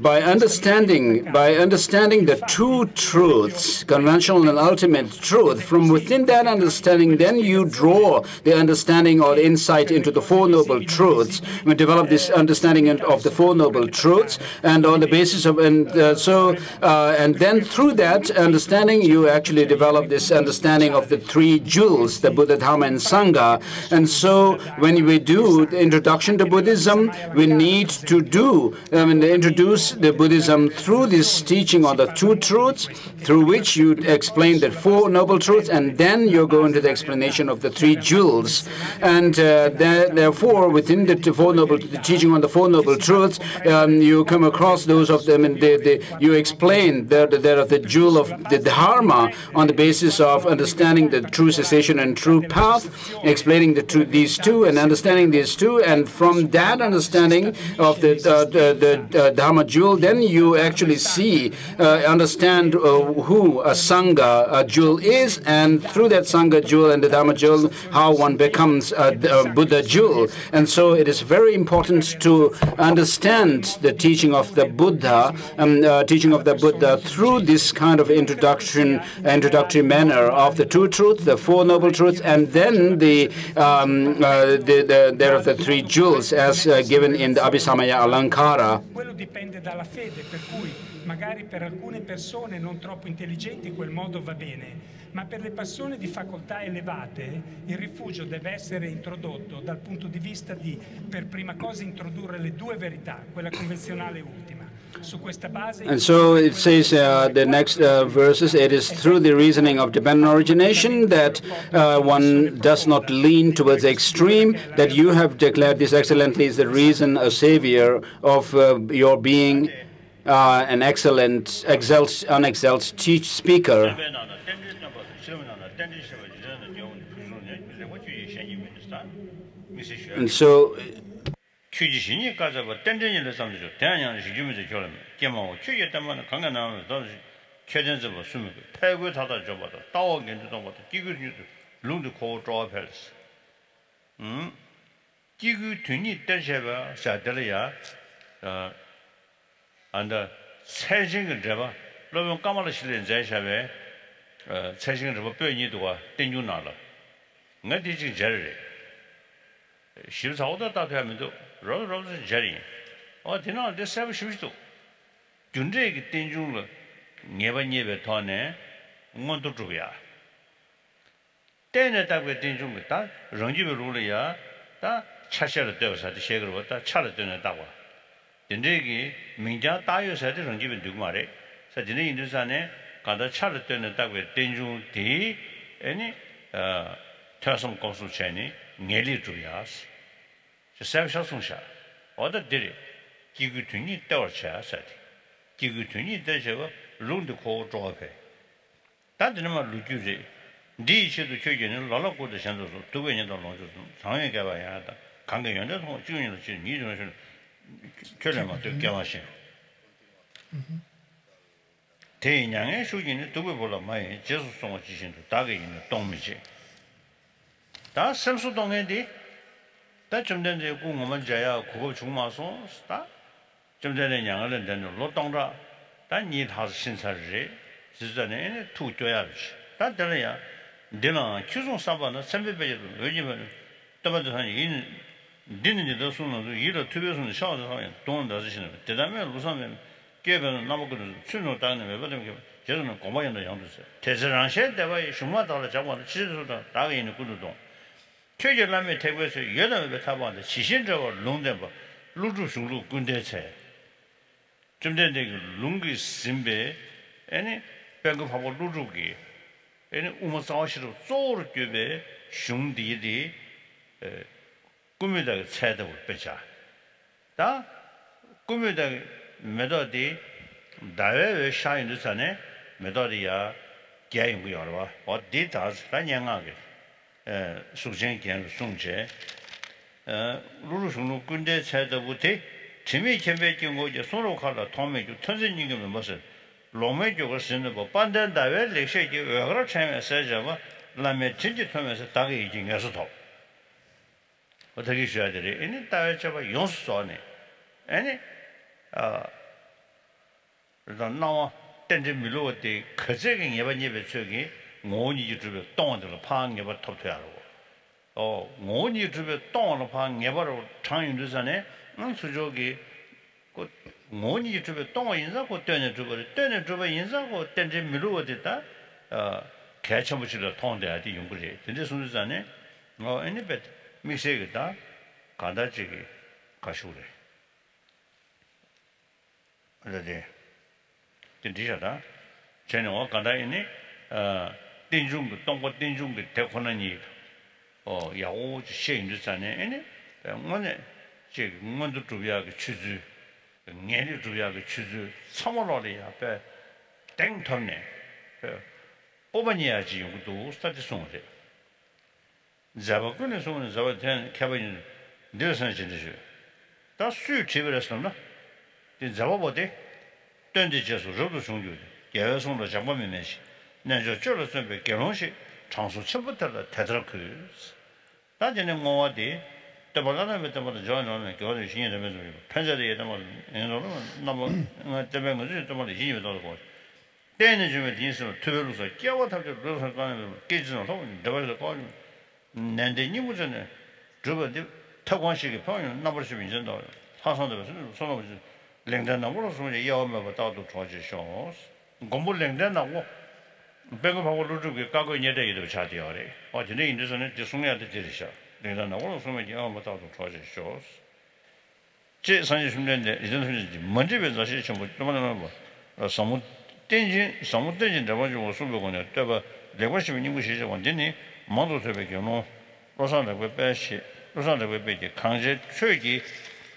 by understanding the two truths, conventional and ultimate truth, from within that understanding, then you draw the understanding or the insight into the Four Noble Truths. We develop this understanding of the Four Noble Truths, and on the basis of, and then through that understanding, you actually develop this understanding of the three jewels, the Buddha, Dharma, and Sangha. And so when we do the introduction to Buddhism, we need to introduce the Buddhism through this teaching on the two truths, through which you explain the Four Noble Truths, and then you go into the explanation of the three jewels. And therefore, within the Four Noble, the teaching on the Four Noble Truths, you come across those of them, and you explain the jewel of the Dharma on the basis of understanding the true cessation and true path, explaining these two and understanding these two, and from that understanding of the Dharma jewel, then you actually understand who a Sangha jewel is, and through that Sangha jewel and the Dharma jewel, how one becomes a Buddha jewel. And so it is very important to understand the teaching of the Buddha, through this kind of introductory manner of the two truths, the Four Noble Truths, and then there are the three jewels as given in the Abhisamaya Alankara. Quello dipende dalla fede, per cui magari per alcune persone non troppo intelligenti quel modo va bene, ma per le persone di facoltà elevate il rifugio deve essere introdotto dal punto di vista di, per prima cosa, introdurre le due verità, quella convenzionale e ultima. And so it says the next verses, it is through the reasoning of dependent origination that one does not lean towards the extreme, that you have declared this excellently is the reason, a savior of your being an excellent, unexcelled speaker. And so 취지신이 가서고 땡땡이를 삼죠. 대한양을 지금에서 결함. 개마고 취지 때문에 강가 나오면 더 최전서 뭐 숨을 패고 닫아 줘봐도 따오겐도 또 기구도 롱도 코 드롭헬스. 기구 튼이 때셔봐 사들이야. 안다 세징을 잡아. 그러면 까마를 실린 제샤베 세징을 잡아 뼈니도가 땡주 나라. 내 뒤지 제를 실사오다 따뜻하면도 로로스 제리 어디나 데서브 쉬시도 준제기 땡중로 네번예베 토네 응원도 주야 때네 답게 땡중로 다 런지베 룰이야 다 차셔를 되어서 셰그로 왔다 차를 되는 다고 된제기 민자 다요서도 런지베 누구 말에 사진의 인도산에 가다 차를 되는 답게 땡중 뒤 아니 타섬 고수 체니 녜리 주야스 세브샤송샤 어디들이 기구tun이 떠올차사디 기구tun이 되셔가 룬드 코 조합해 다들만 루규지 디시도 교견을 라라고도 현도서 두 번이나 놓쳐서 상해 개발해야 한다 관계 연대성 주인으로 지금 이전에는 결례만 또 개발하신 대인양의 수준이 두배 보다 많이 제수성을 지신도 다게 있는 동미지 다 sem수동에디 다 좀 전에 공무원 자야 그거 중마소 다 좀 전에 양을 내는 로동라 단이 다스 신사지 지전에 투줘야 지 다들이야 내가 추종 사바는 선배배도 요즘은 또만도 인 되는지도 손으로 일을 투배선을 샤워서 돈을 다시는 대담에 루사면 개변은 나무거든 추노 다는 왜 받으면 저는 고마연도 양도서 대세랑시 대바이 shum마다를 잡아는 지도다 다가 있는 구도도 최절남의 대구에서 여덟 타봤는데 지신적으로 농대바 루주중루 군대체 좀 전에 룽기 심베 아니 배급하고 루주기 아니 우모사시로 쪼르 뛰베 슝디디 꿈에다 차다고 빼자 다 꿈에다 메더디 다외 샤인도 전에 메더디야 개인구 여러 어디 다스 단양하게 수정견 송제 루루스노 군대 차다부터 재미 캠베킹 거지 손으로 가다 도매주 천선님은 무슨 로메주가 쓰는 거 반대다외 렉셔기 왜 그렇게 세자마 라메 진지 통해서 다게 이징해서 더 어떻게 쉬어야 되리 이니 다외 잡아 용수소네 아니 일단 나와 땡지 밀로때 거제긴 예반예배 저기 ngoni YouTube tong de pa ngeba top to yaro ngoni YouTube tong de pa ngeba ro chang yin de sane nang su jo gi ko ngoni YouTube tong yin sa ko tene zhuba yin sa ko tenje mi lu de ta ge chen bu chi de tong de ya di yong bu de de su de sane any bet mi se ge da ga da ji gi ga shu de de de de da chen wo ga da yin ni 땡중도 동고 땡중도 대권하니 야오 시행주산에 에네 뭐네 제 뭔도 주비하게 추주 녜리 주비하게 추주 3월월에 앞에 땡터네 뽑아내야지 이것도 스타트 송을 잡아꾸는 송은 잡아된 캐버니 늘선 진짜죠 다 수요 제거했었나 이 잡아보대 던지져서 저도 송주 예외송도 잡아면시 내저 저로서 결혼식 장수 처부터 대들어 그 나중에 뭐와디 때마다 때마다 저는 교회 신이 되면서 편자리에 때마다 너무 때문에 그지 때마다 신이 되고 때는 좀 인생을 투별로서 깨워 탑죠 그래서 가는 깨지는 거 내가 거 난데 니무전에 저거들 타관식이 표현 나버시 민전도 사선도 손으로 랭단나고 소리 야오면 다도 좋아지셔 공부 랭단나고 배고파고 루르게 까고 이제도 자디어래 어제는 인도서는 지송해야돼 지리셔 랭단나고 소리 야오면 다도 좋아지셔 제 30년대 이전은 먼저 배워서 전부 좀만 뭐 사무 땡진 잡아주고 수고거든요. 때가 레버시면 인구시죠. 완전히 만도세배경로 로산의 배시 로산의 배지 강제 최기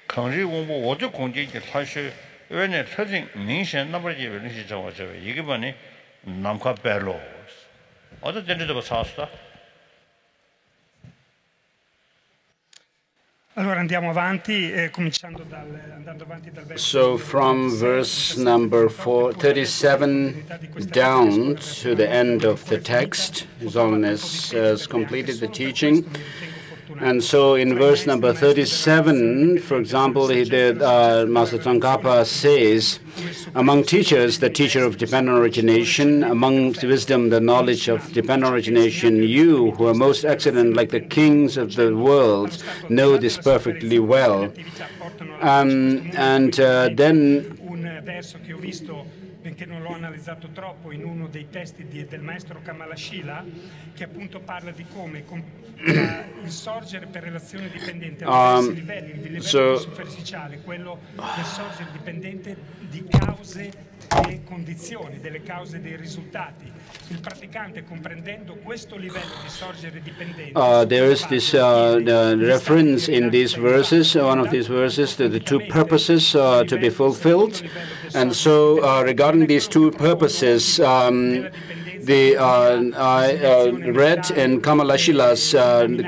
강제 공부 어디 공제기 사실 왜냐 특징明显 나버지 변시 잡아줘. 이게 뭐니 남과 별로 어디 된지도 사왔다. Allora andiamo avanti, cominciando andando avanti dal verso. So from verse number 37 down to the end of the text, His Holiness has completed the teaching. And so in verse number 37, for example, Master Tsongkhapa says, among teachers, the teacher of dependent origination, among wisdom, the knowledge of dependent origination, you, who are most excellent, like the kings of the world, know this perfectly well. Then benché non l'ho analizzato troppo, in uno dei testi del maestro Kamalashila, che appunto parla di come il sorgere per relazione dipendente a diversi livelli, il livello superficiale, quello del sorgere dipendente di cause e condizioni, delle cause e dei risultati. Il praticante, comprendendo questo livello di sorgere dipendente, there is this reference in these verses, one of these verses, to the two purposes to be fulfilled. And so regarding these two purposes, I read in Kamalashila's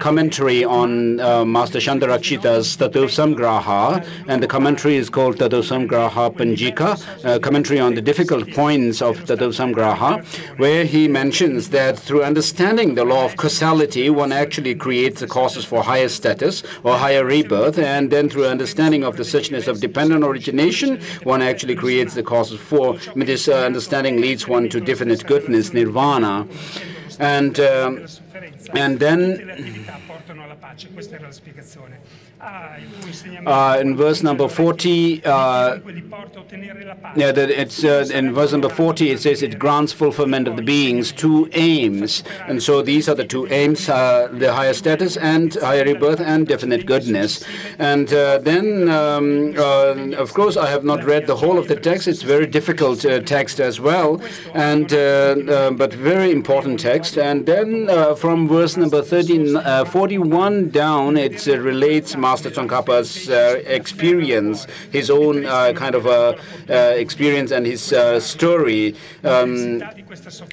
commentary on Master Shantarakshita's Tattva Samgraha, and the commentary is called Tattva Samgraha Panjika, commentary on the difficult points of Tattva Samgraha, where he mentions that through understanding the law of causality, one actually creates the causes for higher status or higher rebirth, and then through understanding of the suchness of dependent origination, one actually creates the causes for, this understanding leads one to definite goodness, nirvana. And then in verse number 40, in verse number 40 it says it grants fulfillment of the being's two aims, and so these are the two aims: the higher status and higher rebirth and definite goodness. And then, of course, I have not read the whole of the text. It's very difficult text as well, and but very important text. And then from verse number 41 down, it relates Master Tsongkhapa's experience, his own kind of experience and his story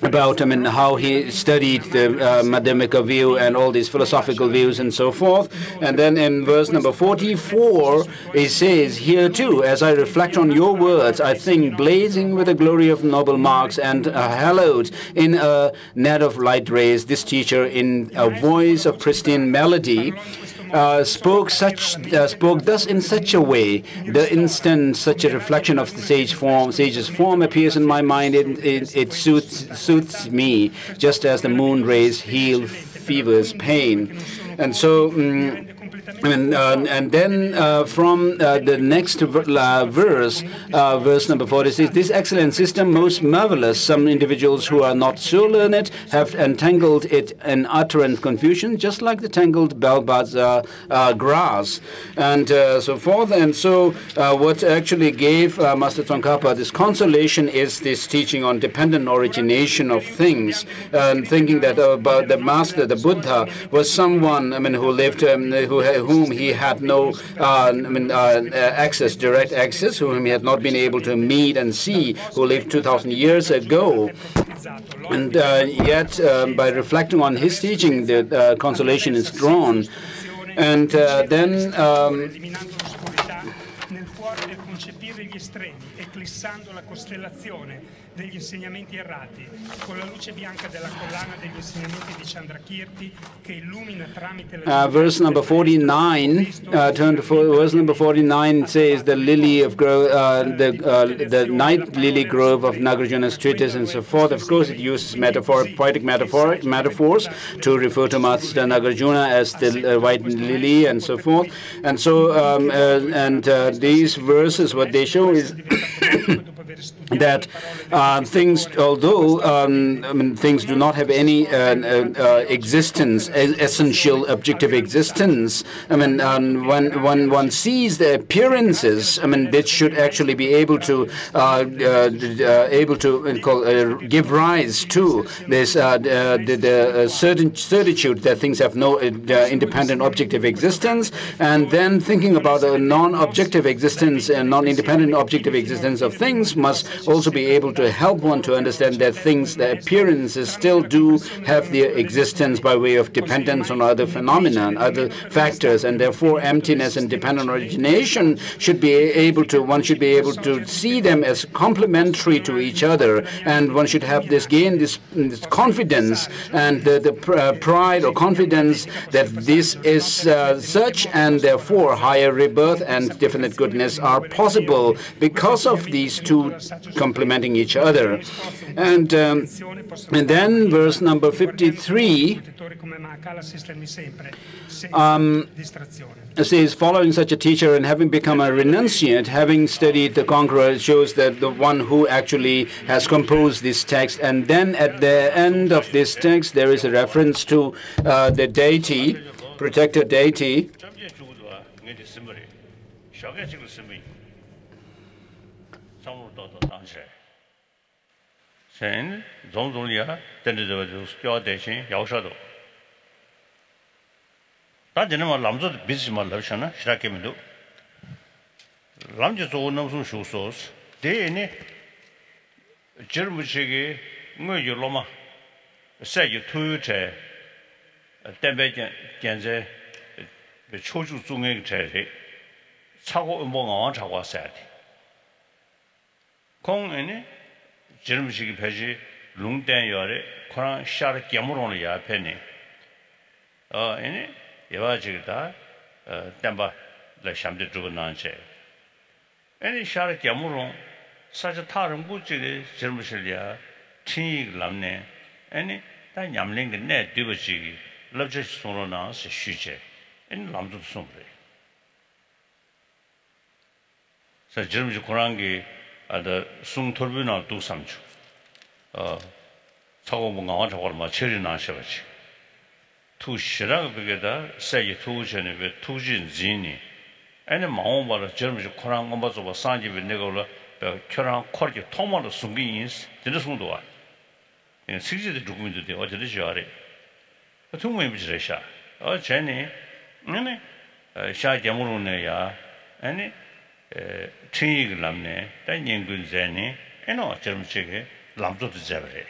about how he studied the Madhyamika view and all these philosophical views and so forth. And then in verse number 44, he says, here too, as I reflect on your words, I think blazing with the glory of noble marks and hallowed in a net of light rays, this teacher in a voice of pristine melody spoke thus in such a way. The instant such a reflection of the sage's form appears in my mind, it soothes me, just as the moon rays heal fever's pain. And so, and then from the next verse, verse number 46, this excellent system, most marvelous. Some individuals who are not so learned have entangled it in utterance confusion, just like the tangled balbaz grass, and so forth. And so, what actually gave Master Tsongkhapa this consolation is this teaching on dependent origination of things, and thinking that about the Master, the Buddha, was someone, who lived, whom he had no direct access, whom he had not been able to meet and see, who lived 2,000 years ago. And yet, by reflecting on his teaching, the consolation is drawn. And then degli insegnamenti errati, con la luce bianca della collana degli insegnamenti di Chandrakirti che illumina tramite la verse number 49, turn to verse number 49 says the lily of the night lily grove of Nagarjuna's treatise and so forth. Of course, it uses poetic metaphors to refer to Master Nagarjuna as the white lily and so forth. And so, these verses, what they show is that things, although things do not have any existence, essential objective existence. When one sees the appearances, this should actually be able to give rise to this the certitude that things have no independent objective existence, and then thinking about a non-objective existence and non-independent objective existence of things must also be able to help one to understand that things, the appearances, still do have their existence by way of dependence on other phenomena and other factors, and therefore emptiness and dependent origination should be able to, one should be able to see them as complementary to each other, and one should have this confidence and the pride or confidence that this is such, and therefore higher rebirth and definite goodness are possible because of these two complementing each other. And then verse number 53 says, following such a teacher and having become a renunciate, having studied the Conqueror, shows that the one who actually has composed this text. And then at the end of this text there is a reference to the deity, protector deity. Sen zongzonglia dendezeba skyo deshin yaoshado. Da denema lamzo bizima labshana shirakemido. Lamje zo namsun shusos de ne jermuchege ngoyo loma sa yu tuye tembe genze be choju zungeng che 차고 뭐가 차고 써야 돼. 공에네 젊으시기 배지 룽땡여래 코랑 샤르 깨물어는 야 편이 얘네 예와지다 땜바 라 샴데 주고 나한테 얘네 샤르 깨물어 사자 타른 부지에 젊으실이야 친이 남네 얘네 다 냠랭게 내 뒤버지 럽지 손으로나 쉬제 얘네 남도 손으로 자 젊으시 코랑기 아다 숭토르비나 두 삼주 차고 뭔가 저걸 막 처리 나셔가지 투시라고 그게다 세이 투전에 왜 투진진이 아니 마음바로 젊으시 코랑 엄마서 봐 산집에 내가로 결혼 코르게 토마로 숨기인 되는 순도와 실제의 도구민도 돼 어디를 지어래 통문이 비지래샤 쟤네 네네 샤게모로네야 아니 친이를 남네 단 연근제네 에노 젊으시게 람도도 잡으래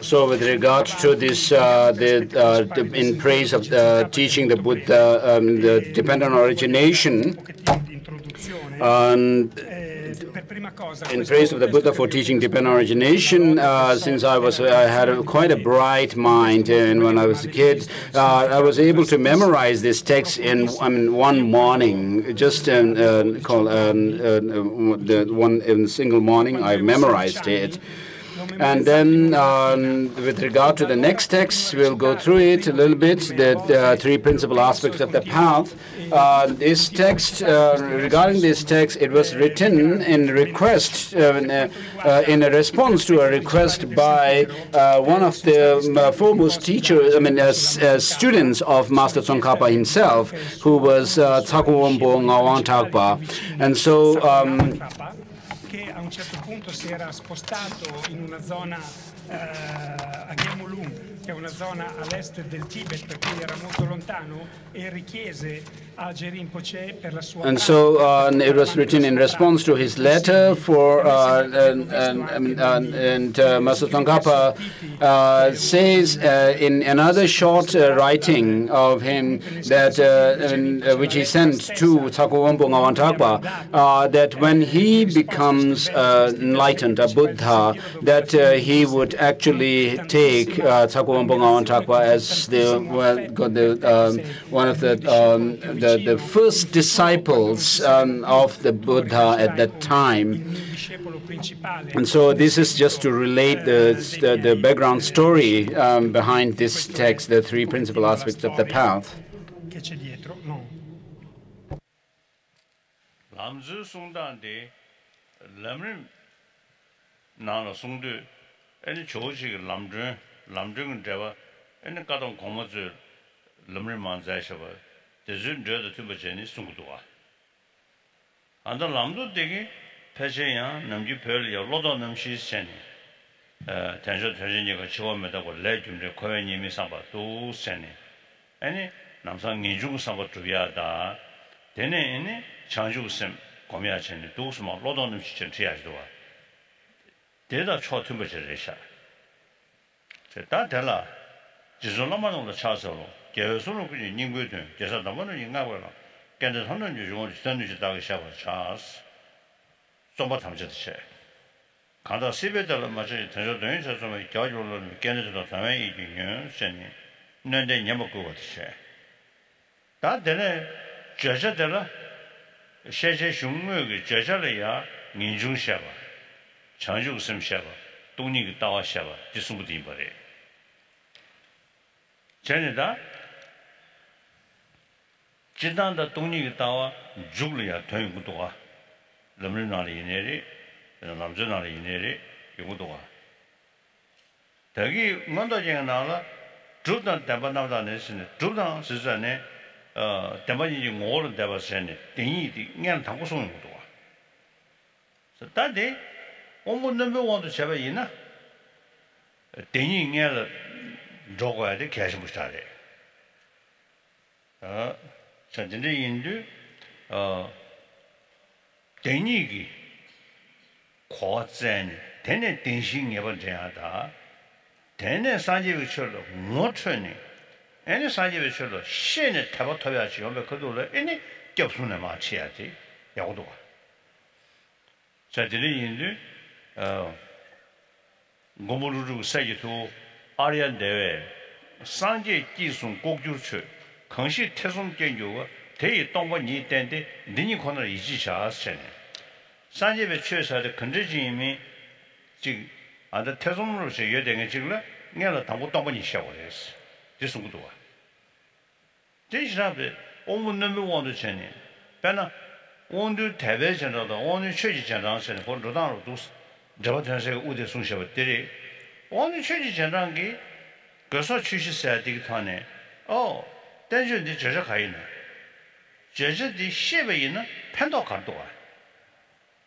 So with regard to this, in praise of teaching the Buddha, the dependent origination, in praise of the Buddha for teaching dependent origination, since I had quite a bright mind, and when I was a kid, I was able to memorize this text in one morning. Just in single morning, I memorized it. And then, with regard to the next text, we'll go through it a little bit, the three principal aspects of the path. This text, regarding this text, it was written in request, in a response to a request by one of the foremost teachers, students of Master Tsongkhapa himself, who was Tsakuwompo Ngawang Thakpa. And so, a un certo punto si era spostato in una zona a Gyamulung che è una zona all'est del Tibet, per cui era molto lontano, e richiese a Rinpoche per la sua And so it was written in response to his letter for, Master Tsongkhapa says in another short writing of him that which he sent to Tsakowampo Ngawantakpa, that when he becomes enlightened, a Buddha, that he would actually take Tsakowampo Ngawantakpa as one of the first disciples of the Buddha at that time. And so this is just to relate the background story behind this text, the three principal aspects of the path. Anda lamdo degi pecheya namji pel ya lodo namshi seni tenjo tenjiniga chiwa meda ko le jumre kowe nimi samba do seni ani namsa nginjugu samba tuya da dene ene chanjugu sem komya cheni do sma lodo namshi chen tiyaji dowa deda cho tumbe jeresha je da dela jizola manolo chasolo geosolo kuji ningwe tun gesa damano ingawela 근데 하는 요즘은 전주지 다가 샤고 차스 좀바 탐제듯이 가다 시베들 맞이 전주도에 저좀 교육으로 견제도 담에 이기는 선이 근데 녀먹고 같이 다 되네 저저들 세세 중요하게 저저래야 민중샤바 전주스름샤바 동리가 다와샤바 지수부터 이버래 전에다 지단다 동리가 다와 죽려야 되는 것도가 넘는날이 이내리 남전날이 이내리 이것도가 대기 만도쟁이 나라 주단 대반나다는 신의 주단 시전에 대반이 오른 대바선에 등이디 그냥 담고 쏘는 것도가 그래서 다들 오문 넘버 원도 제가 있나 등이 그냥 적어야 돼 계속 못하래 전진의 인도 대니기 과전 대내 대신 예번제하다 대내 산지비철로 못처니 애니 산지비철로 신의 타버터야지 오면 그도를 애니 겹수네 마치야지 야고도가 전진의 인도 고모루루 세계도 아리안 대회 산지 기순 꼭주처 강시 태송 견교가 대의 동반이 된데 니니 코너를 이지샤스네 산집에 취해서의 근저지임이 지금 아들 태송으로 제외된 지금 내가 당고 동반이 시작했어 지송도와 대신에 오문 넘버 원도 전에 배나 온도 대배전도 오늘 최지전장선에 본로당으로 두 저번에 우대 송셔버 때리 오늘 최지전장기 그래서 취시해야 되기 전에但是你这是可以呢，这是的西北呢判断更多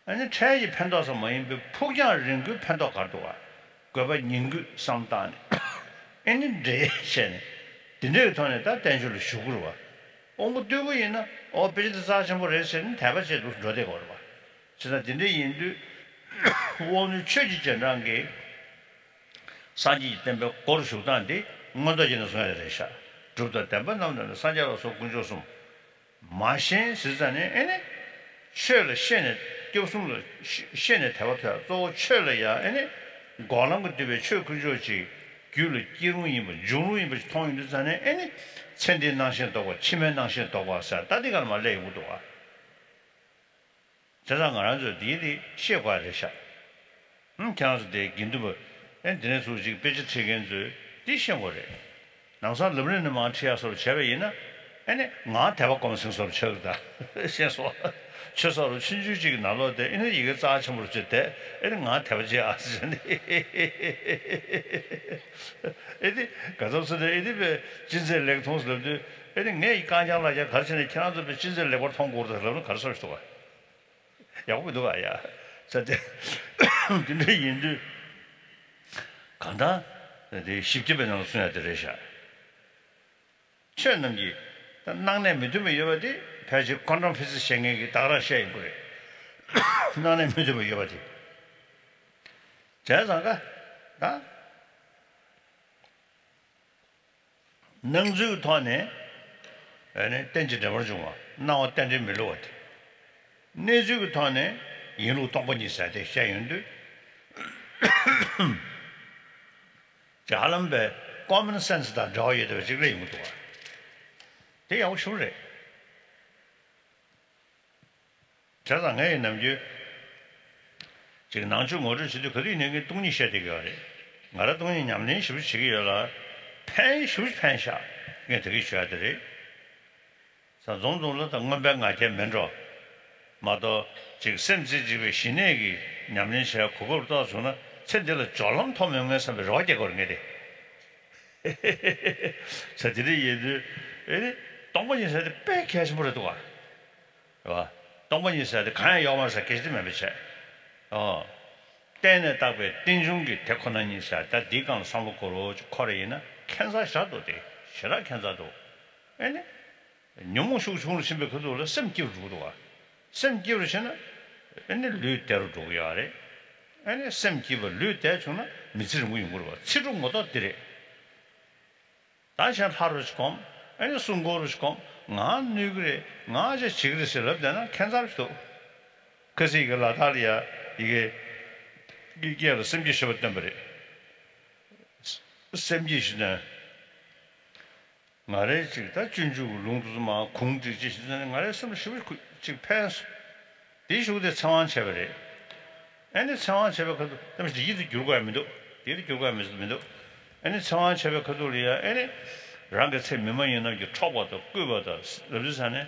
啊，你产业判断什么？因为普降人口判断更多啊，各个人口上大呢，你这些呢，的这个团呢，他但是修过了吧？我们对不起呢，别的啥什么人是你台湾些都做得过了吧？现在的印度，我们确实经常给三级代表搞了手段的，我都经常说来啥。주다 대반나는 산자로서 군조숨 마신 시전에 에네 셔를 셴에 교숨을 셴에 대화터 또 셔려야 에네 고난 것 때문에 셔 군조지 규를 기루이면 중루이면 통일도 전에 에네 천대 낭신도고 치면 낭신도고 와서 다디가 말래 우도와 저장을 안줘 디디 셔과르샤 그냥서데 긴두버 엔드네 소지 베지 책임즈 디셔거래 나서 르브는 마치아서 제베이나 아니 나 대박 공성서 쳐다先说 쳐서 신주직 나눠데 이는 이거 자침으로 줬대 애는 나 대박지 아시네 애디 가서서 애디 진실렉 통수도 애는 내 간장라자 가르치는 캐나다도 진실렉을 통고도 그러면 가르쳐 줄 야고도 아야 근데 인도 간다 네 십집에는 수냐 들으셔. 천능기 나네 믿으면 여바디 배지 컨퍼런스 생애기 따라 셔인 거래. 나네 믿으면 여바디. 자자가 나 능주 돈에 아니 땡지 잡아 줘. 나와 땡지 밀어. 내주 돈에 이로 동번이 사대 셔인데 자람배 common sense 다 저어야 돼 지금 이것도. 대 야오쇼래. 자장에 남주 지금 나주 뭐를 지도 그리 있는 게 동리 셔야 되게 하래. 나라 동리 냠는 싶을 시기여라. 팬 싶을 팬샤. 이게 되게 쉬어야 돼. 자 종종로 당만배 가게 면조. 마도 지금 센지집의 신내기 냠는 셔 그걸 또 주나 천절을 졸람 토명에서 로게 거는 게 돼. 저들이 얘들 동번이서도 빽히 하시 버려도 와. 봐. 동번이서도 가야 야마서 계시면 미쳐. 때는 답에 띵중기 대코는 있어. 다 디강 상록으로 코레이나 캔사샤도 돼. 셔라 캔사도. 아니. 뇽무슈슈로 심베 그도 셈기로 주고 와. 셈기로시는 아니 류대로 줘야 해. 아니 셈기로 류대 주나 미치는 거 물어. 치중 것도 들이. 다시 하루씩 아니 순고르씩 나 누구래 나제 지그리스를 되나 캔살도 그래서 이거 라달이야 이게 셈지셔었단 말이야. 셈지시네 말에 지금 다 준주고 롱도스마 공지지시는 말에 셈시를 지금 패스 디슈데 상황 체벌에 아니 상황 체벌 그도 잠시 이도 결과면도 아니 상황 체벌 그도리야 아니 랑게체 메모이는 그 초보도 꾸보도 그러잖아요.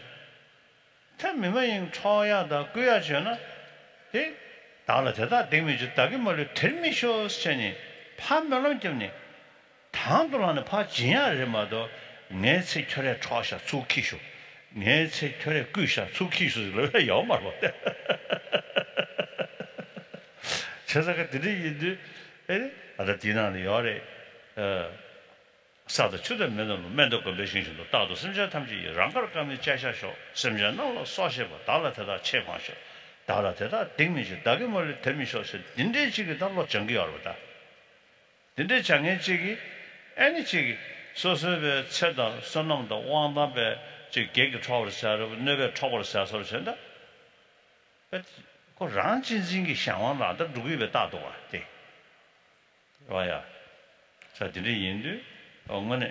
참 메모인 초야다 꾸야잖아. 예? 달라되다 데미지 따기 뭘 텔미쇼스니 판별은 때문에 당도라는 파 진야르마도 내체 철에 초샤 수키쇼 내체 철에 꾸샤 수키쇼를 야말 못해. 제가 드리기도 에? 아다 디나는 요래 사도 추던 면도 걸리신도 다도 심지어 탐지 랑가를 감이 제샤쇼 심지어 나로 소셔버 달라테다 체화쇼 달라테다 딩미지 다게 뭘 데미쇼스 딘데지게 달로 정기하러다 딘데 장애지기 애니지기 소소베 체다 선놈도 왕다베 지 개그 트라우르사로 네베 트라우르사서 선다 그 랑진진기 상황나다 누구에 다도와 돼 와야 자 딘데 인도 어머네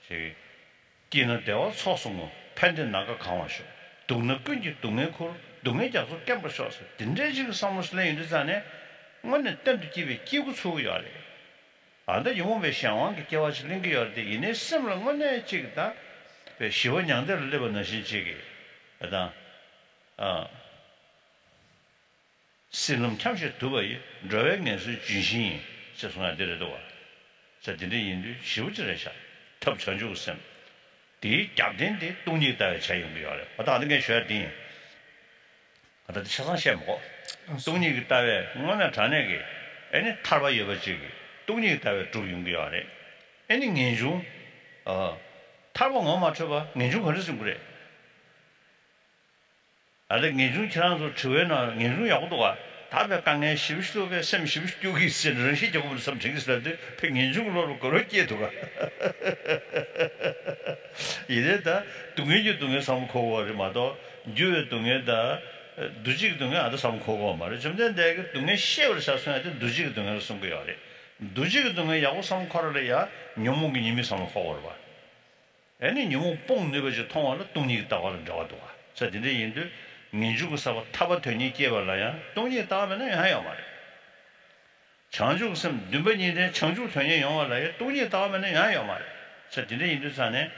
제 기는 대와 소송어 팬든 나가 강화쇼 동네 끈지 동네 콜 동네 자서 캠버셔서 딘데지가 사무실에 있는데 뭐는 땐도 집에 끼고 소요하래 안데 요mom에 상황 게 개와실린 게 열대 이내 심을 뭐네 지다 그 시원양들 레버는 시지기 아다 신름 참시 두바이 저행에서 진신 세상에 데려도 와 저들이 인도 시우지래샤 탑 전주선 디 잡된데 동리다 차용비하래 어떤 게 쉬어야 돼 어떤 세상 시험고 동리 따에 뭐나 자네게 아니 탈바 여버지기 동리 따에 주용비하래 아니 인중 탈바 뭐 맞춰봐 인중 걸으신 그래 아래 인중 지나서 주에나 인중 야구도가 다배 강에 10시도에 30시도기 있으는 시적으로 섬증스라도 평인중으로 그렇게 도가 이래다 동해주 동에 삼코고를 마도 주요 동에다 두직 동에 아도 삼코고 말이야 좀 전에 그 동에 시에를 사서한테 두직 동에로 쓴 거야 그래 두직 동에 야구 삼코를 해야 녀목이 님이 삼코고를 봐 아니 녀목 뽕 내버져 통화를 동이 있다고 하는 저도 와 저들이 인들 민주국사와 타바되니 깨발라야 동네 다음에는 해야 말이야. 장주국선 누번이네 장주편의 영화라야 동네 다음에는 해야 말이야. 저 뒤에 인도산에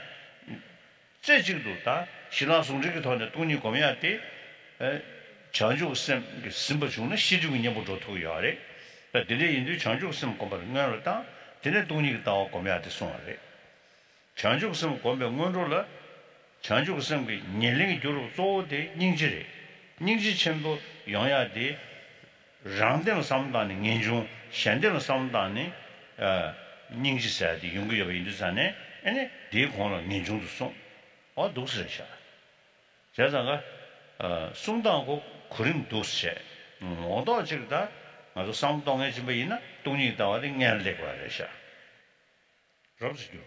제직도 다 신화송직이 돈에 동네 고민할 때 장주국선 심부 중에 시중이 못 좋고요. 아래. 뒤에 인도 장주국선 공부를 나를 뒤에 동네 다 고민할 때 송아래. 장주국선 공부 원로라 장주국선 그年龄 주로 쏘대 닝지래 닝지 전부 영야대 랑된 삼단의 인중 현대의 삼단의 닝지사디 용구여바 인도산에 에네 대공로 민중도 송 도스샤 자자가 송당고 그림 도스셰 모두 지다 아주 상동에 좀 있나 동이 다와리 냐르레고 하래샤 그럼시죠.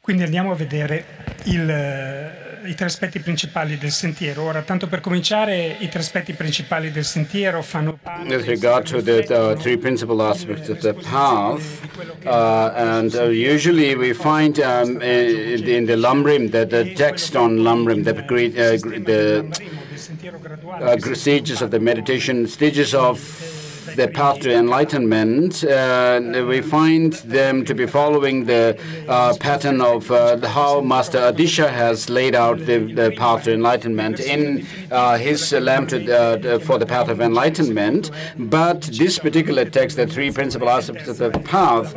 Quindi andiamo a vedere i tre aspetti principali del sentiero. Ora, tanto per cominciare, i tre aspetti principali del sentiero fanno parte... With regard to the three principal aspects of the path, and usually we find in the Lamrim, the text on Lamrim, the stages of the meditation, stages of the path to enlightenment, we find them to be following the pattern of how Master Adisha has laid out the path to enlightenment in his lamp for the path of enlightenment. But this particular text, the three principal aspects of the path,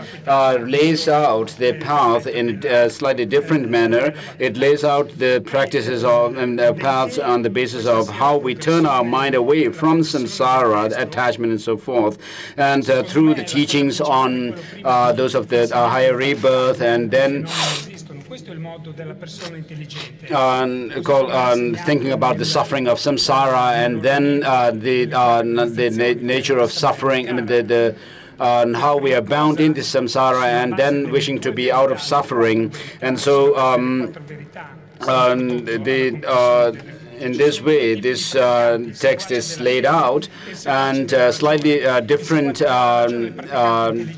lays out the path in a slightly different manner. It lays out the practices of and the paths on the basis of how we turn our mind away from samsara, attachment, and so forth. And through the teachings on those of the higher rebirth, and then thinking about the suffering of samsara, and then the nature of suffering, and how we are bound in this samsara, and then wishing to be out of suffering. And so in this way, this text is laid out, and slightly different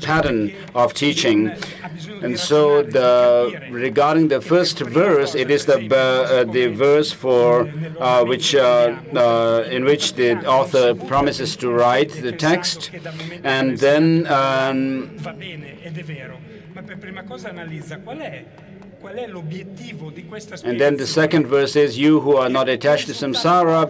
pattern of teaching. And so, regarding the first verse, it is the verse for in which the author promises to write the text, and then. And then the second verse is, you who are not attached to samsara,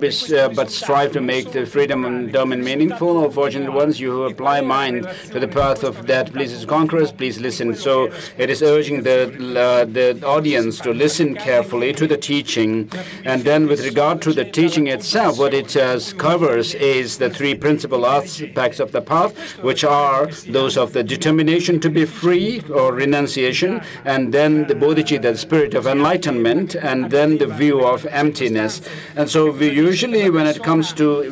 but strive to make the freedom and domain meaningful, O fortunate ones, you who apply mind to the path of that pleases conquerors, please listen. So it is urging the audience to listen carefully to the teaching. And then with regard to the teaching itself, what it covers is the three principal aspects of the path, which are those of the determination to be free, or renunciation, and then the bodhicitta, the spirit of enlightenment, and then the view of emptiness. And so we usually, when it comes to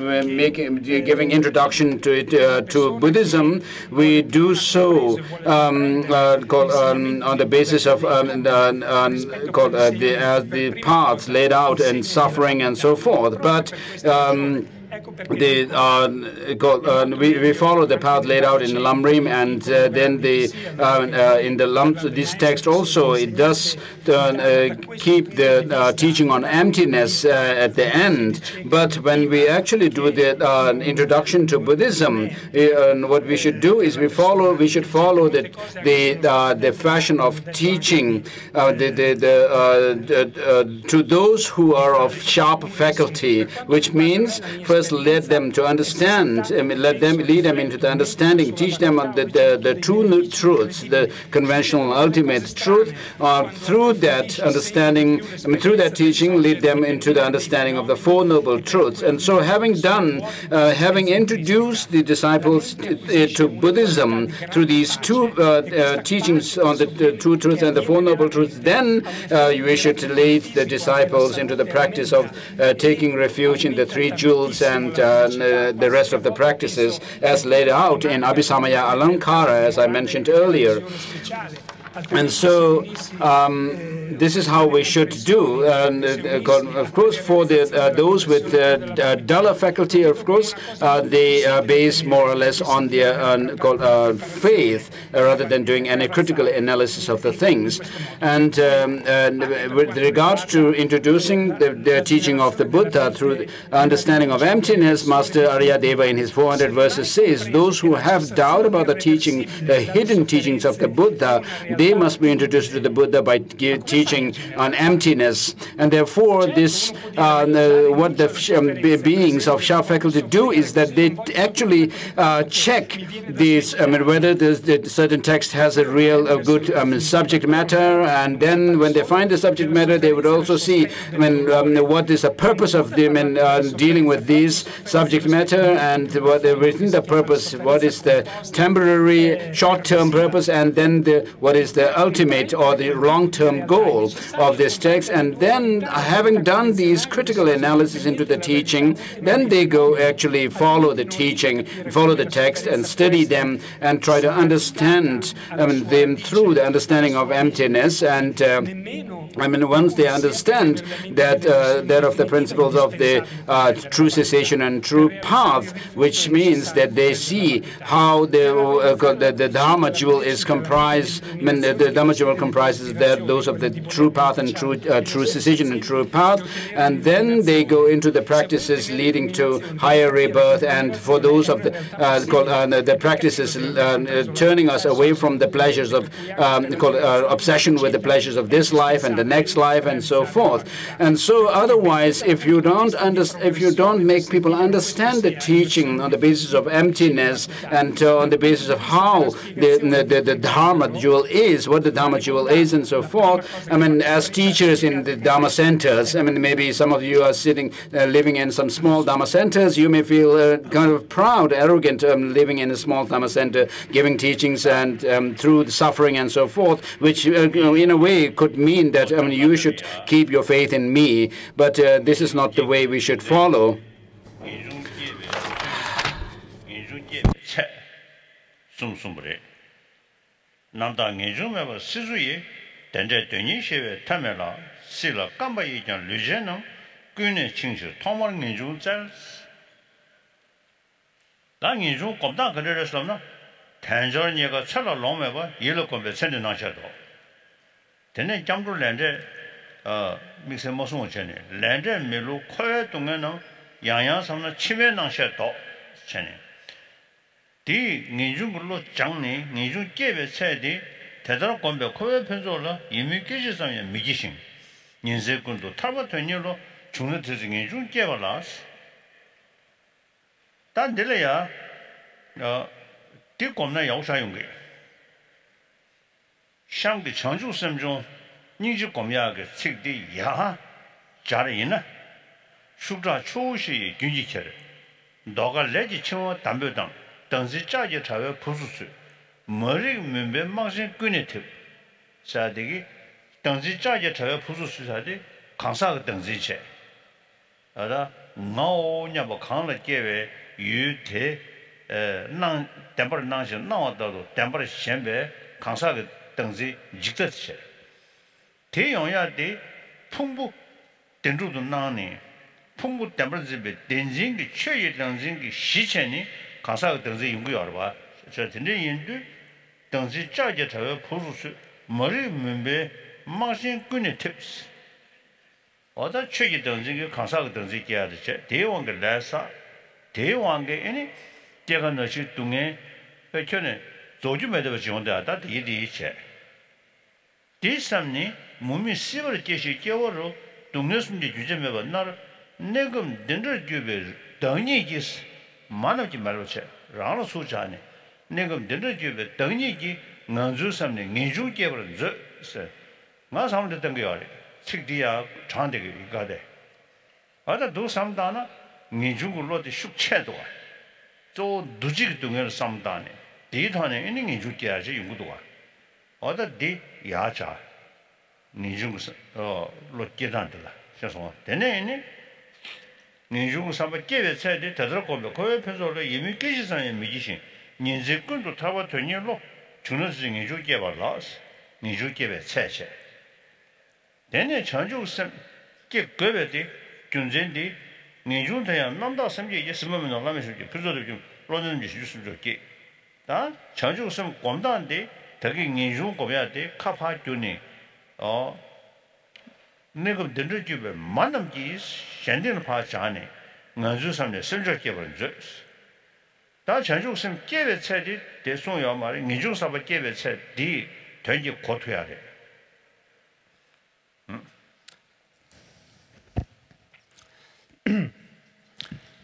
giving introduction to it, to Buddhism, we do so on the basis of the paths laid out in suffering and so forth. But we follow the path laid out in the Lamrim, and then in this text also, it does keep the teaching on emptiness at the end. But when we actually do the introduction to Buddhism, what we should do is we should follow the fashion of teaching to those who are of sharp faculty, which means first let them to understand, lead them into the understanding, teach them the true truths, the conventional ultimate truth. Through that understanding, through that teaching, lead them into the understanding of the Four Noble Truths. And so having introduced the disciples to Buddhism through these two teachings on the True Truth and the Four Noble Truths, then we should lead the disciples into the practice of taking refuge in the Three Jewels and the rest of the practices as laid out in Abhisamaya Alankara, as I mentioned earlier. And so this is how we should do. Of course, for those with duller faculty, of course, they base more or less on their faith rather than doing any critical analysis of the things. And with regard to introducing the teaching of the Buddha through the understanding of emptiness, Master Aryadeva in his 400 verses says, those who have doubt about the teaching, the hidden teachings of the Buddha, they they must be introduced to the Buddha by teaching on emptiness. And therefore, this what the beings of sharp faculty do is that they actually check these, whether the certain text has a real good subject matter, and then when they find the subject matter, they would also see what is the purpose of them dealing with these subject matter, and what within the purpose, what is the temporary short-term purpose, and then what is the ultimate or the long-term goal of this text. And then having done these critical analysis into the teaching, then they go actually follow the teaching, follow the text and study them and try to understand them through the understanding of emptiness. And once they understand that of the principles of the true cessation and true path, which means that they see how the Dharma jewel is comprised. The Dharma jewel comprises those of the true path and true cessation and true path, and then they go into the practices leading to higher rebirth. And for those of the practices turning us away from the pleasures of obsession with the pleasures of this life and the next life and so forth. And so otherwise, if you don't make people understand the teaching on the basis of emptiness and on the basis of how the Dharma jewel is, what the Dharma jewel is and so forth, as teachers in the Dharma centers, maybe some of you are sitting, living in some small Dharma centers, you may feel kind of proud, arrogant, living in a small Dharma center, giving teachings and through the suffering and so forth, which in a way could mean that you should keep your faith in me, but this is not the way we should follow. mixer mosung chene lende melu khoe tungen no yang samna chime nang sha do chene di nginjung lo changni nginjung kebe chedi 대단한 건배 코에 편조라 이미 계시상에 미기신 인쇄군도 타바토니로 중의 대중이 좀 깨발라스 단 들려야 뒤kom나 야오사용게 상대 전주 섬중 니지 kom야게 책디 야 자르이나 숙자 초시 균지체를 너가 레지 청어 담배당 당시 짜게 차에 부수수 머리 면배 망신 꾼이트 사대기 당시 짜게 차에 부수수사데 강사가 당시체 알아 나오냐 뭐 강을 깨베 유대 난 템퍼 나신 나와도 템퍼 셴베 강사가 당시 직접체 대용야데 풍부 된주도 나니 풍부 템퍼집에 된진기 최예 당진기 시체니 강사가 당시 연구하러 봐. 저 진짜 인도 당시 짜게 저 부수수 머리 면배 망신 꾼의 팁스 어다 최예 당진기 강사가 당시 깨야 돼. 대왕의 레사 대왕의 아니 제가 너시 동에 전에 조주매도 지원되다 이디체 디삼니 몸이 씨버를 깨시 깨워로 동네순지 주제매가 나를 내금 된들 주베 당니기스 만하지 말로체 라노 수자네 내금 된들 주베 당니기 난주삼네 니주 깨버는 저세 나 삼됐던 거야 책디야 장대기 이가데 아다 도 삼다나 니주글로데 숙체도 또 누지기 동에를 삼다네 디탄에 있는 니주 깨야지 연구도 와 어다 디 야자 니중스 로케단들라 그래서 되네니 니중 삼바 깨베 차이데 더더고 거에 편소로 이미 깨시상에 미지신 인제꾼도 타바 되니로 주는지 니주 깨발라스 니주 깨베 차체 되네 전주스 깨 거베디 준젠디 니중대야 남다 섬지 있으면 나가면서 편소도 좀 로는 짓이 좋게 다 전주스 권단데 되게 니중 거야 돼 카파 주니 내가 된저집에 만남지 현대는 파자네 나주삼네 설적게 버죠 다 전주선 깨베체디 대송요 말이 니중사바 깨베체디 굉장히 고토해야 돼.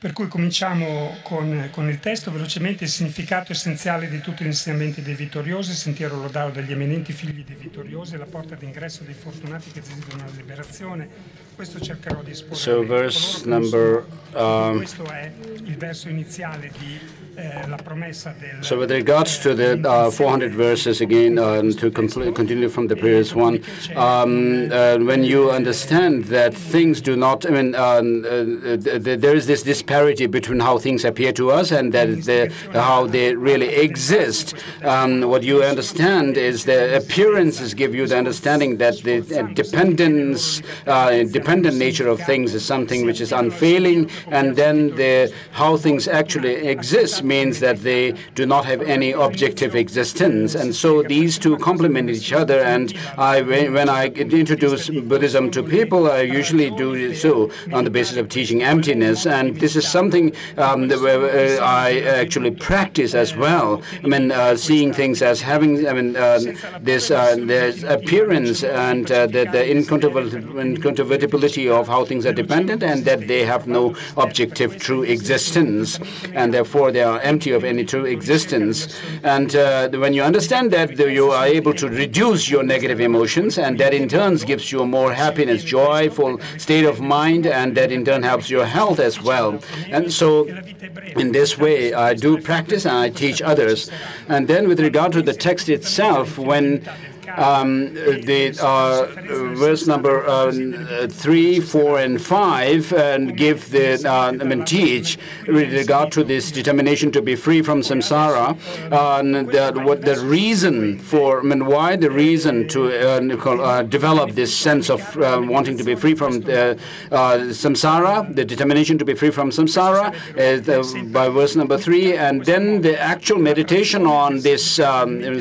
Per cui cominciamo con il testo velocemente. Il significato essenziale di tutti gli insegnamenti dei vittoriosi, il sentiero lodato dagli eminenti figli dei vittoriosi, la porta d'ingresso dei fortunati che desiderano la liberazione. Questo cercherò di esporre. So verse number questo è il verso iniziale di la promessa del. So with regards to the 400 verses again, to continue from the previous one, when you understand that things do not, I mean, there is this disparity between how things appear to us and that how they really exist. What you understand is the appearances give you the understanding that the dependent nature of things is something which is unfailing, and then how things actually exist means that they do not have any objective existence. And so these two complement each other, and when I introduce Buddhism to people, I usually do so on the basis of teaching emptiness, and this is something that I actually practice as well. I mean, seeing things as having, I mean, this appearance and the incontrovertibility of how things are dependent, and that they have no objective true existence, and therefore they are empty of any true existence. And when you understand that, you are able to reduce your negative emotions, and that in turn gives you a more happiness, joyful state of mind, and that in turn helps your health as well. And so in this way I do practice and I teach others. And then with regard to the text itself, when verse number 3, 4, and 5 and give the teach with regard to this determination to be free from samsara, what the reason for, why the reason to develop this sense of wanting to be free from samsara, the determination to be free from samsara, by verse number 3, and then the actual meditation on this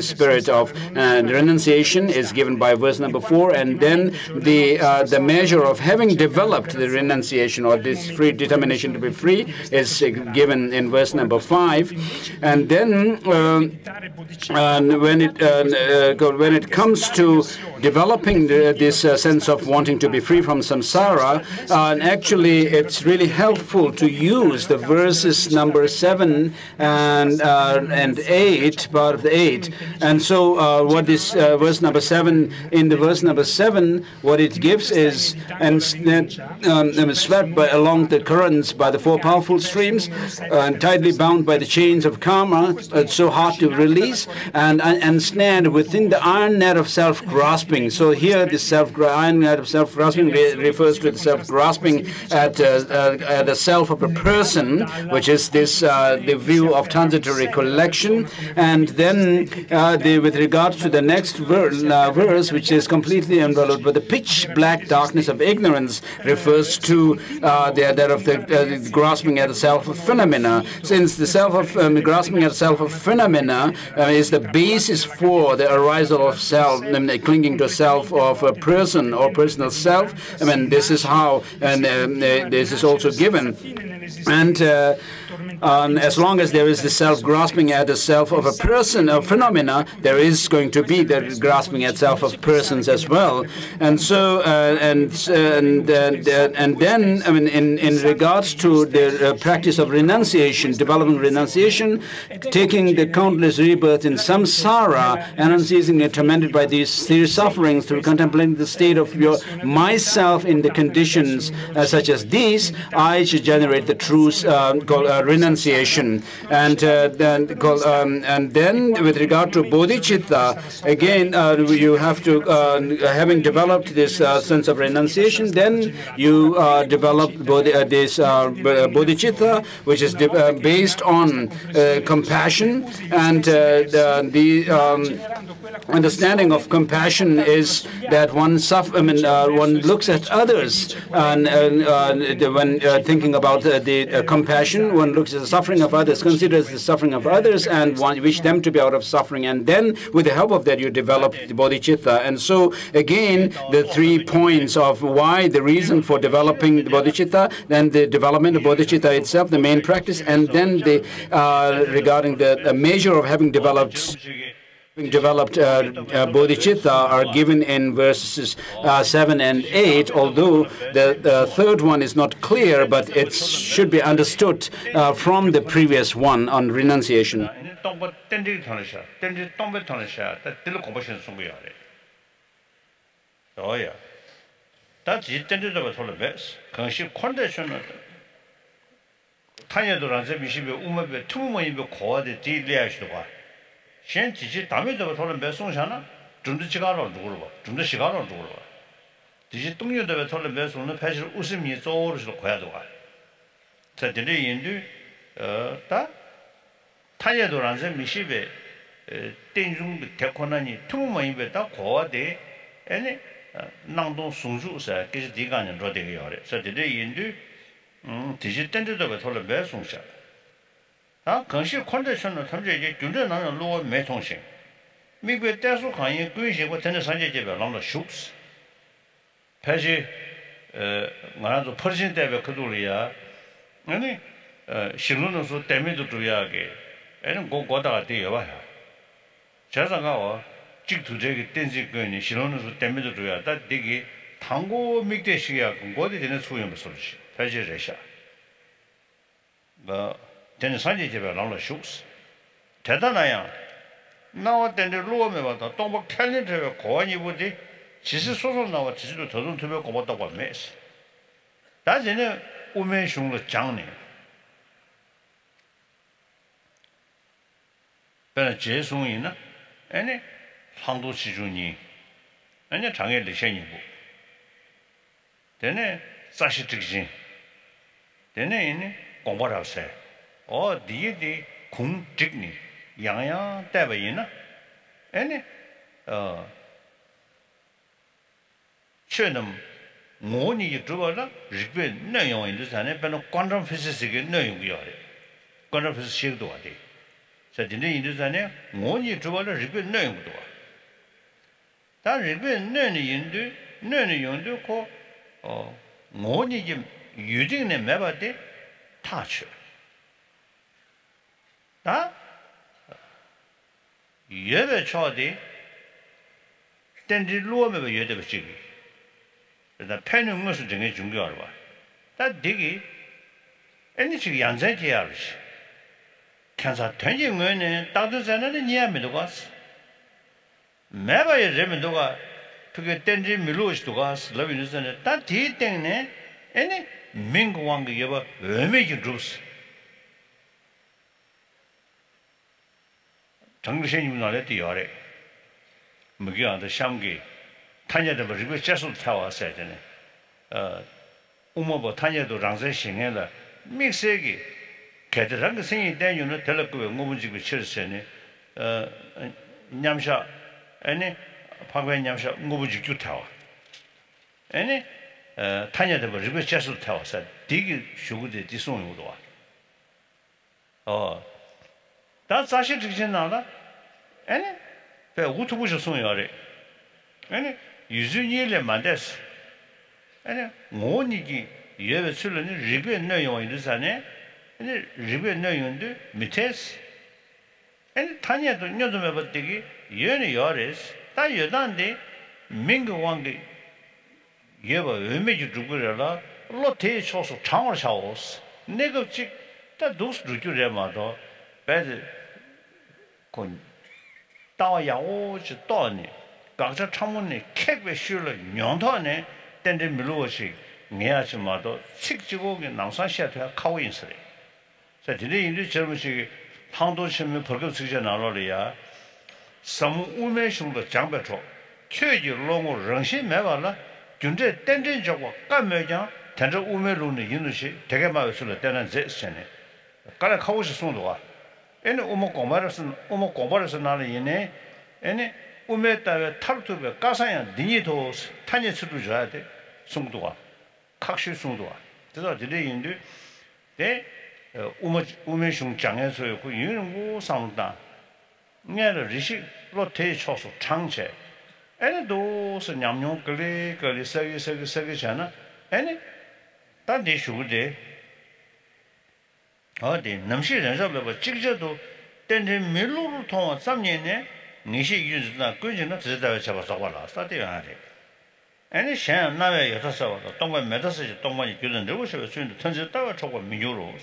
spirit of renunciation is given by verse number 4, and then the measure of having developed the renunciation or this free determination to be free is given in verse number 5. And then when it comes to developing this sense of wanting to be free from samsara, actually it's really helpful to use the verses number 7 and 8, part of the 8. And so what this verse number 7, in the verse number 7, what it gives is, and swept along the currents by the four powerful streams, tightly bound by the chains of karma, so hard to release, and ensnared within the iron net of self-grasping. So here the iron net of self-grasping refers to the self-grasping at the self of a person, which is this the view of transitory collection. And then with regards to the next verse, which is completely enveloped by the pitch black darkness of ignorance, refers to that of the grasping at the self of phenomena. Since the self of grasping at the self of phenomena is the basis for the arisal of self, clinging to self of a person or personal self, this is how, and this is also given. And as long as there is the self-grasping at the self of a person or phenomena, there is going to be the grasping at self of persons as well. And so, and then, in regards to the practice of renunciation, developing renunciation, taking the countless rebirths in samsara, and unceasingly tormented by these three sufferings through contemplating the state of your myself in the conditions such as these, I should generate the true renunciation. And then with regard to bodhicitta, again you have to having developed this sense of renunciation, then you develop this bodhicitta, which is based on compassion, and the understanding of compassion is that one looks at others, and when thinking about the compassion, one looks at the suffering of others, considers the suffering of others, and one wish them to be out of suffering, and then with the help of that you develop the bodhicitta. And so again, the 3 points of why, the reason for developing the bodhicitta, then the development of bodhicitta itself, the main practice, and then the regarding the measure of having developed Developed bodhicitta are given in verses 7 and 8, although the third one is not clear, but it should be understood from the previous one on renunciation. shen 지지 담에 더 돌은 배송샤나 좀더 지가로 누구로 좀더 시가로 누구로 지지 동료들 돌은 배송은 사실 웃음이 쪼르서 거야도 와 저들이 인도 다 타예도란서 미시베 땡중 대권하니 투모만 배다 고와데 아니 낭동 송주사 그래서 디가는 로데게 요래 저들이 인도 지지 땡들도 돌은 배송샤 건시 컨디션은 탐제게 준전하는 로어 매통신 미국의 대수 강의 군시고 전에 산재제별 남도 슈스 패지 말아도 퍼진 대비 그돌이야 아니 신론으로 때문에도 줘야게 애는 고고다가 돼요 봐요 자상가와 직두제기 댄지거니 신론으로 때문에도 줘야 다 되게 당고 mik대시야 고대 되는 소용을 소리시 패지레샤 되는 산지제별 나올 슈스 대단하야 나왔는데 로메 와도 동박 캘린더에 고안이 보지 지시 소소 나와 지시도 더좀 투표 고맙다고 하면서 다지는 우면슝의 장네 그러나 제송이나 아니 상도 시준이 아니 장애 리션이고 되네 사실 특징 되네 이네 공부를 하세요 디디 공직니 양양 대바이나 아니 최는 모니 주어라 리베 내용인데 전에 배는 퀀텀 피지식의 내용이야. 퀀텀 피지식도 와대. 자진의 인도 전에 모니 주어라 리베 내용도 와. 다 리베 내용도 고 모니 좀 유딩네 매바데 타치. 다 예배 쳐디 땡지 로메베 예배 지기 다 패는 것을 정해 준 거야 봐. 다 되게 애니치 양자지야르시 kansa tenji ngene tadu zanane niame dogas meba ye reme doga pge tenji milosh dogas lavinu zane ta ti tengne ene mingwang yeba ömegi drus 정신이 나래 뒤어래 무기한테 샴기 타녀도 버리고 계속 타와서 되네 우모버 타녀도 랑세 신해라 믹스기 개들한 그 생이 대유는 될거 뭐문지고 치르세네 냠샤 아니 파괴 냠샤 뭐문지 규타와 아니 타녀도 버리고 계속 타와서 되게 쇼구데 디송으로 와 다 사실 지금 나라 아니 배 우투부셔 송이야래 아니 유준이를 만들었어 아니 뭐니기 예배 술은 리베 내용이 있잖아요 아니 리베 내용도 밑에서 아니 타냐도 녀도 해봤더니 얘는 열에서 다 여단데 민구 왕이 예배 의미지 두고라라 로테 쳐서 창을 샤워스 내가 직다 도스 주주래마도 배드 건 따와야오지 떠니 각자 창문에 캡에 실을 년도안에 땡데 밀로시 내야지마도 식지고게 남산시아트가 가고 있으래 자 뒤에 인도 젊은시 항도심에 벌금쓰지 나로리야 성 우매심도 장배초 최지 롱을 렁신 매발라 군대 땡땡 적고 까매장 단저 우매로는 인도시 되게 마을을 때는 제스네 가라 가고시 송도와 ene umo kombar에서 나는 얘네 ene 우메다에 탈투베 가사야 니니도 타니스도 줘야 돼 송도가 각시 송도가 그래서 들리는데 네 우메슝 장에서 그 유는 상다 내가 리시 로테 쳐서 창제 에네도 냠뇽 걸리 서기잖아 에네 단디 슈데 어디 남시 연습을 직접도 땡땡 밀로로 통한 3년에 Nishi Yunzna, Gunjina, Zeta Chabasawala, Statiari. Any Shan Nave Yatasawa, Tonga Medicine, Tonga, Yudan, there was soon to turn the tower to euros.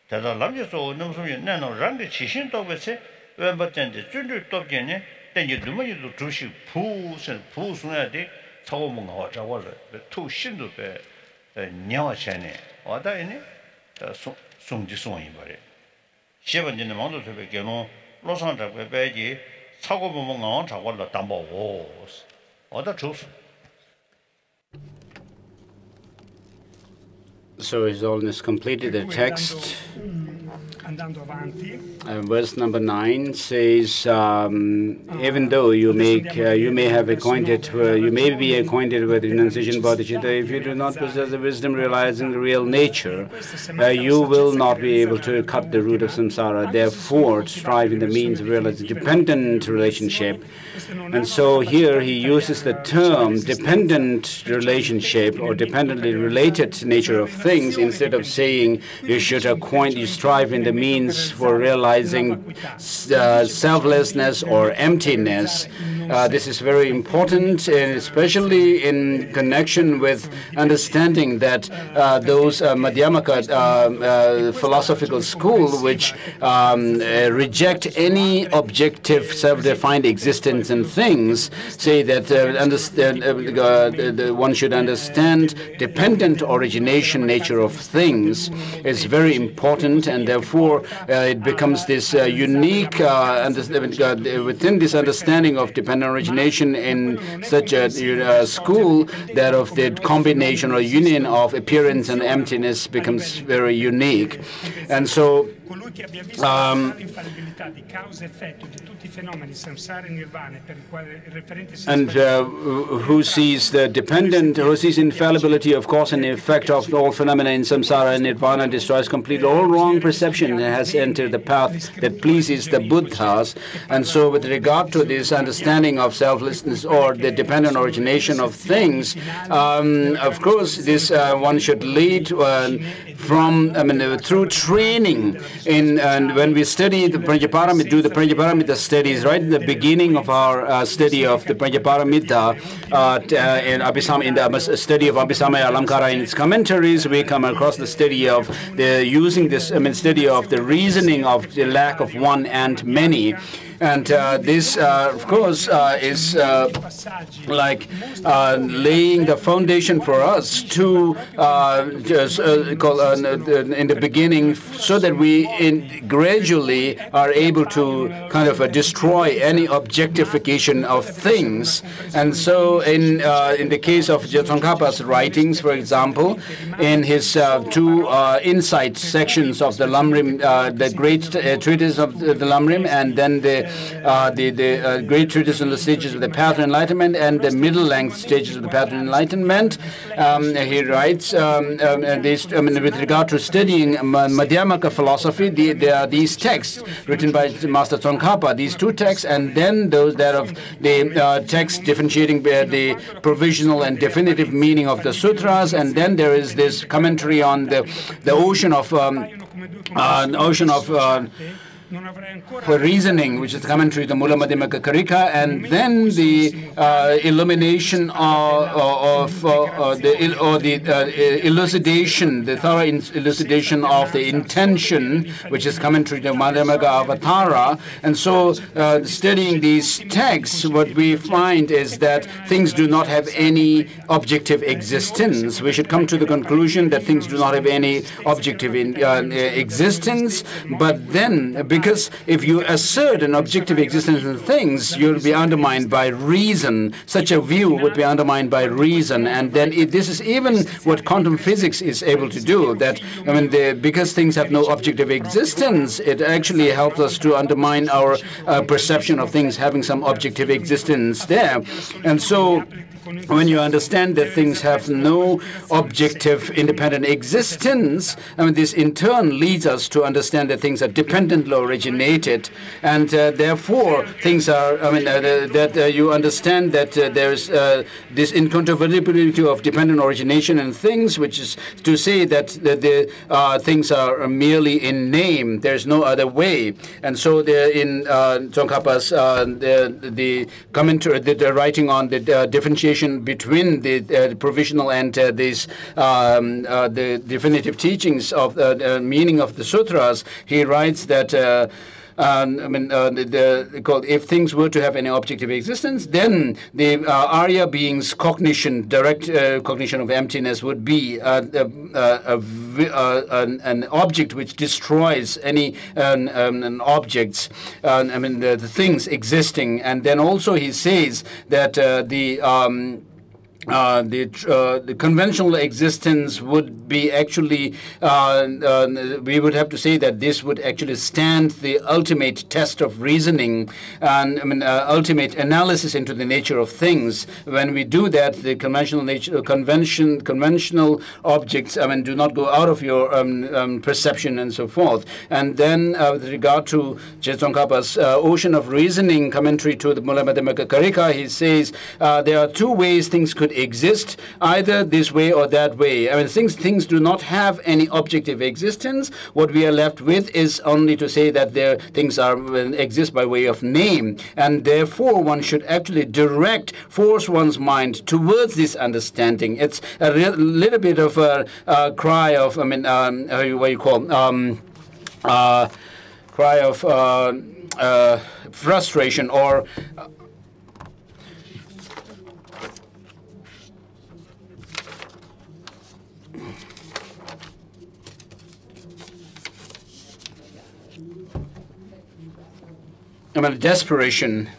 That the Lamjas or Nano Randy Chishin Dog would say, but then the junior top Jenny, then you do money to Trushi pools and pools Nadi, Tomong or Jawala, the two Shindu, Nyawa Chane, or that in it, Sung Jisung. Shevan in the mountains of a Gano, Los Angeles, Beji, Sagomong, Jawala, Dumbo walls, or the truth. So His Holiness completed the text. Verse number 9 says, even though you may be acquainted with renunciation bodhicitta, if you do not possess the wisdom realizing the real nature, you will not be able to cut the root of samsara. Therefore, strive in the means of realizing dependent relationship. And so here he uses the term dependent relationship or dependently related nature of things instead of saying you should strive in the means for realizing selflessness or emptiness. This is very important, especially in connection with understanding that those Madhyamaka philosophical school which reject any objective self-defined existence in things say that one should understand dependent origination nature of things is very important, and therefore it becomes this unique within this understanding of dependent origination in such a school, that of the combination or union of appearance and emptiness becomes very unique. And so who sees the dependent, who sees infallibility of cause and effect of all phenomena in samsara and nirvana, destroys completely all wrong perception and has entered the path that pleases the Buddhas. And so with regard to this understanding of selflessness or the dependent origination of things, of course this one should lead through training in, and when we study the Pranjaparamita, do the Pranjaparamita studies right in the beginning of our study of the Pranjaparamita in the study of Abhisamaya Alamkara in its commentaries, we come across the study of study of the reasoning of the lack of one and many. And this, of course, is like laying the foundation for us to in the beginning, so that we gradually are able to kind of destroy any objectification of things. And so, in the case of Tsongkhapa's writings, for example, in his two insight sections of the Lamrim, the great treatise of the Lamrim, and then the great treatise on the stages of the path of enlightenment and the middle-length stages of the path of enlightenment. He writes, with regard to studying Madhyamaka philosophy, there are these texts written by Master Tsongkhapa, these two texts, and then those that of the text differentiating the provisional and definitive meaning of the sutras, and then there is this commentary on the ocean of for reasoning, which is the commentary to Mula Madhyamaka Karika, and then the illumination elucidation, the thorough elucidation of the intention, which is commentary to Madhyamaka Avatara. And so, studying these texts, what we find is that things do not have any objective existence. We should come to the conclusion that things do not have any objective existence, but then, because if you assert an objective existence in things, you'll be undermined by reason. Such a view would be undermined by reason, and then this is even what quantum physics is able to do. That because things have no objective existence, it actually helps us to undermine our perception of things having some objective existence there. And so when you understand that things have no objective independent existence, I mean, this in turn leads us to understand that things are dependently originated, and therefore things are, I mean, that you understand that there's this incontrovertibility of dependent origination in things, which is to say that the things are merely in name. There's no other way. And so in Tsongkhapa's the commentary, the writing on the differentiation between the provisional and the definitive teachings of the meaning of the sutras, he writes that I mean, if things were to have any objective existence, then the Arya being's cognition, direct cognition of emptiness, would be an object which destroys any objects, I mean, the things existing. And then also he says that the conventional existence would be actually, we would have to say that this would actually stand the ultimate test of reasoning and, I mean, ultimate analysis into the nature of things. When we do that, the conventional objects, I mean, do not go out of your perception and so forth. And then with regard to Tsongkhapa's Ocean of Reasoning commentary to the Mula Madhyamaka Karika, he says there are two ways things could exist, either this way or that way. I mean, things do not have any objective existence. What we are left with is only to say that things exist by way of name, and therefore one should actually force one's mind towards this understanding. It's a little bit of a cry of, I mean, what you call cry of frustration or I mean, desperation